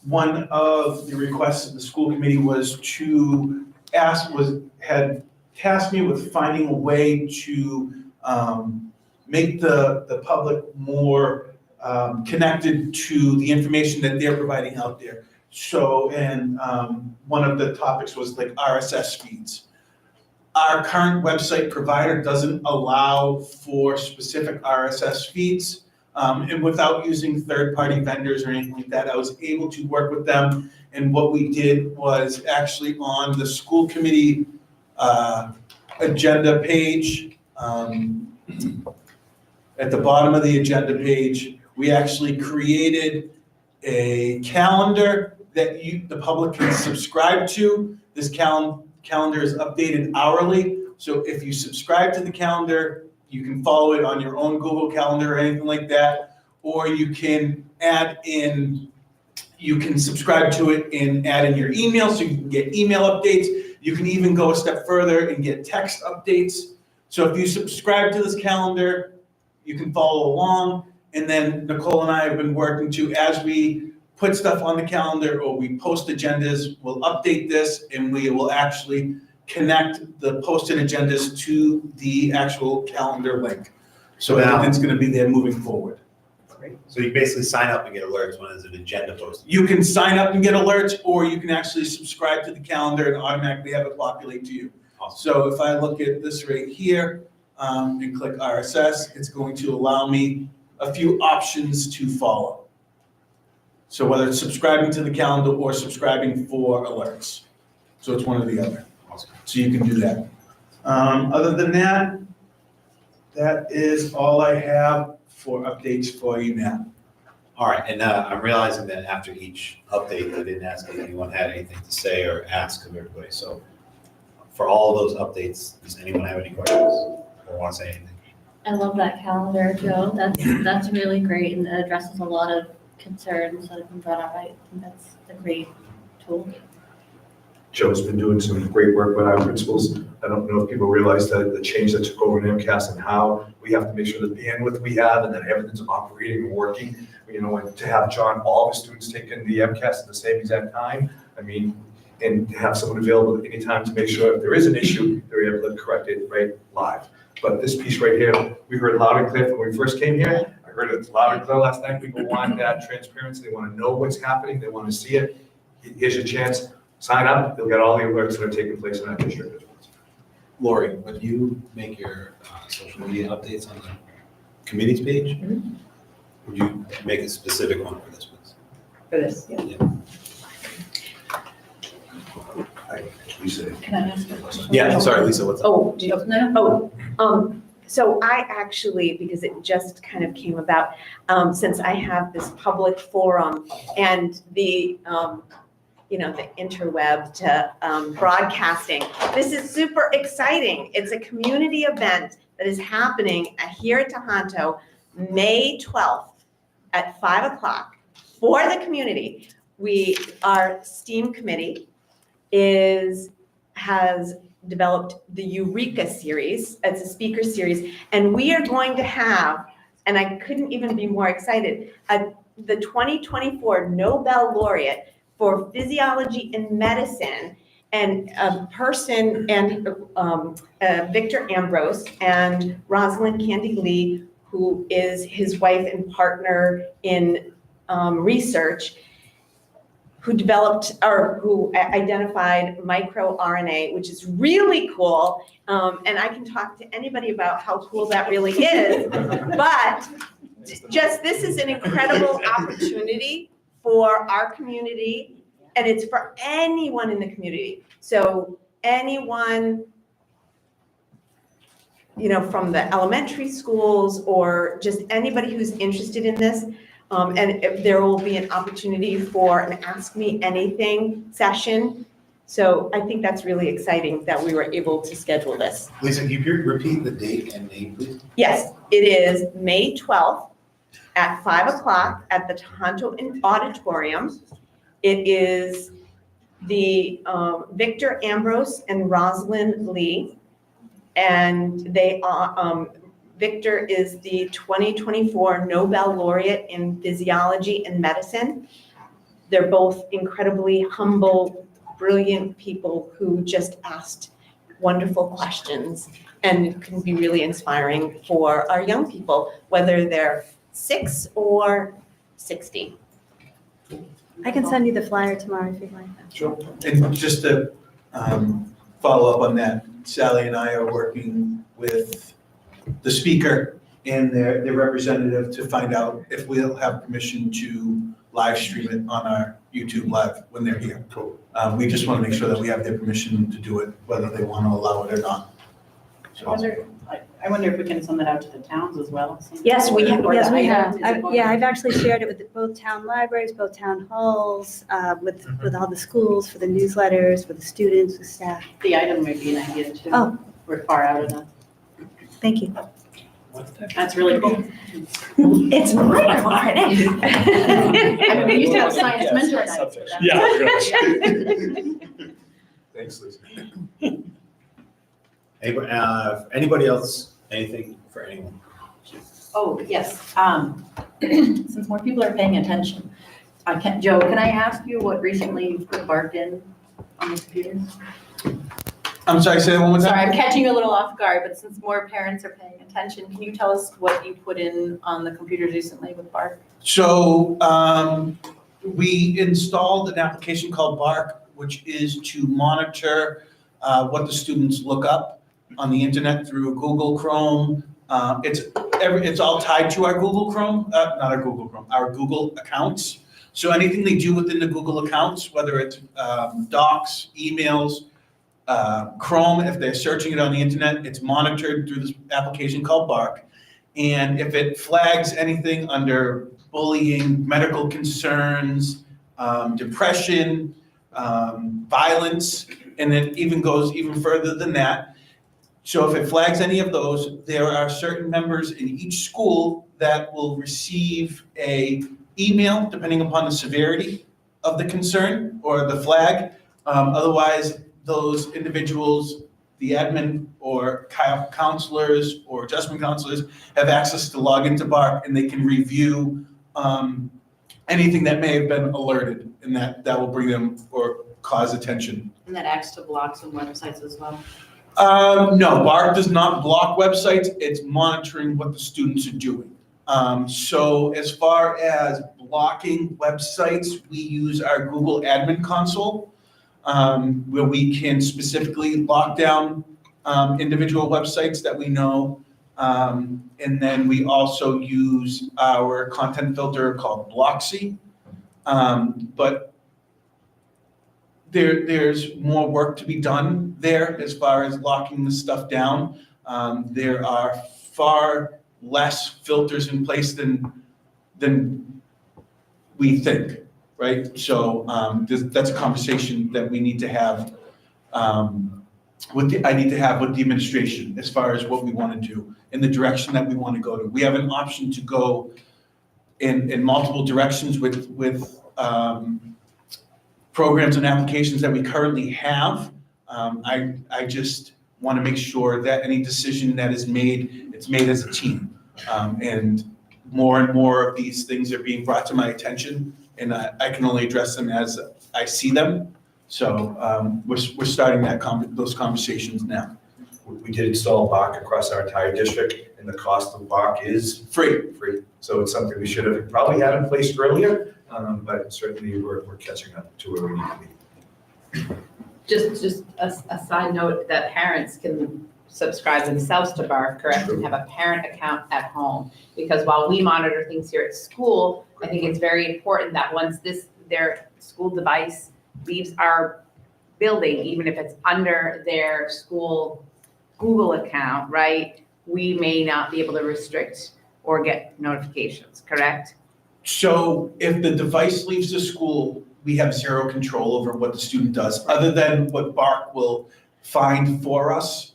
one of the requests of the school committee was had tasked me with finding a way to make the public more connected to the information that they're providing out there. So, and one of the topics was like RSS feeds. Our current website provider doesn't allow for specific RSS feeds. And without using third-party vendors or anything like that, I was able to work with them. And what we did was actually on the school committee agenda page, at the bottom of the agenda page, we actually created a calendar that the public can subscribe to. This calendar is updated hourly. So if you subscribe to the calendar, you can follow it on your own Google Calendar or anything like that, or you can subscribe to it and add in your email so you can get email updates. You can even go a step further and get text updates. So if you subscribe to this calendar, you can follow along. And then Nicole and I have been working to, as we put stuff on the calendar or we post agendas, we'll update this and we will actually connect the posted agendas to the actual calendar link. So it's going to be there moving forward. So you basically sign up and get alerts when there's an agenda posted. You can sign up and get alerts, or you can actually subscribe to the calendar and automatically have it populate to you. So if I look at this right here and click RSS, it's going to allow me a few options to follow. So whether it's subscribing to the calendar or subscribing for alerts. So it's one or the other. So you can do that. Other than that, that is all I have for updates for you now. All right, and I'm realizing that after each update, I didn't ask if anyone had anything to say or ask of everybody. So for all of those updates, does anyone have any questions or want to say anything? I love that calendar, Joe. That's really great and it addresses a lot of concerns that have been brought up. I think that's a great tool. Joe's been doing some great work with our principals. I don't know if people realize that the change that took over in MCAS and how we have to make sure the bandwidth we have and that everything's operating and working. You know, and to have John, all the students taking the MCAS at the same exact time, I mean, and to have someone available at any time to make sure if there is an issue, they're able to correct it right live. But this piece right here, we heard loud and clear when we first came here. I heard it loud and clear last night. People want that transparency. They want to know what's happening. They want to see it. Here's your chance. Sign up. You'll get all the alerts that are taking place in our district. Lori, when you make your social media updates on the committees page, would you make a specific one for this, please? For this, yeah. Lisa. Can I ask a question? Yeah, sorry, Lisa, what's up? Oh, do you, so I actually, because it just kind of came about, since I have this public forum and the, the interweb to broadcasting, this is super exciting. It's a community event that is happening here at Tohoto, May 12th at 5 o'clock for the community. Our STEAM committee has developed the Eureka series. It's a speaker series, and we are going to have, and I couldn't even be more excited, the 2024 Nobel laureate for physiology and medicine, and a person, and Victor Ambrose and Rosalind Candy Lee, who is his wife and partner in research, who identified microRNA, which is really cool. And I can talk to anybody about how cool that really is. But this is an incredible opportunity for our community, and it's for anyone in the community. So anyone, from the elementary schools or just anybody who's interested in this, and there will be an opportunity for an Ask Me Anything session. So I think that's really exciting that we were able to schedule this. Lisa, can you repeat the date and name, please? Yes, it is May 12th at 5 o'clock at the Tohoto Auditorium. It is the Victor Ambrose and Rosalind Lee, and they are, Victor is the 2024 Nobel laureate in physiology and medicine. They're both incredibly humble, brilliant people who just asked wonderful questions, and it can be really inspiring for our young people, whether they're 6 or 60. I can send you the flyer tomorrow if you'd like. Sure. And just to follow up on that, Sally and I are working with the speaker and their representative to find out if we'll have permission to live stream it on our YouTube Live when they're here. Cool. We just want to make sure that we have their permission to do it, whether they want to allow it or not. I wonder if we can send that out to the towns as well. Yes, we have. Yes, we have. I've actually shared it with both town libraries, both town halls, with all the schools, for the newsletters, for the students, the staff. The item might be an idea too. Oh. We're far out enough. Thank you. That's really cool. It's microRNA. I mean, we used to have science mentor nights. Yeah. Thanks, Lisa. Anybody else, anything for anyone? Oh, yes. Since more people are paying attention, Joe, can I ask you what recently you've put Bark in on the computers? I'm sorry, say that one more time? Sorry, I'm catching you a little off guard, but since more parents are paying attention, can you tell us what you put in on the computers recently with Bark? So we installed an application called Bark, which is to monitor what the students look up on the internet through Google Chrome. It's all tied to our Google Chrome, not our Google Chrome, our Google accounts. So anything they do within the Google accounts, whether it's docs, emails, Chrome, if they're searching it on the internet, it's monitored through this application called Bark. And if it flags anything under bullying, medical concerns, depression, violence, and it even goes even further than that. So if it flags any of those, there are certain members in each school that will receive a email, depending upon the severity of the concern or the flag. Otherwise, those individuals, the admin or counselors or adjustment counselors have access to log into Bark, and they can review anything that may have been alerted, and that will bring them or cause attention. And that acts to block some websites as well? No, Bark does not block websites. It's monitoring what the students are doing. So as far as blocking websites, we use our Google Admin Console, where we can specifically lock down individual websites that we know. And then we also use our content filter called Blocksy. But there's more work to be done there as far as locking the stuff down. There are far less filters in place than we think, right? So that's a conversation that we need to have I need to have with the administration as far as what we want to do and the direction that we want to go to. We have an option to go in multiple directions with programs and applications that we currently have. I just want to make sure that any decision that is made, it's made as a team. And more of these things are being brought to my attention, and I can only address them as I see them. So we're starting those conversations now. We did install Bark across our entire district, and the cost of Bark is free. So it's something we should have probably had in place earlier, but certainly we're catching up to where we need to be. Just a side note that parents can subscribe themselves to Bark, correct, and have a parent account at home. Because while we monitor things here at school, I think it's very important that once their school device leaves our building, even if it's under their school Google account, right, we may not be able to restrict or get notifications, correct? So if the device leaves the school, we have zero control over what the student does, other than what Bark will find for us.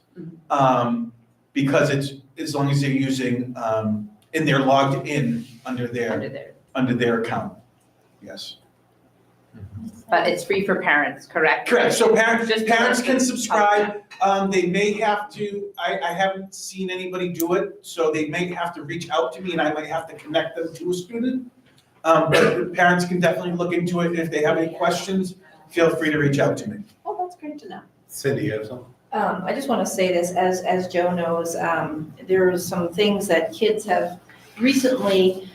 Because it's, as long as they're using, and they're logged in under their account. Yes. But it's free for parents, correct? Correct, so parents can Okay. subscribe. They may have to, I haven't seen anybody do it, so they may have to reach out to me and I might have to connect them to a student. But parents can definitely look into it. If they have any questions, feel free to reach out to me. Oh, that's great to know. Cindy, you have something? I just want to say this, as Joe knows, there are some things that kids have recently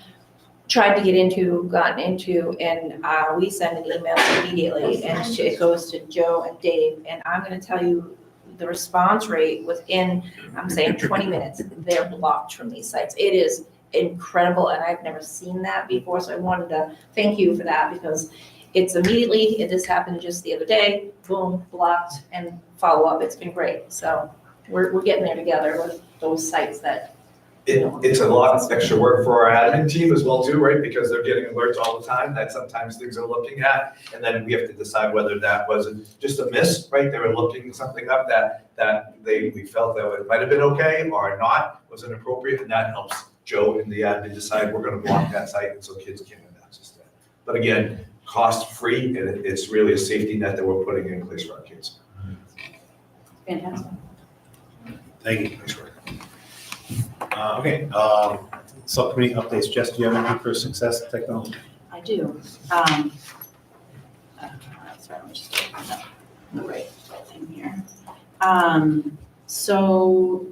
tried to get into, gotten into, and we send an email immediately, and it goes to Joe and Dave, and I'm going to tell you the response rate within, I'm saying 20 minutes, they're blocked from these sites. It is incredible, and I've never seen that before, so I wanted to thank you for that, because it's immediately, this happened just the other day, boom, blocked, and follow up. It's been great. So we're getting there together with those sites that. It's a lot of extra work for our admin team as well too, right? Because they're getting alerts all the time that sometimes things are looking at, and then we have to decide whether that was just a miss, right? They were looking something up that we felt that it might have been okay or not, was inappropriate, and that helps Joe and the admin decide we're gonna block that site and so kids can't have access to that. But again, cost-free, and it's really a safety net that we're putting in place for our kids. Fantastic. Thank you. Thanks, Rick. Okay, subcommittee updates. Jess, do you have anything for Success Technology? I do. Sorry, let me just open up the right thing here. So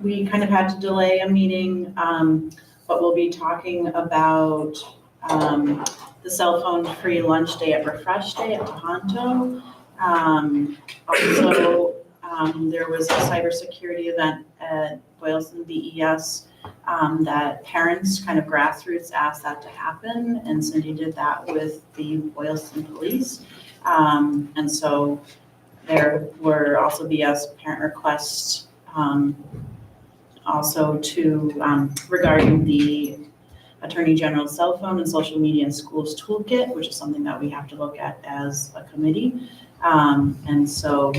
we kind of had to delay a meeting, but we'll be talking about the cell phone free lunch day at Refresh Day at Tohoto. Also, there was a cybersecurity event at Boylston BES that parents, kind of grassroots, asked that to happen, and Cindy did that with the Boylston Police. And so there were also BS parent requests also to regarding the Attorney General's cell phone and social media in schools toolkit, which is something that we have to look at as a committee. And so,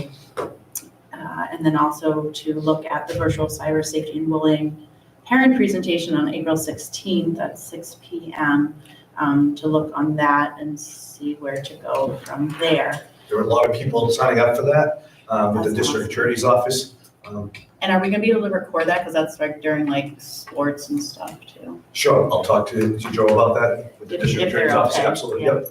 and then also to look at the virtual cyber safety and bullying parent presentation on April 16th at 6 p.m. To look on that and see where to go from there. There were a lot of people signing up for that with the district attorney's office. And are we gonna be able to record that? Because that's like during like sports and stuff too. Sure, I'll talk to Joe about that with the district If they're attorney's office, okay. absolutely, Yeah. yep.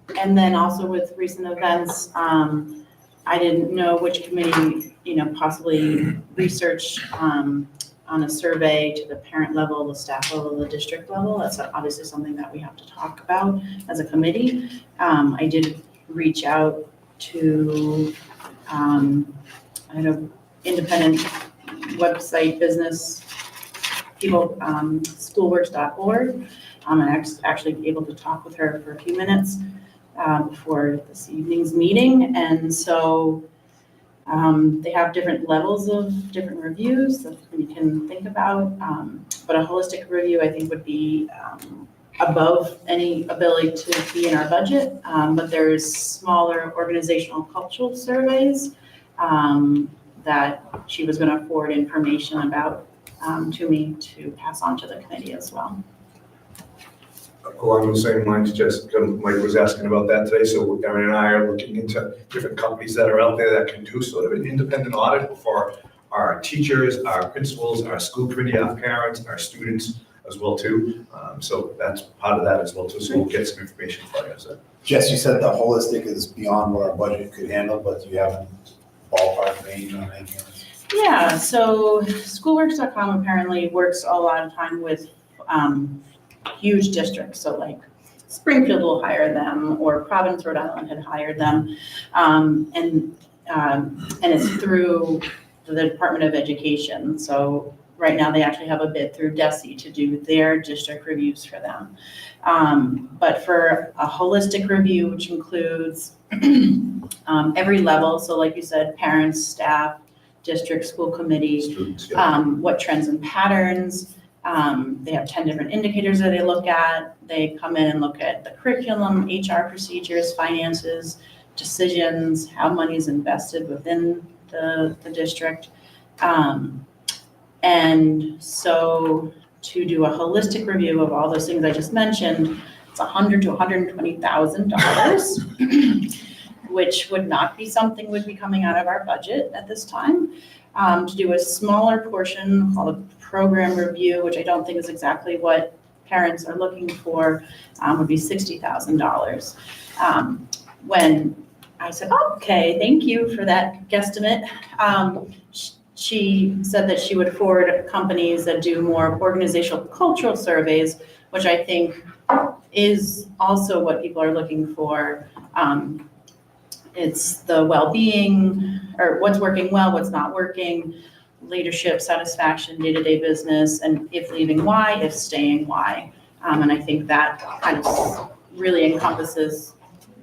Yeah. And then also with recent events, I didn't know which committee, possibly research on a survey to the parent level, the staff level, the district level. That's obviously something that we have to talk about as a committee. I did reach out to, independent website business people, schoolworks.org. I'm actually able to talk with her for a few minutes before this evening's meeting. And so they have different levels of different reviews that we can think about. But a holistic review, I think, would be above any ability to be in our budget. But there's smaller organizational cultural surveys that she was going to forward information about to me to pass on to the committee as well. Along the same lines, just Mike was asking about that today, so Erin and I are looking into different companies that are out there that can do sort of an independent audit for our teachers, our principals, our school committee, our parents, our students as well too. So that's part of that as well too, so we'll get some information for you. So. Jess, you said the holistic is beyond what our budget could handle, but do you have a ballpark range on anything? Yeah, so schoolworks.com apparently works a lot of time with huge districts. So like Springfield will hire them, or Providence, Rhode Island had hired them. And it's through the Department of Education. So right now they actually have a bid through DESE to do their district reviews for them. But for a holistic review, which includes every level, so like you said, parents, staff, district, school committee, Students, yeah. what trends and patterns. They have 10 different indicators that they look at. They come in and look at the curriculum, HR procedures, finances, decisions, how money is invested within the district. And so to do a holistic review of all those things I just mentioned, it's $100,000 to $120,000, which would not be something would be coming out of our budget at this time. To do a smaller portion called a program review, which I don't think is exactly what parents are looking for, would be $60,000. When I said, okay, thank you for that guesstimate, she said that she would forward companies that do more organizational cultural surveys, which I think is also what people are looking for. It's the well-being, or what's working well, what's not working, leadership, satisfaction, day-to-day business, and if leaving, why, if staying, why. And I think that kind of really encompasses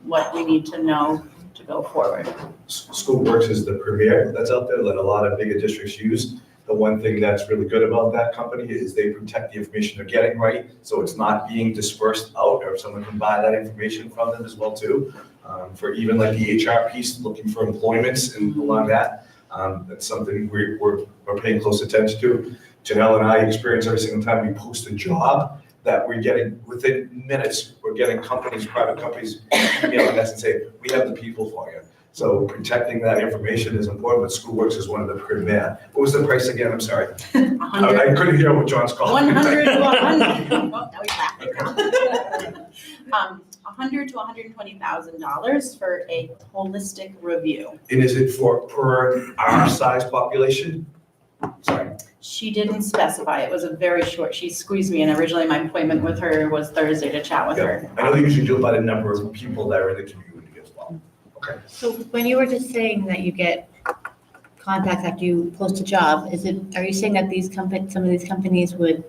what we need to know to go forward. Schoolworks is the premier that's out there that a lot of bigger districts use. The one thing that's really good about that company is they protect the information they're getting, right? So it's not being dispersed out, or someone can buy that information from them as well too. For even like the HR piece, looking for employments and along that, that's something we're paying close attention to. Janelle and I experience every single time we post a job that we're getting, within minutes, we're getting companies, private companies emailing us and saying, we have the people for you. So protecting that information is important, but SchoolWorks is one of the premier. What was the price again? I'm sorry. I couldn't hear what John's calling. 100 to 100. Oh, now he's laughing. $100 to $120,000 for a holistic review. And is it per our size population? Sorry. She didn't specify. It was a very short, she squeezed me in. Originally, my appointment with her was Thursday to chat with her. I know they usually do it by the number of people that are in the community as well. Okay. So when you were just saying that you get contacts after you post a job, are you saying that some of these companies would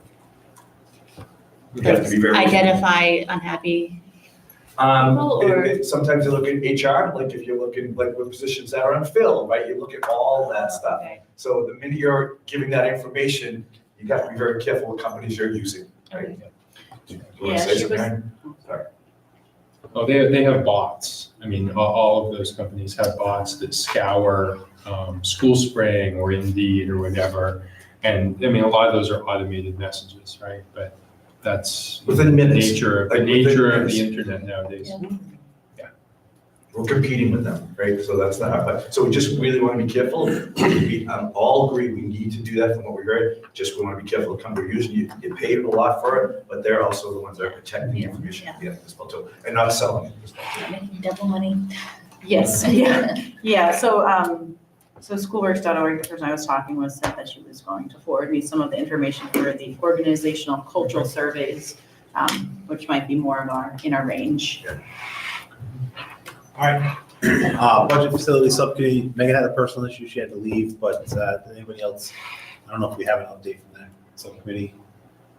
You have to be very. identify unhappy people, or? Sometimes you look at HR, like if you're looking like with positions that are unfilled, right? You look at all that stuff. Okay. So the minute you're giving that information, you got to be very careful what companies you're using, right? Do you want to say something, Aaron? Sorry. Oh, they have bots. I mean, all of those companies have bots that scour School Spring or Indeed or whatever. And I mean, a lot of those are automated messages, right? But that's Within minutes. nature, the Like nature within of the minutes. internet nowadays. We're competing with them, right? So that's not, but, so we just really want to be careful. We all agree we need to do that from what we heard. Just we want to be careful. The company we're using, you get paid a lot for it, but they're also the ones that are protecting the information at the end as well too, and not selling it as well too. Making double money. Yes, yeah. So schoolworks.org, the person I was talking with said that she was going to forward me some of the information for the organizational cultural surveys, which might be more of in our range. All right. Budget Facility Subcommittee, Megan had a personal issue, she had to leave, but anybody else? I don't know if we have an update from that subcommittee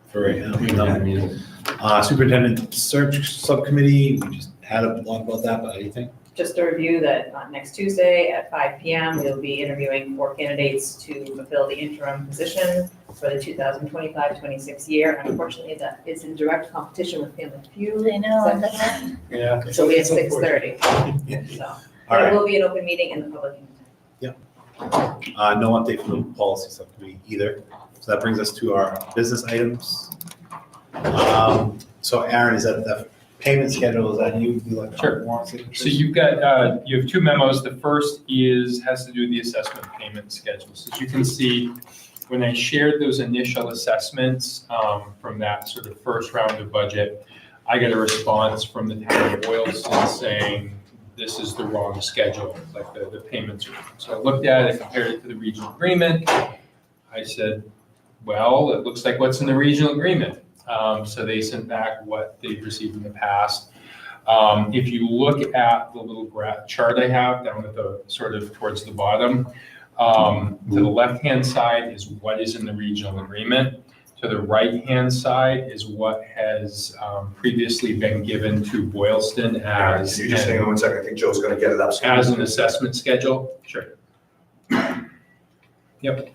for right now. No. Superintendent Search Subcommittee, we just had a blog about that, but anything? Just a review that next Tuesday at 5 PM, we'll be interviewing 4 candidates to fulfill the interim position for the 2025-26 year. Unfortunately, that is in direct competition with Family Feud. I know. Yeah. So we have 6:30. So, All but it right. will be an open meeting in the public. No update from the policy subcommittee either. So that brings us to our business items. So Aaron, is that the payment schedule, is that you, the electronic warrant signatures? So you've got, you have 2 memos. The first has to do with the assessment payment schedules. As you can see, when I shared those initial assessments from that sort of first round of budget, I got a response from the town of Boylston saying, this is the wrong schedule, like the payments are wrong. So I looked at it, compared it to the regional agreement. I said, well, it looks like what's in the regional agreement. So they sent back what they've received in the past. If you look at the little chart I have down at the sort of towards the bottom, to the left-hand side is what is in the regional agreement. To the right-hand side is what has previously been given to Boylston as. Can you just hang on 1 second? I think Joe's going to get it up. As an assessment schedule? Sure. Yep.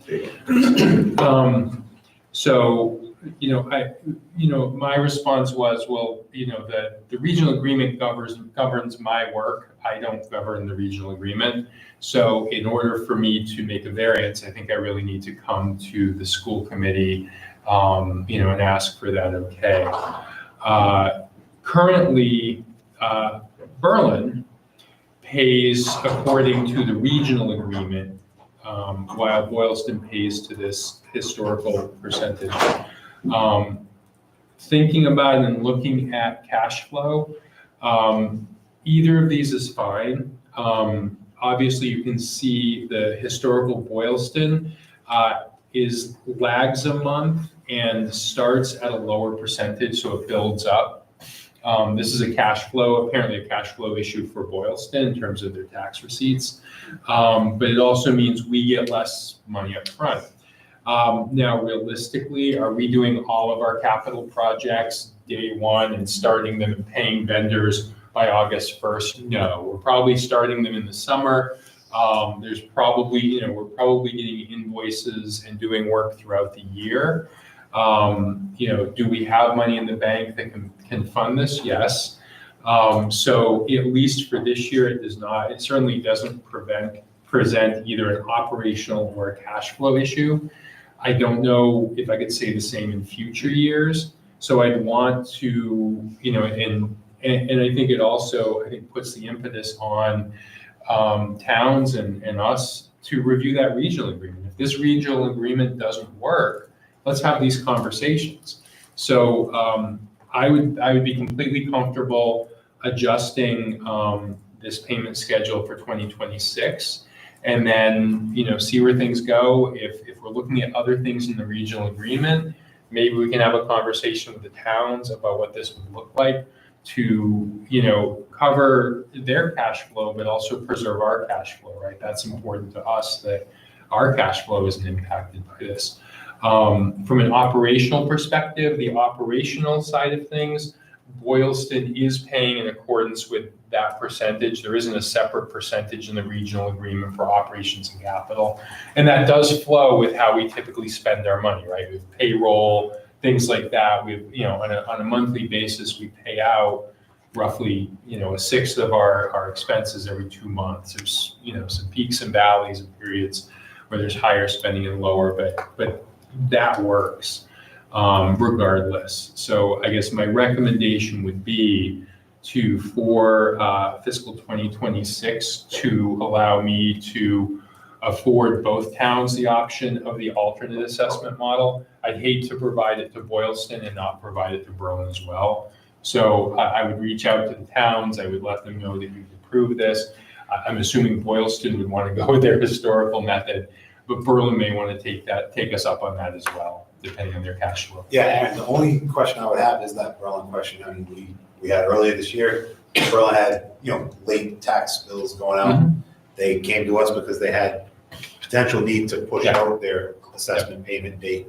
So, my response was, well, the regional agreement governs my work. I don't govern the regional agreement. So in order for me to make a variance, I think I really need to come to the school committee, and ask for that okay. Currently, Berlin pays according to the regional agreement, while Boylston pays to this historical percentage. Thinking about it and looking at cash flow, either of these is fine. Obviously, you can see the historical Boylston lags a month and starts at a lower percentage, so it builds up. This is apparently a cash flow issue for Boylston in terms of their tax receipts, but it also means we get less money up front. Now, realistically, are we doing all of our capital projects day one and starting them and paying vendors by August 1st? No, we're probably starting them in the summer. There's probably, we're probably getting invoices and doing work throughout the year. Do we have money in the bank that can fund this? Yes. So at least for this year, it certainly doesn't present either an operational or a cash flow issue. I don't know if I could say the same in future years. So I'd want to, and I think it also, puts the impetus on towns and us to review that regional agreement. If this regional agreement doesn't work, let's have these conversations. So I would be completely comfortable adjusting this payment schedule for 2026, and then see where things go. If we're looking at other things in the regional agreement, maybe we can have a conversation with the towns about what this would look like to cover their cash flow, but also preserve our cash flow. Right, that's important to us, that our cash flow isn't impacted by this. From an operational perspective, the operational side of things, Boylston is paying in accordance with that percentage. There isn't a separate percentage in the regional agreement for operations and capital. And that does flow with how we typically spend our money, right? With payroll, things like that. On a monthly basis, we pay out roughly, a sixth of our expenses every 2 months. There's, some peaks and valleys and periods where there's higher spending and lower, but that works regardless. So I guess my recommendation would be for fiscal 2026 to allow me to afford both towns the option of the alternate assessment model. I'd hate to provide it to Boylston and not provide it to Berlin as well. So I would reach out to the towns. I would let them know that you've approved this. I'm assuming Boylston would want to go with their historical method, but Berlin may want to take us up on that as well, depending on their cash flow. Yeah, and the only question I would have is that Berlin question. I mean, we had earlier this year, Berlin had, late tax bills going out. Mm-hmm. They came to us because they had potential need to push out their assessment payment date.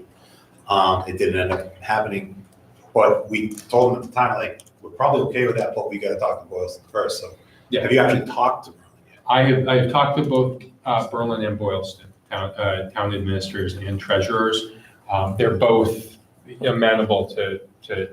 It didn't end up happening, but we told them at the time, like, we're probably okay with that, but we got to talk to Boylston first. So Yeah. have you actually talked to Berlin yet? I have talked to both Berlin and Boylston, town administrators and treasurers. They're both amenable to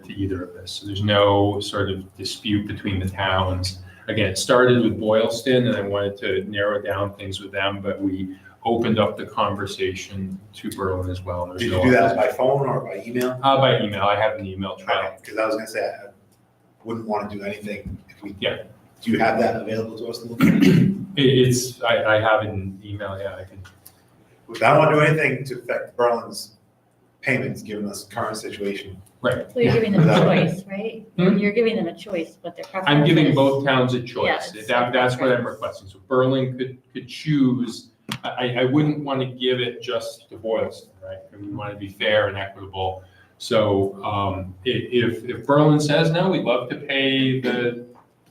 either of this. So there's no sort of dispute between the towns. Again, it started with Boylston, and I wanted to narrow down things with them, but we opened up the conversation to Berlin as well. Did you do that by phone or by email? By email. I have an email trail. Because I was gonna say, I wouldn't want to do anything if we. Yeah. Do you have that available to us to look at? I have an email, yeah, I can. I don't want to do anything to affect Berlin's payments, given this current situation. Right. So you're giving them a Without- choice, right? You're giving them a choice, but their preference I'm giving is- both towns a choice. Yes. That's what I'm requesting. So Berlin could choose. I wouldn't want to give it just to Boylston, right? We want to be fair and equitable. So if Berlin says, no, we'd love to pay the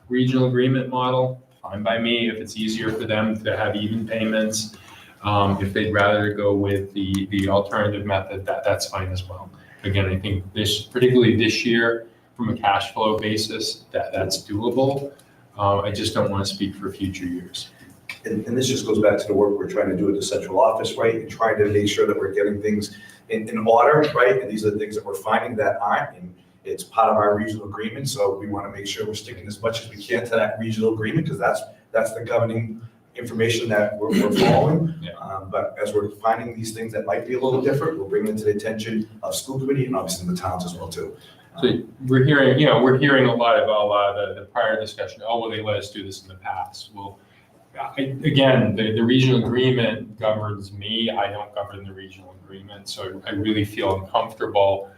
regional agreement model, fine by me. If it's easier for them to have even payments, if they'd rather go with the alternative method, that's fine as well. Again, I think particularly this year, from a cash flow basis, that's doable. I just don't want to speak for future years. And this just goes back to the work we're trying to do at the central office, right? And trying to make sure that we're getting things in order, right? And these are the things that we're finding that aren't, and it's part of our regional agreement. So we want to make sure we're sticking as much as we can to that regional agreement, because that's the governing information that we're following. Yeah. But as we're finding these things that might be a little different, we'll bring them to the attention of school committee and obviously the towns as well too. So we're hearing a lot about the prior discussion. Oh, well, they let us do this in the past. Well, again, the regional agreement governs me. I don't govern the regional agreement. So I really feel uncomfortable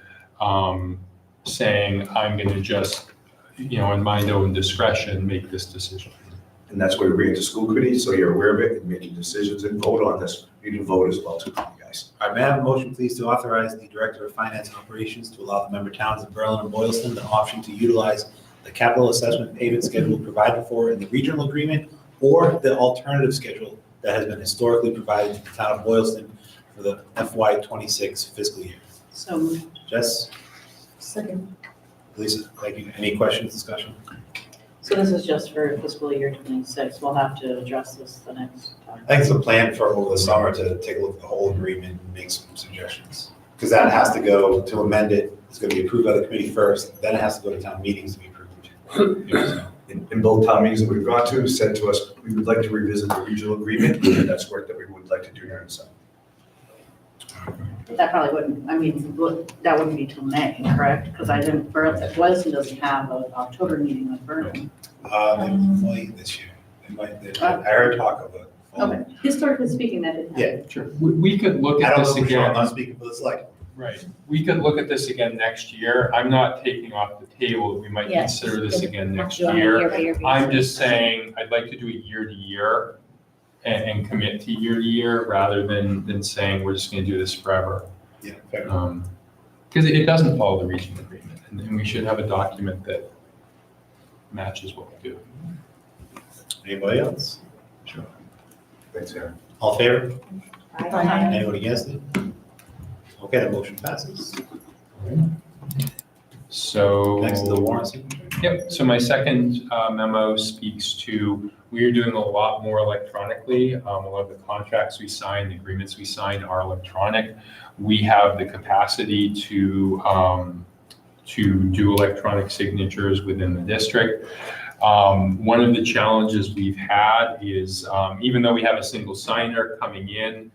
saying I'm going to just, in my own discretion, make this decision. And that's why we bring it to school committee, so you're aware of it and making decisions and vote on this. You can vote as well too, guys. All right, may I have a motion, please, to authorize the Director of Finance and Operations to allow the member towns of Berlin and Boylston the option to utilize the capital assessment payment schedule provided for in the regional agreement or the alternative schedule that has been historically provided to the town of Boylston for the FY26 fiscal year. So moved. Jess, Second. Lisa, thank you. Any questions, discussion? So this is just for fiscal year 26. We'll have to address this the next time. I think it's a plan for over the summer to take a look at the whole agreement and make some suggestions. Because that has to go to amend it. It's going to be approved by the committee first, then it has to go to town meetings to be approved. In both town meetings that we've gone to, said to us, we would like to revisit the regional agreement, and that's work that we would like to do during the summer. That probably wouldn't, that wouldn't be till May, correct? Because Boylston doesn't have an October meeting with Vernon. Only this year. I heard talk of it. Okay, historically speaking, that didn't happen. Yeah, Sure. We could look I at don't this know for sure, I'm again. not speaking for the select. Right. We could look at this again next year. I'm not taking off the table that we might Yes. consider this again next Do on a year. year-by-year I'm basis. just saying, I'd like to do it year to year and commit to year to year rather than saying we're just gonna do this forever. Yeah, fair. Because it doesn't follow the regional agreement, and we should have a document that matches what we do. Anybody else? Sure. Thanks, Aaron. All in favor? Aye. Anyone against it? Okay, the motion passes. So. Next to the warrant signature. Yep, so my second memo speaks to, we are doing a lot more electronically. A lot of the contracts we sign, the agreements we sign are electronic. We have the capacity to do electronic signatures within the district. One of the challenges we've had is, even though we have a single signer coming in,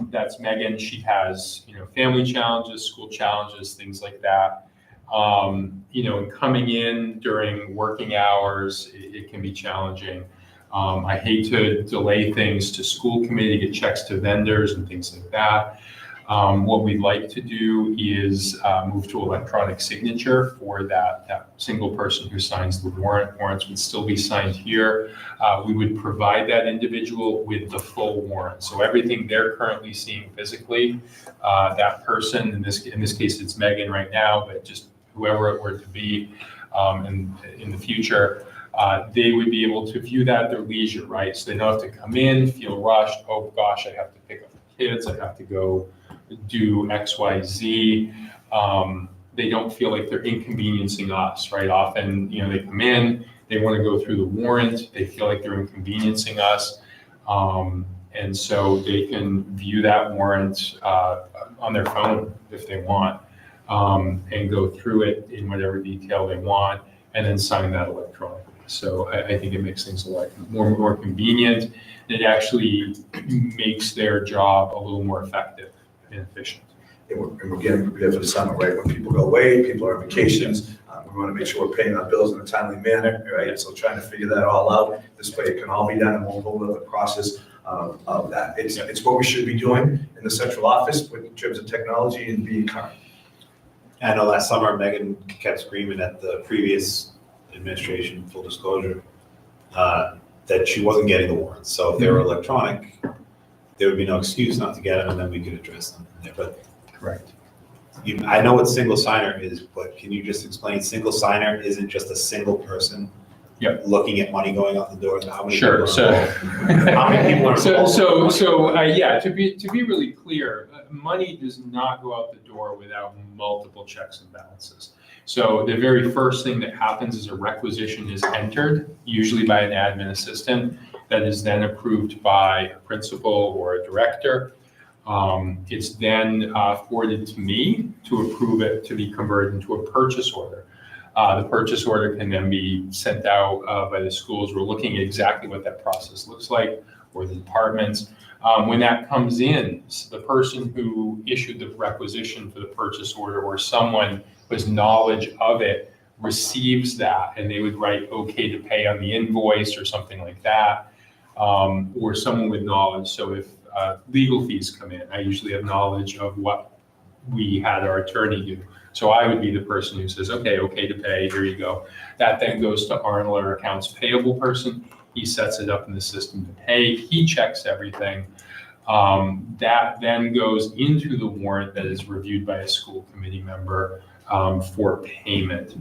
that's Megan, she has, family challenges, school challenges, things like that. Coming in during working hours, it can be challenging. I hate to delay things to school committee, get checks to vendors and things like that. What we'd like to do is move to electronic signature for that single person who signs the warrant. Warrants would still be signed here. We would provide that individual with the full warrant. So everything they're currently seeing physically, that person, in this case it's Megan right now, but just whoever it were to be in the future, they would be able to view that at their leisure, right? So they don't have to come in, feel rushed, oh gosh, I have to pick up the kids, I have to go do X, Y, Z. They don't feel like they're inconveniencing us, right? Often, they come in, they want to go through the warrant, they feel like they're inconveniencing us. And so they can view that warrant on their phone if they want, and go through it in whatever detail they want, and then sign that electronically. So I think it makes things a lot more convenient. It actually makes their job a little more effective and efficient. And we're getting prepared for the summer, right? When people go away, people are on vacations. We want to make sure we're paying our bills in a timely manner, right? So trying to figure that all out. This way it can all be done and won't hold up the process of that. It's what we should be doing in the central office in terms of technology and being current. I know last summer Megan kept screaming at the previous administration, full disclosure, that she wasn't getting the warrants. So if they were electronic, there would be no excuse not to get them, and then we could address them there. But correct. I know what single signer is, but can you just explain? Single signer isn't just a single person looking at money going out the door. How many Sure. people are involved? How many people are involved? To be really clear, money does not go out the door without multiple checks and balances. So the very first thing that happens is a requisition is entered, usually by an admin assistant, that is then approved by a principal or a director. It's then forwarded to me to approve it to be converted into a purchase order. The purchase order can then be sent out by the schools. We're looking at exactly what that process looks like, or the departments. When that comes in, the person who issued the requisition for the purchase order or someone with knowledge of it receives that, and they would write okay to pay on the invoice or something like that, or someone with knowledge. So if legal fees come in, I usually have knowledge of what we had our attorney do. So I would be the person who says, okay to pay, here you go. That then goes to Arnold, our accounts payable person. He sets it up in the system to pay. He checks everything. That then goes into the warrant that is reviewed by a school committee member for payment.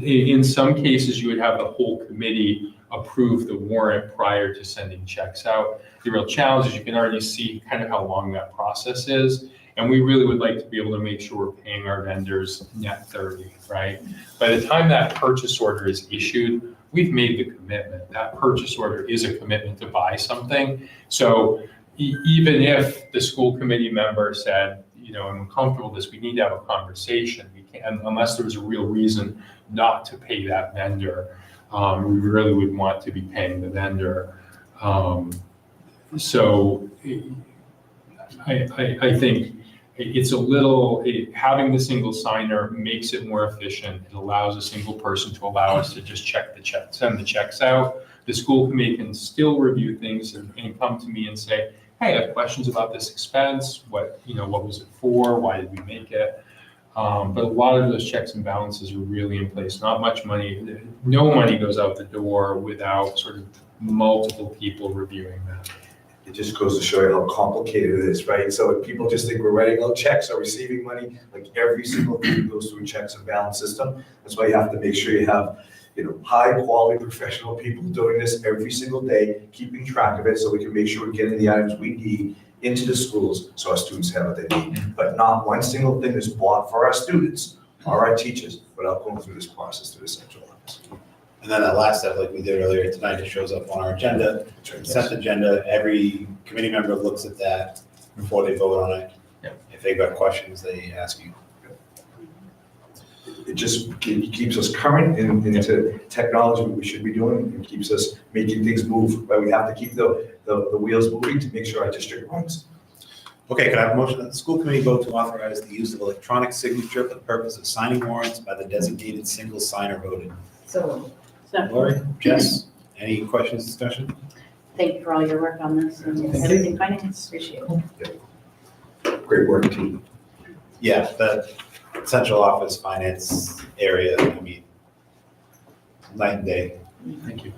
In some cases, you would have the whole committee approve the warrant prior to sending checks out. The real challenge is you can already see kind of how long that process is. And we really would like to be able to make sure we're paying our vendors net 30, right? By the time that purchase order is issued, we've made the commitment. That purchase order is a commitment to buy something. So even if the school committee member said, I'm uncomfortable with this, we need to have a conversation. We can't, unless there was a real reason not to pay that vendor. We really would want to be paying the vendor. So I think it's a little, having the single signer makes it more efficient. It allows a single person to allow us to just send the checks out. The school committee can still review things and come to me and say, hey, I have questions about this expense. What was it for? Why did we make it? But a lot of those checks and balances are really in place. Not much money, no money goes out the door without sort of multiple people reviewing that. It just goes to show you how complicated it is, right? So if people just think we're writing out checks or receiving money, like every single thing goes through a checks and balance system. That's why you have to make sure you have, high quality professional people doing this every single day, keeping track of it so we can make sure we're getting the items we need into the schools so our students have what they need. But not one single thing is bought for our students or our teachers without going through this process through the central office. And then that last step, like we did earlier tonight, it shows up on our agenda, consent agenda. Every committee member looks at that before they vote on it. If they've got questions, they ask you. It just keeps us current into technology we should be doing. It keeps us making things move, right? We have to keep the wheels moving to make sure our district runs. Okay, can I have a motion that the school committee vote to authorize the use of electronic signature for the purpose of signing warrants by the designated single signer voted? So, Lori, Jess, any questions, discussion? Thank you for all your work on this and everything finance. appreciate it. Great work, team. Yeah, the central office finance area, I mean, night and day. Thank you.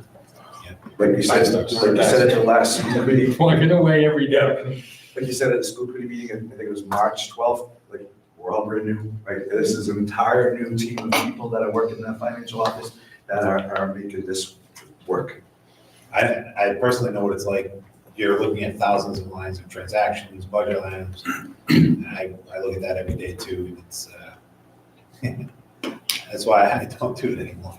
Like you said, at the last school committee. Plugging away every day. Like you said at the school committee meeting, I think it was March 12th, like, we're all brand new, right? This is an entire new team of people that are working in that financial office that are making this work. I personally know what it's like. You're looking at thousands of lines of transactions, budget lines. I look at that every day too. It's, that's why I don't do it anymore.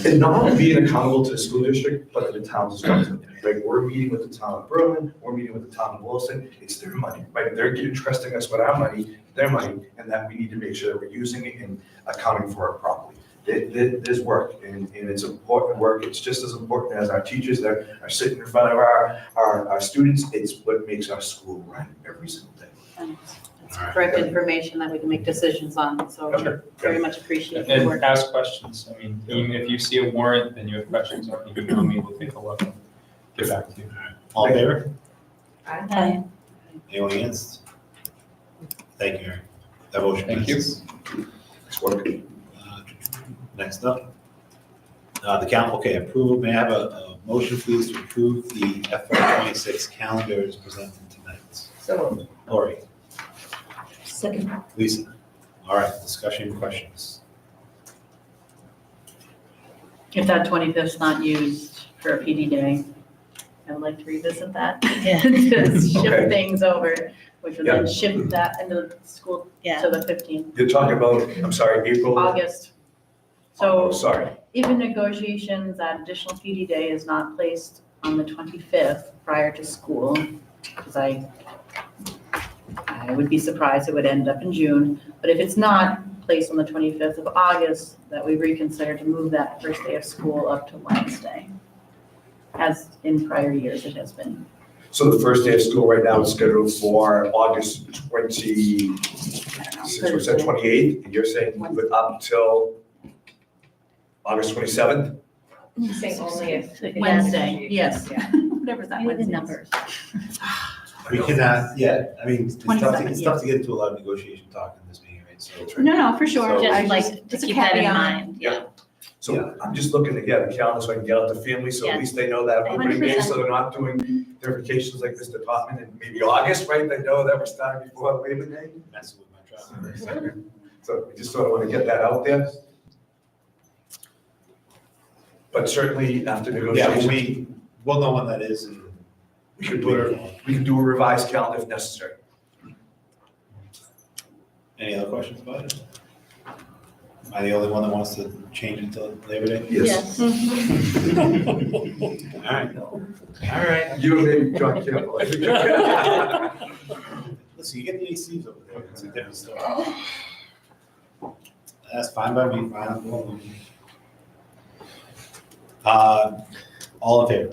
And not only being accountable to the school district, but to the towns as well. Right, we're meeting with the town of Berlin, we're meeting with the town of Wilson. It's their money, right? They're trusting us with our money, their money, and that we need to make sure that we're using it and accounting for it properly. There's work, and it's important work. It's just as important as our teachers that are sitting in front of our students. It's what makes our school run every single day. And it's correct information that we can make decisions on, so very much appreciate your And work. ask questions. I mean, even if you see a warrant and you have questions on it, email me, we'll take a look and get back to you. All in favor? Aye. Anyone against? Thank you, Eric. That motion Thank you. passes. It's work. Next up, the council, okay, approval, may I have a motion please to approve the FY 26 calendar as presented tonight? So, Lori, second. Lisa, all right, discussion, questions? If that 25th is not used for a PD day, I would like to revisit that. Yeah. To shift Okay. things over, which would Yeah. then shift that into the school Yeah. to the 15th, You're talking about, I'm sorry, April? August. Oh, So sorry. even negotiations, that additional PD day is not placed on the 25th prior to school, because I would be surprised it would end up in June. But if it's not placed on the 25th of August, that we reconsider to move that first day of school up to Wednesday, as in prior years it has been. So the first day of school right now is scheduled for August 28th, and you're saying move it up till August 27th? You say only if. Wednesday, yes. Yeah. Whatever that Give me the Wednesday is. numbers. We cannot, yeah, I mean, it's tough 27, it's tough to get into a lot of negotiation talk in this meeting, right? So No, for sure. So- Just Just like, like to just a keep that in caveat. mind. Yeah. So I'm just looking to get a calendar so I can get out to families, so at Yeah. least they know that opening day, 100%. so they're not doing their vacations like this department in maybe August, right? They know that we're starting before Labor Day. messing with my job. So we just sort of want to get that out there. But certainly after Yeah, negotiation, we'll know when that is and we can do a revised calendar if necessary. any other questions about it? Am I the only one that wants to change it till Labor Day? Yes. All right. All right. You and maybe John Campbell. Listen, you get the ACs over there, it's a different story. That's fine by me, fine, I'm going. All in favor?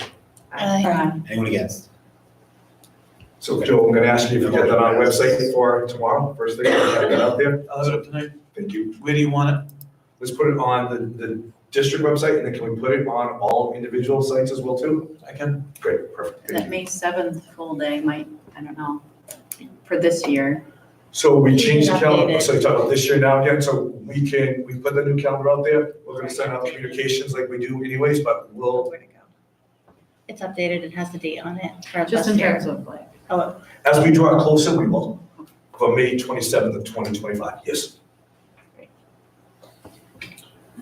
Aye. Anyone against? So Joe, I'm gonna ask you if you get that on our website for tomorrow, first thing, I'll get out there. I'll have it up tonight. Thank you. Where do you want it? Let's put it on the district website, and then can we put it on all individual sites as well too? I can. Great, perfect. Thank That you. May 7th full day might, I don't know, for this year. So we changed the Updated. calendar, so you're talking about this year now again, so we put the new calendar out there. We're gonna send out communications like we do anyways, but we'll, It's updated, it has the date on it for Just this in year. terms of like, oh, as we draw closer, we will. For May 27th of 2025, yes.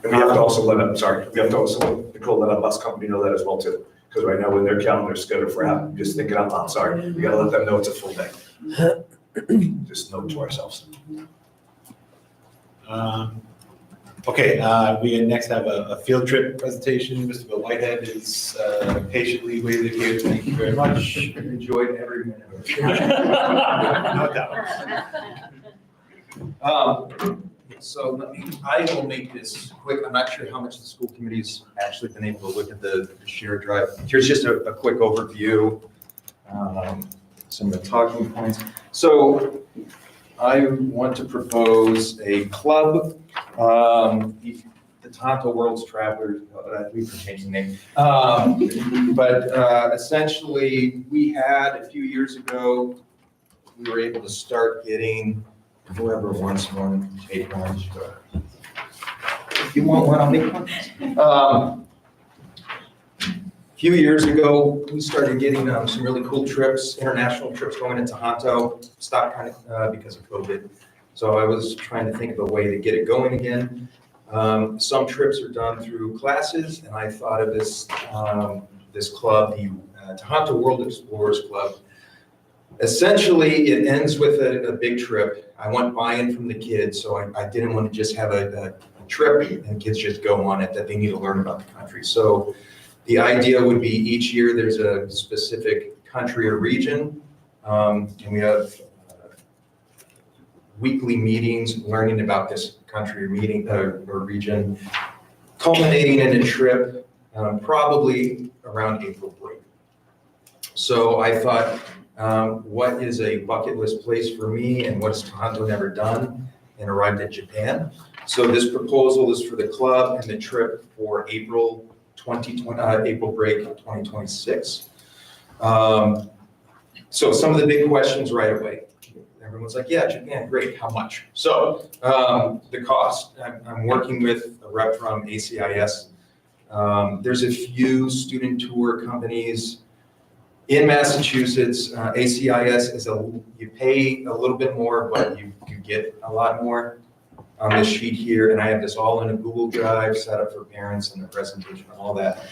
And we have to also let Nicole let our bus company know that as well too. Because right now when their calendar is scheduled for, I'm just thinking out loud, sorry, we gotta let them know it's a full day. Just note to ourselves. Okay, we next have a field trip presentation. Mr. Bill Whitehead is patiently waiting here. Thank you very much. Enjoyed every minute. No doubt. So I will make this quick. I'm not sure how much the school committee's actually been able to look at the shared drive. Here's just a quick overview, some of the talking points. So I want to propose a club, the Tonto World's Travelers, we can change the name. But essentially, we had a few years ago, we were able to start getting, whoever wants one, take one. Sure. If you want one, I'll make one. A few years ago, we started getting some really cool trips, international trips going into Tonto, stopped kind of because of COVID. So I was trying to think of a way to get it going again. Some trips are done through classes, and I thought of this, this club, the Tonto World Explorers Club. Essentially, it ends with a big trip. I want buy-in from the kids, so I didn't want to just have a trip and kids just go on it, that they need to learn about the country. So the idea would be each year there's a specific country or region, and we have weekly meetings learning about this country or region, culminating in a trip probably around April break. So I thought, what is a bucket list place for me and what's Tonto never done, and arrived at Japan. So this proposal is for the club and the trip for April break of 2026. So some of the big questions right away. Everyone's like, yeah, Japan, great, how much? So the cost, I'm working with a rep from ACIS. There's a few student tour companies in Massachusetts. ACIS is you pay a little bit more, but you get a lot more on this sheet here. And I have this all in a Google Drive set up for parents and the presentation and all that.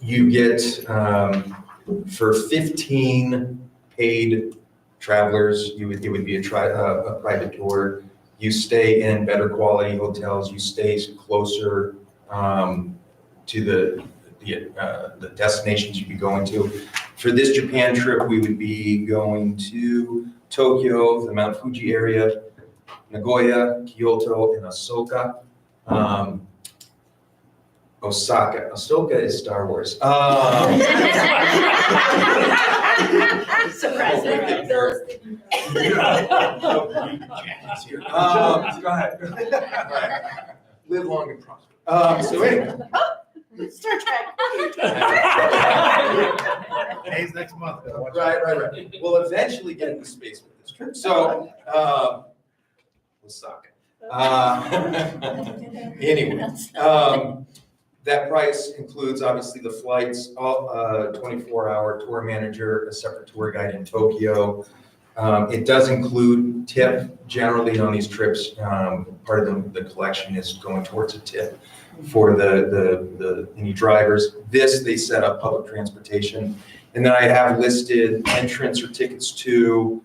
You get, for 15 paid travelers, it would be a private tour. You stay in better quality hotels. You stay closer to the destinations you'd be going to. For this Japan trip, we would be going to Tokyo, the Mount Fuji area, Nagoya, Kyoto, and Osaka. Osaka is Star Wars. Surprising. Bill's Go ahead. Live long and prosper. So anyway. Star Trek. Days next month. Right. We'll eventually get into space with this trip. So, Osaka. Anyway, that price includes obviously the flights, 24-hour tour manager, a separate tour guide in Tokyo. It does include tip. Generally on these trips, part of the collection is going towards a tip for any drivers. They set up public transportation. And then I have listed entrance or tickets to,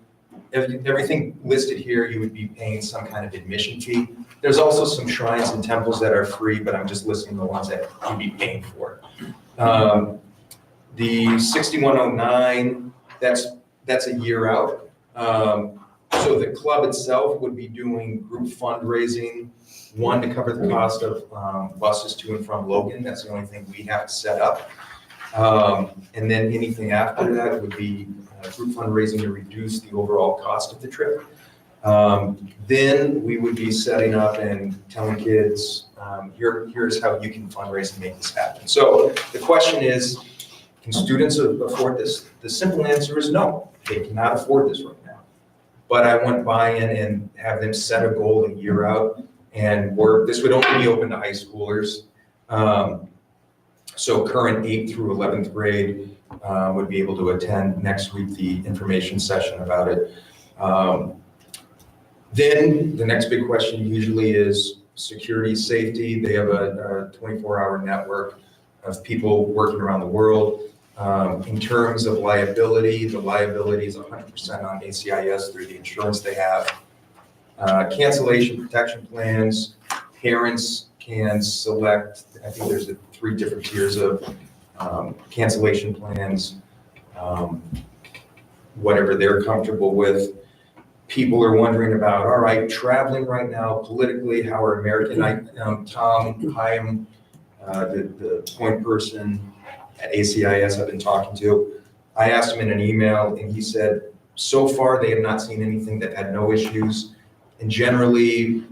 everything listed here, you would be paying some kind of admission fee. There's also some shrines and temples that are free, but I'm just listing the ones that you'd be paying for. The 6109, that's a year out. So the club itself would be doing group fundraising, one to cover the cost of buses to and from Logan. That's the only thing we have to set up. And then anything after that would be group fundraising to reduce the overall cost of the trip. Then we would be setting up and telling kids, here's how you can fundraise and make this happen. So the question is, can students afford this? The simple answer is no, they cannot afford this right now. But I want buy-in and have them set a goal a year out and work. This would only be open to high schoolers. So current 8th through 11th grade would be able to attend next week the information session about it. Then the next big question usually is security, safety. They have a 24-hour network of people working around the world. In terms of liability, the liability is 100% on ACIS through the insurance they have. Cancellation protection plans, parents can select, I think there's 3 different tiers of cancellation plans, whatever they're comfortable with. People are wondering about, all right, traveling right now politically, how are American, Tom Hyam, the point person at ACIS I've been talking to, I asked him in an email and he said, so far they have not seen anything that had no issues. And generally,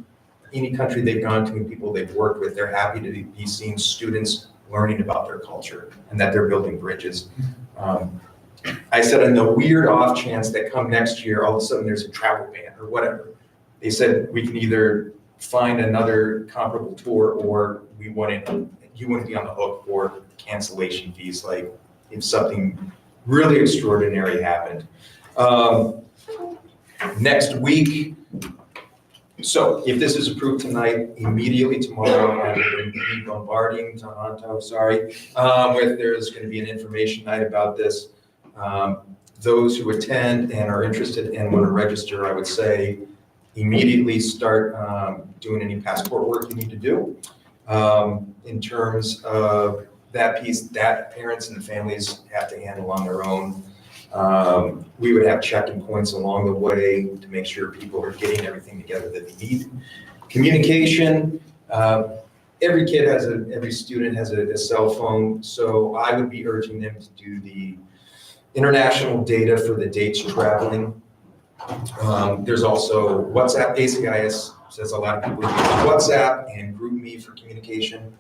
any country they've gone to and people they've worked with, they're happy to be seeing students learning about their culture and that they're building bridges. I said, in the weird off chance that come next year, all of a sudden there's a travel ban or whatever. They said we can either find another comparable tour or you wouldn't be on the hook for cancellation fees, like if something really extraordinary happened. Next week, so if this is approved tonight, immediately tomorrow, I'm going to be bombarding Toronto, where there's going to be an information night about this. Those who attend and are interested and want to register, I would say immediately start doing any passport work you need to do. In terms of that piece, that parents and the families have to handle on their own. We would have check-in points along the way to make sure people are getting everything together that they need. Communication, every student has a cell phone, so I would be urging them to do the international data for the dates traveling. There's also WhatsApp. ACIS says a lot of people use WhatsApp and GroupMe for communication.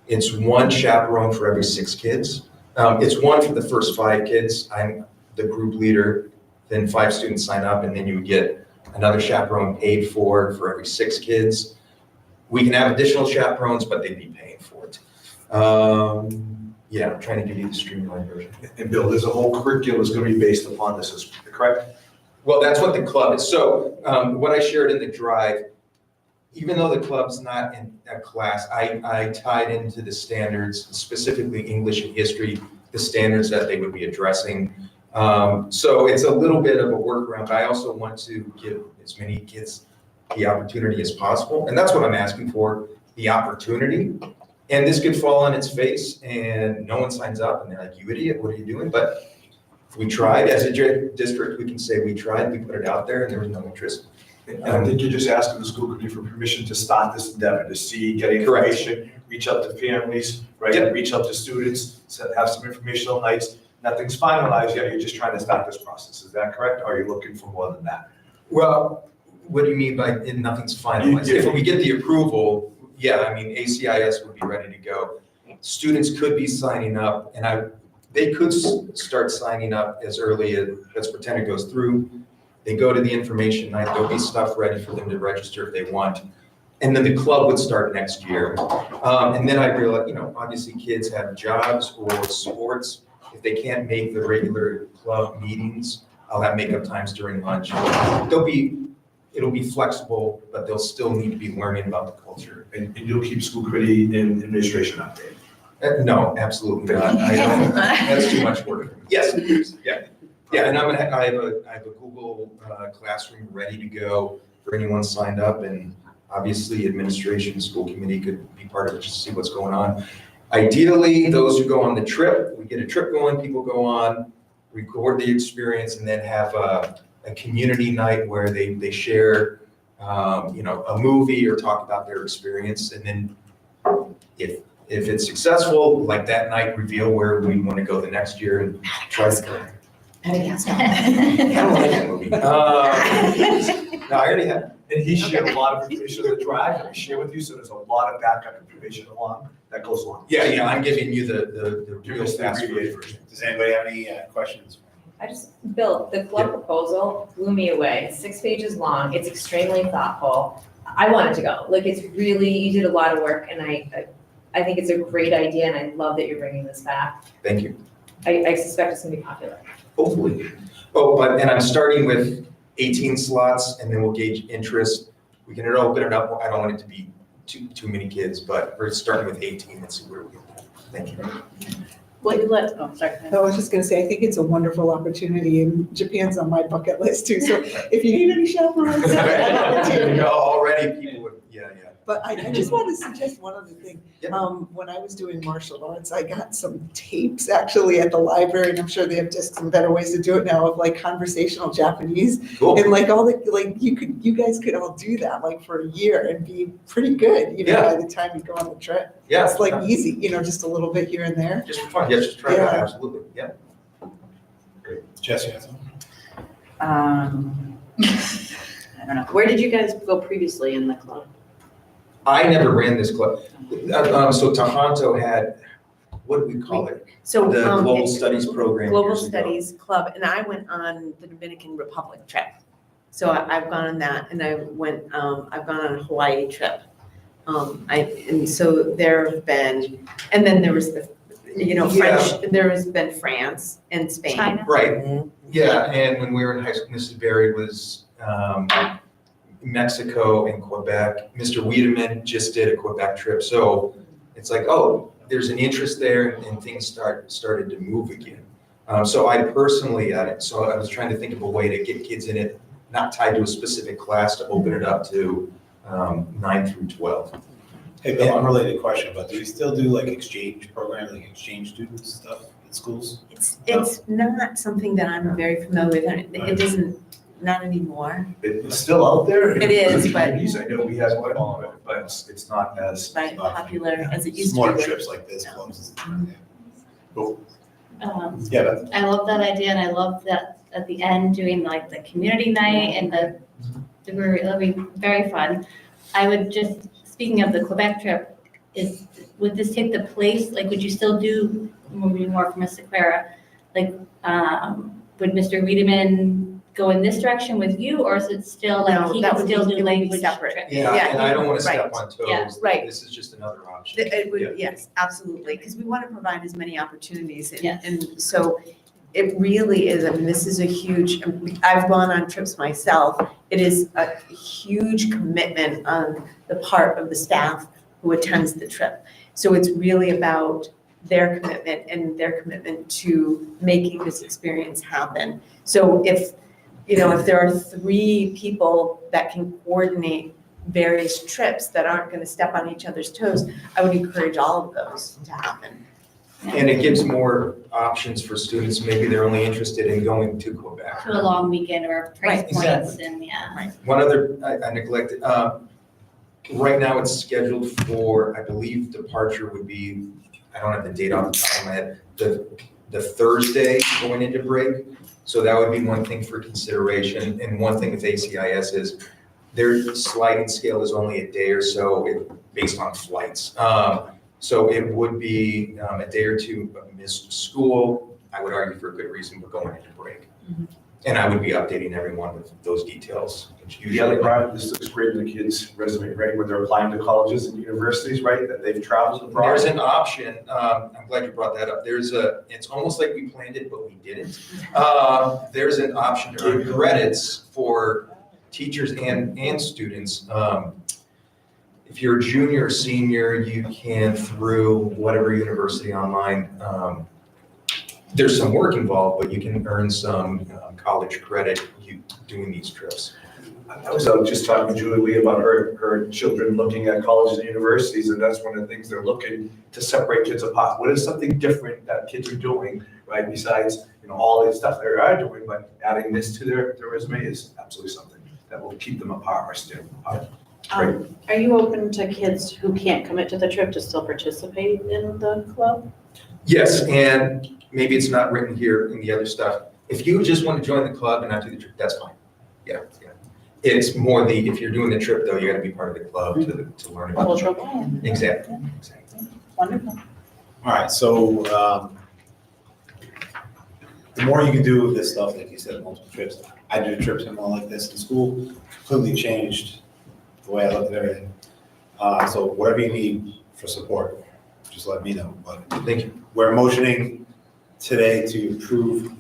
It's 1 chaperone for every 6 kids. It's 1 for the first 5 kids. I'm the group leader, then 5 students sign up, and then you would get another chaperone paid for every 6 kids. We can have additional chaperones, but they'd be paying for it. Yeah, I'm trying to give you the streamlined version. And Bill, there's a whole curriculum is going to be based upon this, is correct? Well, that's what the club is. So what I shared in the drive, even though the club's not in a class, I tied into the standards, specifically English and history, the standards that they would be addressing. So it's a little bit of a workaround, but I also want to give as many kids the opportunity as possible. And that's what I'm asking for, the opportunity. And this could fall on its face and no one signs up and they're like, you idiot, what are you doing? But we tried. As a district, we can say we tried, we put it out there and there was no interest. I think you're just asking the school committee for permission to start this endeavor, to see, get information, reach out to families, right? Yep. Reach out to students, have some informational nights. Nothing's finalized yet, you're just trying to start this process. Is that correct? Or are you looking for more than that? Well, what do you mean by nothing's finalized? If we get the approval, yeah, I mean, ACIS would be ready to go. Students could be signing up and they could start signing up as early as, let's pretend it goes through. They go to the information night, there'll be stuff ready for them to register if they want. And then the club would start next year. And then I realized, obviously kids have jobs or sports. If they can't make the regular club meetings, I'll have makeup times during lunch. It'll be flexible, but they'll still need to be learning about the culture. And you'll keep school committee and administration updated? No, absolutely not. I don't, that's too much work. Yes, it is. Yeah. Yeah, and I have a Google Classroom ready to go for anyone signed up, and obviously administration, school committee could be part of it just to see what's going on. Ideally, those who go on the trip, we get a trip going, people go on, record the experience, and then have a community night where they share, a movie or talk about their experience, and then if if it's successful, like that night, reveal where we want to go the next year and try to. I don't like that movie. No, I already have. And he shared a lot of information on the drive that we share with you, so there's a lot of backup information along, that goes along. Yeah, I'm giving you the real fast version. Does anybody have any questions? Bill, the club proposal blew me away. It's 6 pages long. It's extremely thoughtful. I wanted to go. Like, it's really, you did a lot of work, and I think it's a great idea, and I love that you're bringing this back. Thank you. I suspect it's gonna be popular. Hopefully. Oh, and I'm starting with 18 slots, and then we'll gauge interest. We can open it up. I don't want it to be too many kids, but we're starting with 18 and see where we go. Thank you. Sorry. I was just gonna say, I think it's a wonderful opportunity, and Japan's on my bucket list too, so if you need any chaperones, There you go. Already people would, yeah. But I just want to suggest one other thing. When I was doing martial arts, I got some tapes actually at the library, and I'm sure they have just some better ways to do it now, of like conversational Japanese. Cool. And like you guys could all do that like for a year and be pretty good, by the time you go on the trip. Yeah. It's like easy, just a little bit here and there. Just for fun. Yeah, just try it out. Absolutely. Yeah. Great. Jess, you have something? I don't know. Where did you guys go previously in the club? I never ran this club. So Tohoto had, what do we call it? So, The Global it's Studies program. Global years ago. Studies Club, and I went on the Dominican Republic trip. So I've gone on that, and I've gone on a Hawaii trip. And so there have been, and then there was the, French, there has been France and Spain. China. Right, yeah, and when we were in high school, Mrs. Berry was Mexico and Quebec. Mr. Wiedemann just did a Quebec trip, so it's like, oh, there's an interest there, and things started to move again. So I personally, so I was trying to think of a way to get kids in it, not tied to a specific class, to open it up to 9 through 12. Hey, Bill, unrelated question, but do we still do like exchange programs, like exchange students stuff in schools? It's not something that I'm very familiar with. It isn't, not anymore. It's still out there. It is, but- I know we have one on it, but it's not as. Popular as it used to Smaller be. trips like this. Clubs. Cool. Yeah, but I love that idea, and I love that at the end doing like the community night and that'll be very fun. I would just, speaking of the Quebec trip, would this take the place, like would you still do, moving more from Mr. Clara, like would Mr. Wiedemann go in this direction with you, or is it still like No, he that can would be- still it do would be language separate. trips? Yeah, and I don't want to right. step on toes. Yeah. Right. This is just another option. It would, Yeah. yes, absolutely, because we want to provide as many opportunities. Yes. And so it really is, this is a huge, I've gone on trips myself. It is a huge commitment on the part of the staff who attends the trip. So it's really about their commitment and their commitment to making this experience happen. So if there are 3 people that can coordinate various trips that aren't going to step on each other's toes, I would encourage all of those to happen. And it gives more options for students. Maybe they're only interested in going to Quebec. To a long weekend or price Right, points and yeah. One other, I neglected, right now it's scheduled for, I believe departure would be, I don't have the date off the top of my head, the Thursday going into break. So that would be one thing for consideration. And one thing with ACIS is their sliding scale is only a day or so based on flights. So it would be a day or two of missed school. I would argue for a good reason, we're going into break. And I would be updating everyone with those details. The other part, this looks great in the kids' resume, right, when they're applying to colleges and universities, right, that they've traveled abroad. There's an option, I'm glad you brought that up. It's almost like we planned it, but we didn't. There's an option to earn credits for teachers and students. If you're a junior or senior, you can, through whatever university online, there's some work involved, but you can earn some college credit doing these trips. I was out just talking to Julie Lee about her children looking at colleges and universities, and that's one of the things they're looking to separate kids apart. What is something different that kids are doing, right? Besides, all the stuff they are doing, but adding this to their resume is absolutely something that will keep them apart or stand apart. Are you open to kids who can't commit to the trip to still participate in the club? Yes, and maybe it's not written here in the other stuff. If you just want to join the club and not do the trip, that's fine. Yeah. It's more if you're doing the trip though, you gotta be part of the club to learn about. Cultural plan. Exactly. Wonderful. All right, so, the more you can do with this stuff, like you said, multiple trips. I do trips and all like this in school, completely changed the way I looked at everything. So whatever you need for support, just let me know. But thank you. We're motioning today to approve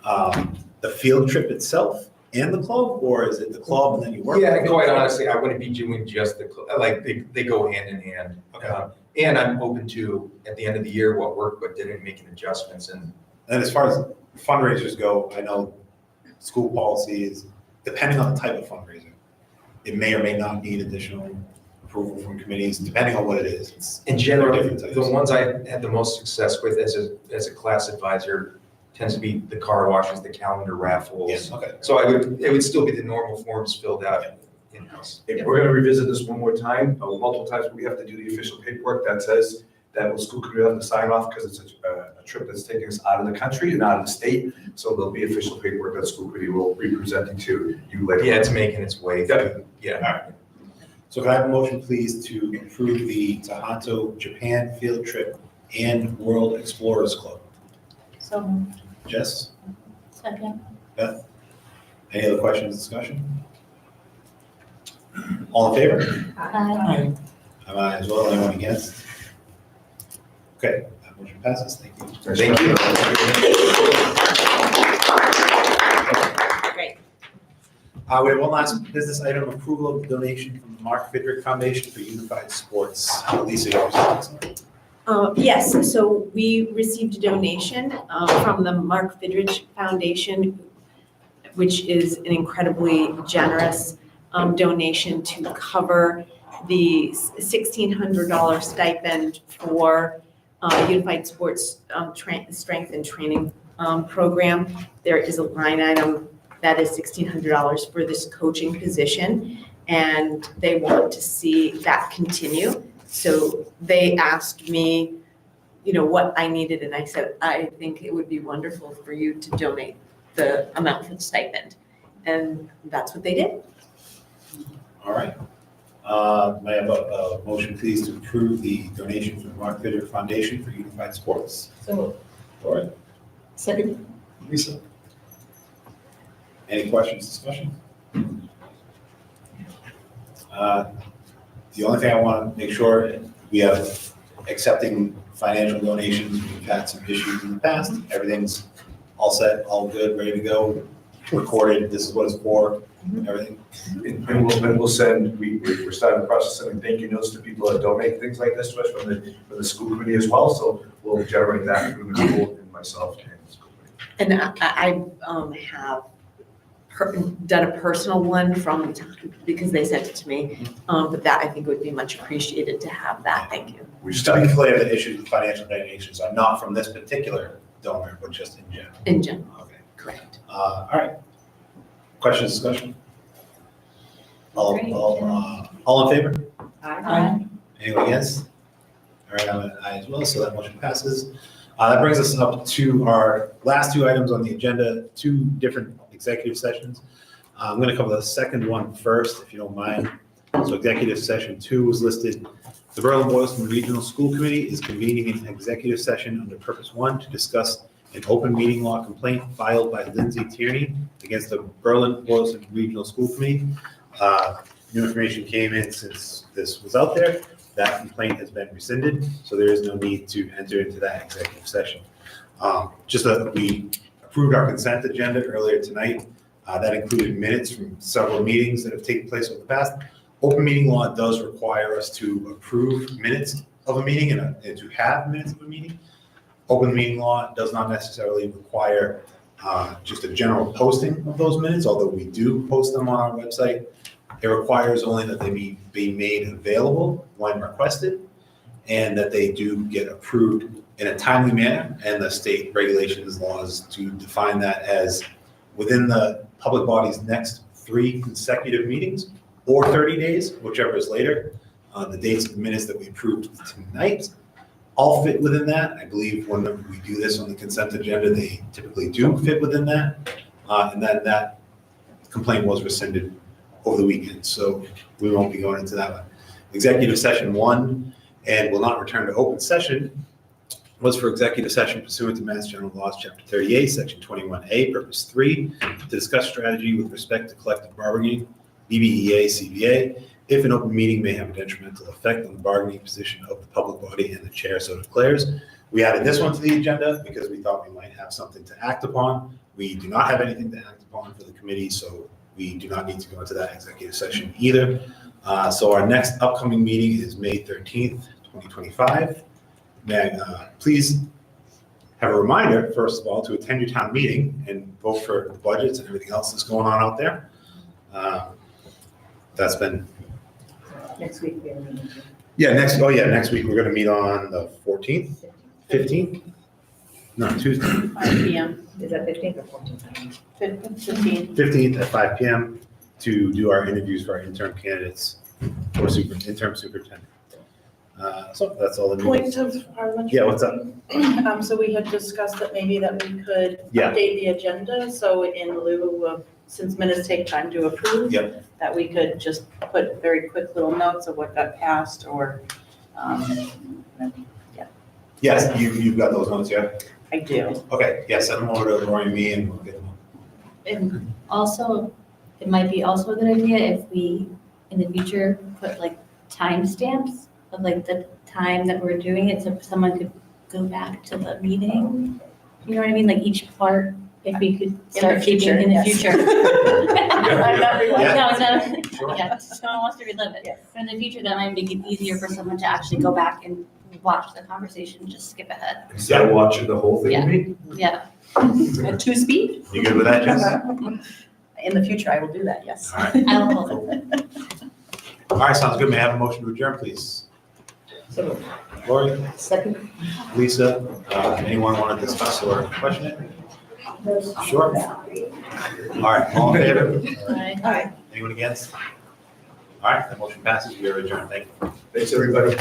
the field trip itself and the club, or is it the club and then you work? Yeah, quite honestly, I wouldn't be doing just the club. Like they go hand in hand. Okay. And I'm open to at the end of the year what worked, what didn't, making adjustments and. And as far as fundraisers go, I know school policy is, depending on the type of fundraiser, it may or may not need additional approval from committees, depending on what it is. It's In general, different types. the ones I had the most success with as a class advisor tends to be the car washes, the calendar raffles. Yes, okay. So it would still be the normal forms filled out in-house. If we're gonna revisit this one more time, multiple times, we have to do the official paperwork that says that the school committee will have to sign off because it's a trip that's taking us out of the country and out of the state. So there'll be official paperwork that the school committee will be presenting to you later. Yeah, it's making its way. Definitely. Yeah. All right. So can I have a motion, please, to approve the Tohoto Japan field trip and World Explorers Club? So. Jess? Second. Beth? Any other questions, discussion? All in favor? Aye. Am I as well? Anyone against? Okay, that motion passes. Thank you. Thank you. Great. We have one last business item, approval of the donation from the Mark Fidrick Foundation for Unified Sports. Lisa, yours. Yes, so we received a donation from the Mark Fidrich Foundation, which is an incredibly generous donation to cover the $1,600 stipend for Unified Sports Strength and Training Program. There is a line item that is $1,600 for this coaching position, and they want to see that continue. So they asked me, what I needed, and I said, I think it would be wonderful for you to donate the amount for the stipend. And that's what they did. All right. May I have a motion, please, to approve the donation from the Mark Fidrick Foundation for Unified Sports? So, All right. second. Lisa? Any questions, discussion? The only thing I want to make sure, we have accepting financial donations. We've had some issues in the past. Everything's all set, all good, ready to go, recorded. This is what it's for, everything. And we'll send, we're starting the process of sending thank you notes to people that donate things like this to us from the school committee as well. So we'll generate that through the school and myself and the school committee. And I have done a personal one because they sent it to me. But that I think would be much appreciated to have that. Thank you. Just to be clear, the issues with financial donations are not from this particular donor, but just in general. In general. Okay. Correct. All right. Questions, discussion? All in favor? Aye. Anyone against? All right, I'm an aye as well, so that motion passes. That brings us up to our last two items on the agenda, two different executive sessions. I'm going to cover the second one first, if you don't mind. So executive session 2 was listed. The Berlin-Boylston Regional School Committee is convening an executive session under Purpose 1 to discuss an open meeting law complaint filed by Lindsay Tierney against the Berlin-Boylston Regional School Committee. New information came in since this was out there. That complaint has been rescinded, so there is no need to enter into that executive session. We approved our consent agenda earlier tonight. That included minutes from several meetings that have taken place over the past. Open meeting law does require us to approve minutes of a meeting and to have minutes of a meeting. Open meeting law does not necessarily require just a general posting of those minutes, although we do post them on our website. It requires only that they be made available when requested and that they do get approved in a timely manner, and the state regulations laws to define that as within the public body's next 3 consecutive meetings or 30 days, whichever is later. The dates of the minutes that we approved tonight all fit within that. I believe when we do this on the consent agenda, they typically do fit within that. And then that complaint was rescinded over the weekend, so we won't be going into that one. Executive session 1, and will not return to open session, was for executive session pursuant to Mass General Laws, Chapter 38, Section 21A, Purpose 3, to discuss strategy with respect to collective bargaining, BBEA, CBA, if an open meeting may have a detrimental effect on the bargaining position of the public body and the chair so declares. We added this one to the agenda because we thought we might have something to act upon. We do not have anything to act upon for the committee, so we do not need to go into that executive session either. So our next upcoming meeting is May 13th, 2025. May I please have a reminder, first of all, to attend your town meeting and vote for the budgets and everything else that's going on out there. That's been. Next week, we have a meeting. Next week, we're gonna meet on the 14th, 15th? No, Tuesday. 5 PM. Is that 15th or 14th? 15. 15th at 5 PM to do our interviews for our interim candidates for interim superintendent. So that's all the Point news. of parliamentary. Yeah, what's up? So we had discussed that maybe that we could Yeah. update the agenda, so in lieu of, since minutes take time to approve. Yep. That we could just put very quick little notes of what got passed or, Yes, you've got those notes, yeah? I do. Okay, yeah, send them over to Lori and me and we'll get them. And also, it might be also a good idea if we, in the future, put like timestamps of like the time that we're doing it, so someone could go back to the meeting. You know what I mean? Like each part, if we could start keeping in the yes. future. I'm not relying. No, no, yeah, someone wants to relive it. But in the future, that might make it easier for someone to actually go back and watch the conversation, just skip ahead. Instead of watching the whole thing, you mean? Yeah. At 2 speed? You good with that, Jess? In the future, I will do that, yes. All right. I will hold it. All right, sounds good. May I have a motion to adjourn, please? Lori? Second. Lisa, anyone want to discuss or question it? Sure. All right, all in favor? Aye. Anyone against? All right, the motion passes. We are adjourned. Thank you. Thanks, everybody.